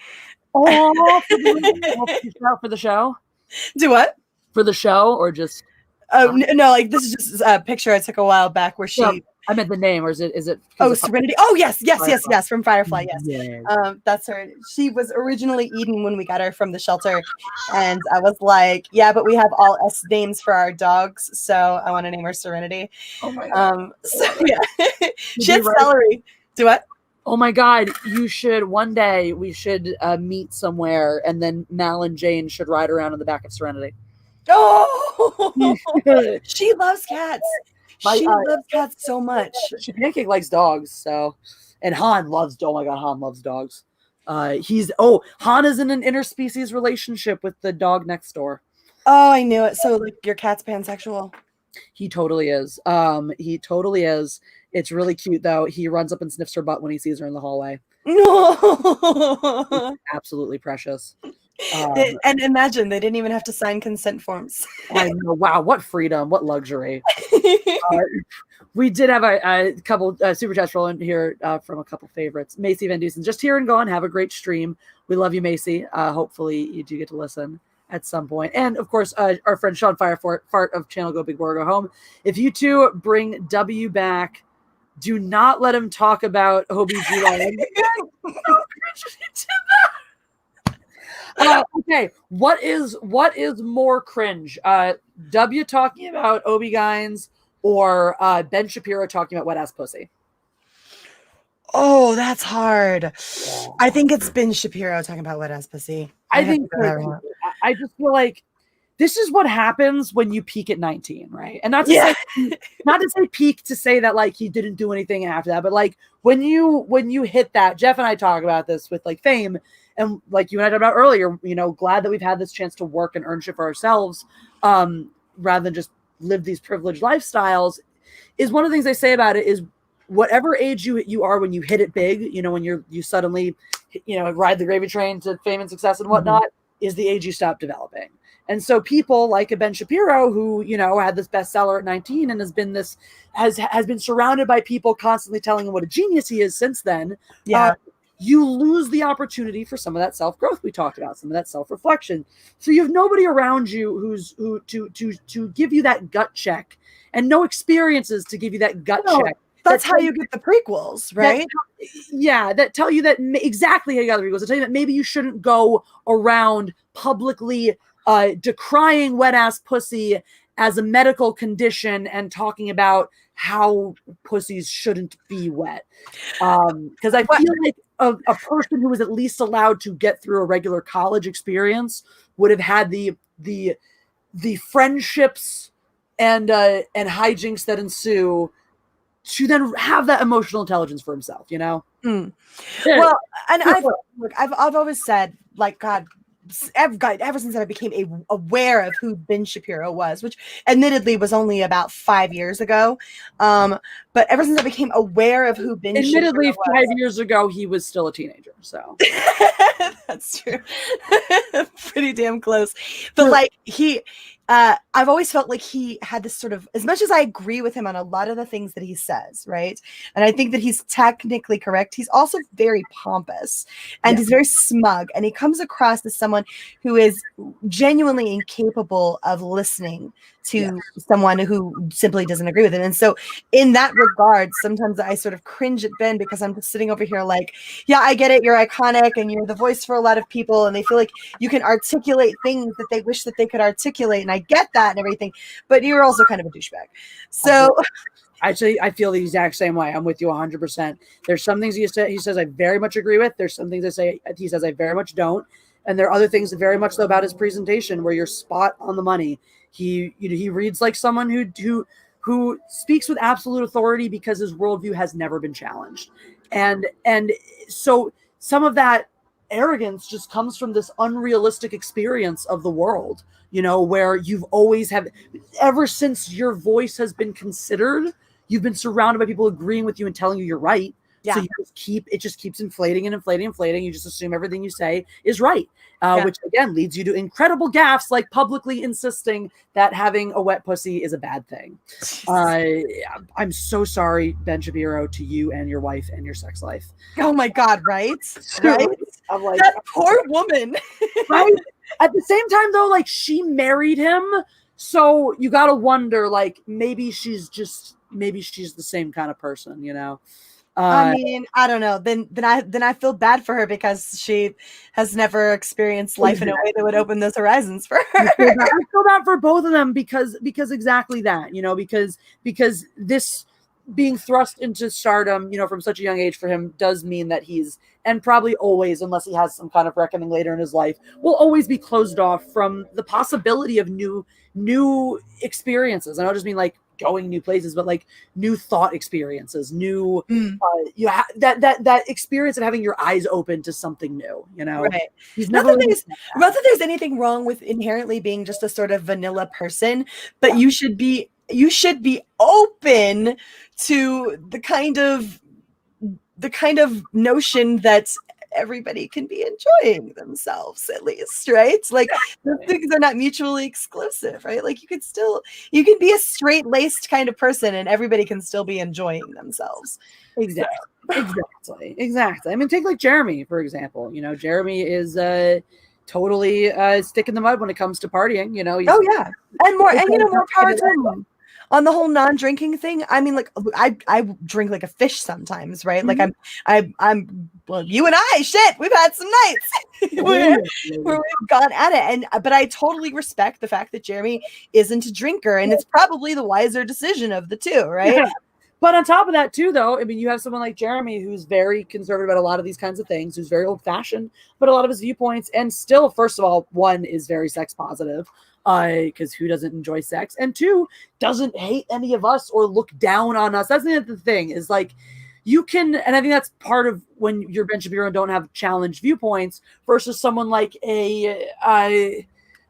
Oh, for the show? Do what? For the show or just? Oh, no, like this is just a picture I took a while back where she... No, I meant the name, or is it? Oh, Serenity. Oh, yes, from Firefly, yes. Yeah. That's her. She was originally Eden when we got her from the shelter. And I was like, yeah, but we have all S names for our dogs, so I want to name her Serenity. Oh, my God. So, yeah. She had celery. Do what? Oh, my God. You should, one day, we should meet somewhere, and then Mal and Jane should ride around in the back of Serenity. Oh! She loves cats. She loves cats so much. Pancake likes dogs, so, and Han loves. Oh my God, Han loves dogs. Han is in an interspecies relationship with the dog next door. Oh, I knew it. So like your cat's pansexual. He totally is. He totally is. It's really cute though. He runs up and sniffs her butt when he sees her in the hallway. No, absolutely precious. And imagine they didn't even have to sign consent forms. I know. Wow, what freedom, what luxury. We did have a couple super chats rolling here from a couple favorites. Macy Van Dusen, just here and gone. Have a great stream. We love you, Macy. Hopefully you do get to listen at some point. And of course, our friend Sean Fart of Channel Go Big Boy Go Home. If you two bring W back, do not let him talk about OBGYN. Okay, what is more cringe? W talking about OB-GYNs or Ben Shapiro talking about wet ass pussy? Oh, that's hard. Yeah. I think it's Ben Shapiro talking about wet ass pussy. I just feel like this is what happens when you peak at 19, right? And not to say peak to say that like he didn't do anything after that, but like when you hit that, Jeff and I talk about this with like Fame. And like you and I talked about earlier, glad that we've had this chance to work and earn shit for ourselves rather than just live these privileged lifestyles. Is one of the things they say about it is whatever age you are when you hit it big, when you suddenly, ride the gravy train to fame and success and whatnot, is the age you stop developing. And so people like a Ben Shapiro who, had this bestseller at 19 and has been surrounded by people constantly telling him what a genius he is since then. Yeah. You lose the opportunity for some of that self-growth we talked about, some of that self-reflection. So you have nobody around you who to give you that gut check, and no experiences to give you that gut check. That's how you get the prequels, right? That tell you that exactly how you got the prequels. That tell you that maybe you shouldn't go around publicly decrying wet ass pussy as a medical condition and talking about how pussies shouldn't be wet. Because I feel like a person who was at least allowed to get through a regular college experience would have had the friendships and hijinks that ensue to then have that emotional intelligence for himself, Well, and I've always said, like, God, ever since I became aware of who Ben Shapiro was, which admittedly was only about 5 years ago, but ever since I became aware of who Ben Shapiro was, 5 years ago he was still a teenager, so that's true. Pretty damn close. But like I've always felt like he had this sort of, as much as I agree with him on a lot of the things that he says, right? And I think that he's technically correct. He's also very pompous and he's very smug. And he comes across as someone who is genuinely incapable of listening to someone who simply doesn't agree with him. And so in that regard, sometimes I sort of cringe at Ben because I'm just sitting over here like, yeah, I get it. You're iconic and you're the voice for a lot of people. And they feel like you can articulate things that they wish that they could articulate. And I get that and everything, but you're also kind of a douchebag. So actually, I feel the exact same way. I'm with you 100%. There's some things he says I very much agree with. There's some things he says I very much don't. And there are other things very much so about his presentation where you're spot on the money. He reads like someone who speaks with absolute authority because his worldview has never been challenged. And so some of that arrogance just comes from this unrealistic experience of the world, where you've always have, ever since your voice has been considered, you've been surrounded by people agreeing with you and telling you you're right. Yeah. So it just keeps inflating and inflating and inflating. You just assume everything you say is right, which again leads you to incredible gaffes, like publicly insisting that having a wet pussy is a bad thing. I'm so sorry, Ben Shapiro, to you and your wife and your sex life. Oh my God, right? Right? I'm like, that poor woman. Right? At the same time, though, like, she married him, so you got to wonder, like, maybe she's the same kind of person, I mean, I don't know. Then I feel bad for her because she has never experienced life in a way that would open those horizons for her. I feel bad for both of them because exactly that, because this being thrust into stardom, from such a young age for him does mean that he's, and probably always, unless he has some kind of reckoning later in his life, will always be closed off from the possibility of new experiences. I don't just mean like going new places, but like new thought experiences, new that experience of having your eyes open to something new, Right. He's not never that there's anything wrong with inherently being just a sort of vanilla person, but you should be open to the kind of notion that everybody can be enjoying themselves, at least, right? Like, those things are not mutually exclusive, right? Like, you can be a straight-laced kind of person and everybody can still be enjoying themselves. Exactly. I mean, take like Jeremy, for example. Jeremy is totally stick in the mud when it comes to partying. And more power to him. On the whole non-drinking thing, I mean, like, I drink like a fish sometimes, right? Mm-hmm. Like I'm well, you and I, shit, we've had some nights where we've gone at it. But I totally respect the fact that Jeremy isn't a drinker, and it's probably the wiser decision of the two, right? Yeah. But on top of that too, though, I mean, you have someone like Jeremy who's very conservative about a lot of these kinds of things, who's very old-fashioned, but a lot of his viewpoints, and still, first of all, one is very sex positive, because who doesn't enjoy sex, and two, doesn't hate any of us or look down on us. That's the thing, is like, you can, and I think that's part of when you're Ben Shapiro and don't have challenged viewpoints versus someone like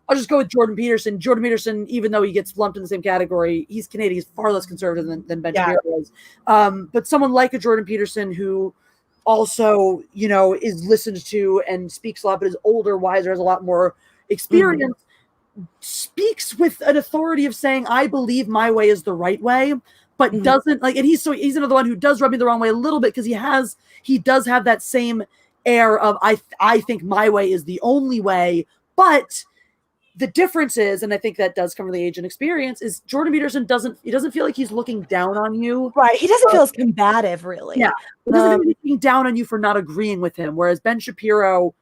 I'll just go with Jordan Peterson. Jordan Peterson, even though he gets lumped in the same category, he's Canadian. He's far less conservative than Ben Shapiro is. But someone like a Jordan Peterson who also, is listened to and speaks a lot, but is older, wiser, has a lot more experience, speaks with an authority of saying, I believe my way is the right way, but doesn't like, and he's another one who does rub me the wrong way a little bit because he does have that same air of I think my way is the only way, but the difference is, and I think that does come from the age and experience, is Jordan Peterson doesn't feel like he's looking down on you. Right. He doesn't feel as combative, really. Yeah. He doesn't feel like he's looking down on you for not agreeing with him, whereas Ben Shapiro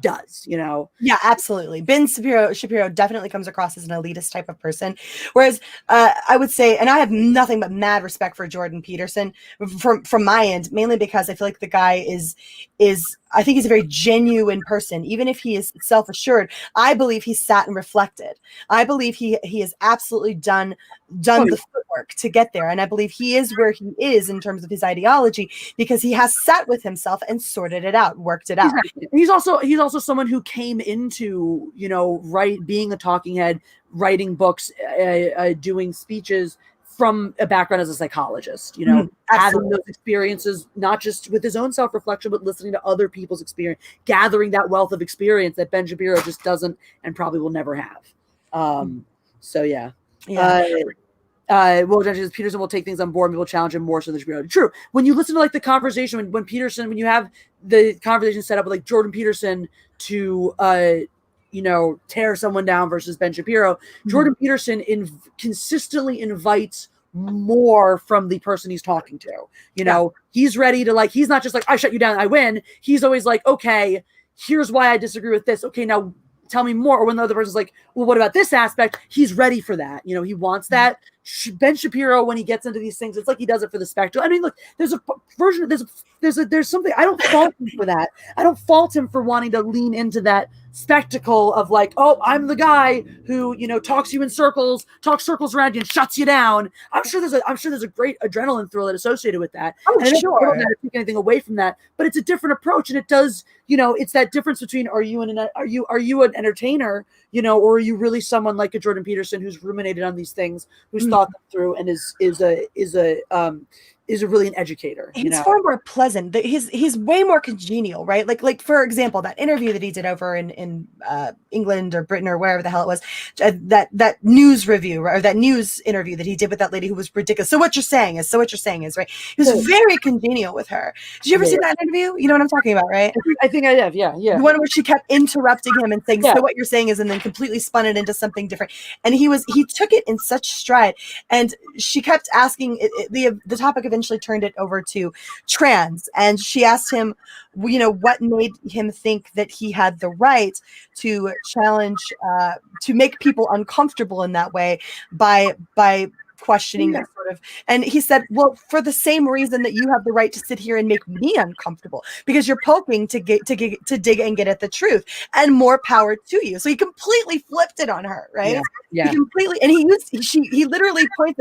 does, Yeah, absolutely. Ben Shapiro definitely comes across as an elitist type of person, whereas I would say, and I have nothing but mad respect for Jordan Peterson from my end, mainly because I feel like the guy is I think he's a very genuine person, even if he is self-assured. I believe he sat and reflected. I believe he has absolutely done the footwork to get there, and I believe he is where he is in terms of his ideology because he has sat with himself and sorted it out, worked it out. He's also someone who came into being a talking head, writing books, doing speeches from a background as a psychologist, having those experiences, not just with his own self-reflection, but listening to other people's experience, gathering that wealth of experience that Ben Shapiro just doesn't and probably will never have. So yeah. Well, Peterson will take things on board and will challenge him more so than Shapiro. True. When you listen to like the conversation, when you have the conversation set up with like Jordan Peterson to tear someone down versus Ben Shapiro, Jordan Peterson consistently invites more from the person he's talking to. He's ready to he's not just like, I shut you down, I win. He's always like, okay, here's why I disagree with this. Okay, now tell me more. Or when the other person's like, well, what about this aspect? He's ready for that. He wants that Ben Shapiro, when he gets into these things, it's like he does it for the spectacle. I mean, look, there's a version, there's something, I don't fault him for that. I don't fault him for wanting to lean into that spectacle of like, oh, I'm the guy who, you know, talks you in circles, talks circles around you and shuts you down. I'm sure there's a great adrenaline thrill associated with that. Oh, and sure. I don't want to take anything away from that, but it's a different approach, and it does, you know, it's that difference between are you an entertainer, you know, or are you really someone like a Jordan Peterson who's ruminated on these things, who's thought them through, and is really an educator. He's far more pleasant. He's way more congenial, right? Like for example, that interview that he did over in England or Britain or wherever the hell it was, that news review, or that news interview that he did with that lady who was ridiculous. So what you're saying is right. He was very congenial with her. Did you ever see that interview? You know what I'm talking about, right? I think I have. Yeah. The one where she kept interrupting him and saying, so what you're saying is, and then completely spun it into something different. And he took it in such stride. And she kept asking, the topic eventually turned it over to trans. And she asked him, you know, what made him think that he had the right to challenge, to make people uncomfortable in that way by questioning that sort of, and he said, well, for the same reason that you have the right to sit here and make me uncomfortable, because you're poking to dig and get at the truth, and more power to you. So he completely flipped it on her, right? Yeah. He completely, and he literally points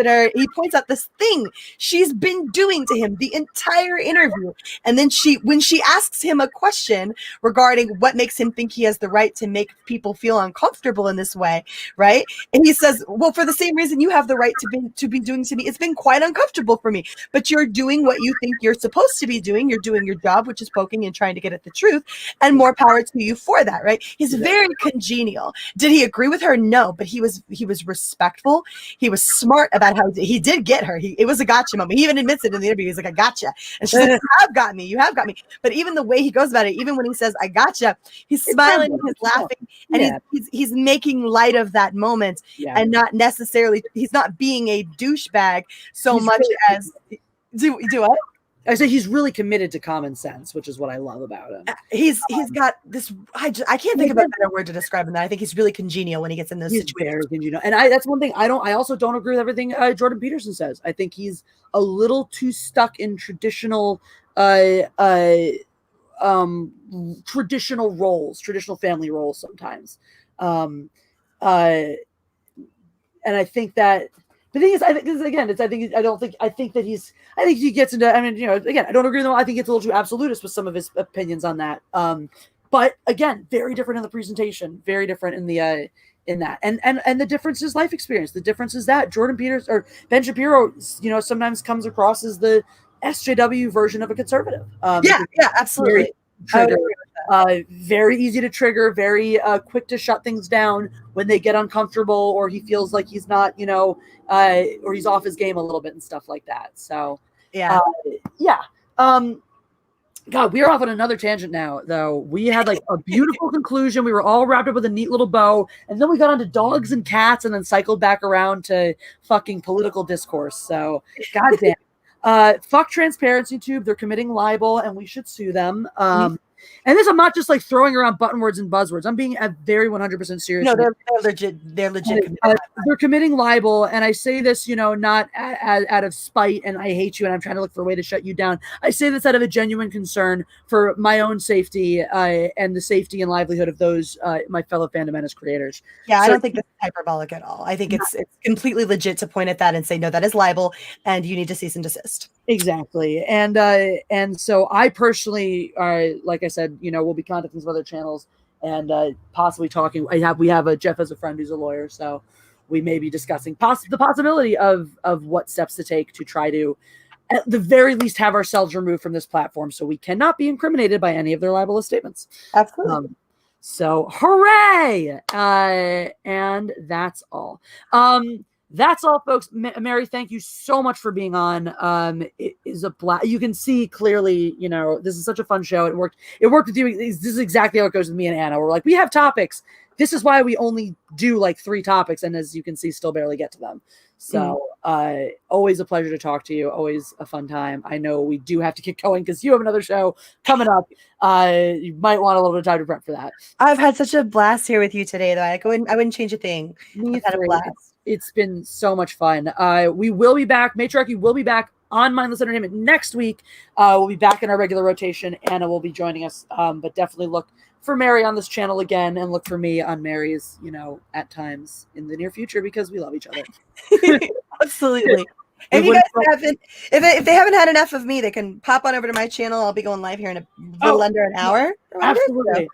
out this thing she's been doing to him the entire interview. And then when she asks him a question regarding what makes him think he has the right to make people feel uncomfortable in this way, right? And he says, well, for the same reason you have the right to be doing to me, it's been quite uncomfortable for me, but you're doing what you think you're supposed to be doing. You're doing your job, which is poking and trying to get at the truth, and more power to you for that, right? He's very congenial. Did he agree with her? No, but he was respectful. He was smart about how he did get her. It was a gotcha moment. He even admits it in the interview. He's like, I gotcha. And she's like, you have got me. But even the way he goes about it, even when he says, I gotcha, he's smiling, he's laughing, and he's making light of that moment, and not necessarily, he's not being a douchebag so much as do what? I say he's really committed to common sense, which is what I love about him. He's got this. I can't think of a better word to describe him. That I think he's really congenial when he gets in those situations. Very congenial, and that's one thing I also don't agree with everything Jordan Peterson says. I think he's a little too stuck in traditional family roles sometimes, and I think that. The thing is, I think he gets into, I mean, you know, again, I don't agree with him. I think it's a little too absolutist with some of his opinions on that. But again, very different in the presentation, very different in the, in that. And the difference is life experience. The difference is that Jordan Peters or Ben Shapiro, you know, sometimes comes across as the SJW version of a conservative. Absolutely. Very easy to trigger, very quick to shut things down when they get uncomfortable or he feels like he's not, you know, or he's off his game a little bit and stuff like that. So God, we are off on another tangent now, though. We had like a beautiful conclusion. We were all wrapped up with a neat little bow, and then we got onto dogs and cats, and then cycled back around to fucking political discourse. So, goddamn. Fuck Transparency Tube. They're committing libel, and we should sue them. And this, I'm not just like throwing around button words and buzzwords. I'm being very 100% serious. No, they're legit. They're legit. They're committing libel, and I say this, you know, not out of spite and I hate you and I'm trying to look for a way to shut you down. I say this out of a genuine concern for my own safety and the safety and livelihood of those my fellow Fandom Menace creators. Yeah, I don't think that's hyperbolic at all. I think it's completely legit to point at that and say, no, that is libel, and you need to cease and desist. Exactly. And so I personally, like I said, you know, we'll be contacting some other channels and possibly talking. We have Jeff as a friend who's a lawyer, so we may be discussing the possibility of what steps to take to try to, at the very least, have ourselves removed from this platform so we cannot be incriminated by any of their libelous statements. Absolutely. So hooray! And that's all. That's all, folks. Mary, thank you so much for being on. It is a blast. You can see clearly, you know, this is such a fun show. It worked with you. This is exactly how it goes with me and Anna. We're like, we have topics. This is why we only do like 3 topics. And as you can see, still barely get to them. So always a pleasure to talk to you. Always a fun time. I know we do have to get going because you have another show coming up. You might want a little bit of time to prep for that. I've had such a blast here with you today, though. I wouldn't change a thing. I've had a blast. It's been so much fun. We will be back. Matriarchy will be back on Mindless Entertainment next week. We'll be back in our regular rotation. Anna will be joining us, but definitely look for Mary on this channel again, and look for me on Mary's, at times in the near future, because we love each other. Absolutely. If you guys haven't, if they haven't had enough of me, they can pop on over to my channel. I'll be going live here in a little under an hour. Absolutely.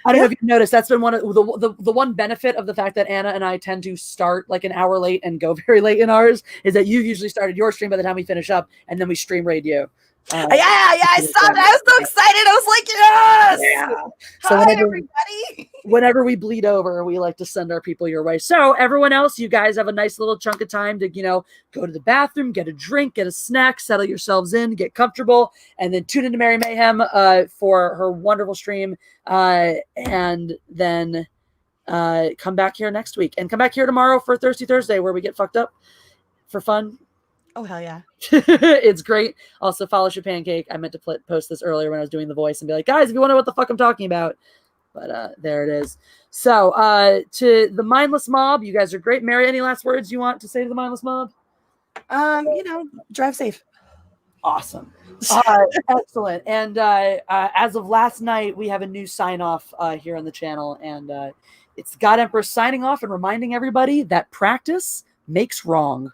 I don't know if you've noticed, that's been one of the one benefit of the fact that Anna and I tend to start like an hour late and go very late in ours, is that you've usually started your stream by the time we finish up, and then we stream raid you. Yeah, I saw that. I was so excited. I was like, yes! Yeah. So Hi, everybody. Whenever we bleed over, we like to send our people your way. So everyone else, you guys have a nice little chunk of time to, go to the bathroom, get a drink, get a snack, settle yourselves in, get comfortable, and then tune into Mary Mayhem for her wonderful stream. And then come back here next week. And come back here tomorrow for Thirsty Thursday, where we get fucked up for fun. Oh, hell yeah. It's great. Also, follow She Pancake. I meant to post this earlier when I was doing the voice and be like, guys, if you want to know what the fuck I'm talking about. But there it is. So to the mindless mob, you guys are great. Mary, any last words you want to say to the mindless mob? Drive safe. Awesome. Excellent. And as of last night, we have a new sign off here on the channel, and it's God Emperor signing off and reminding everybody that practice makes wrong.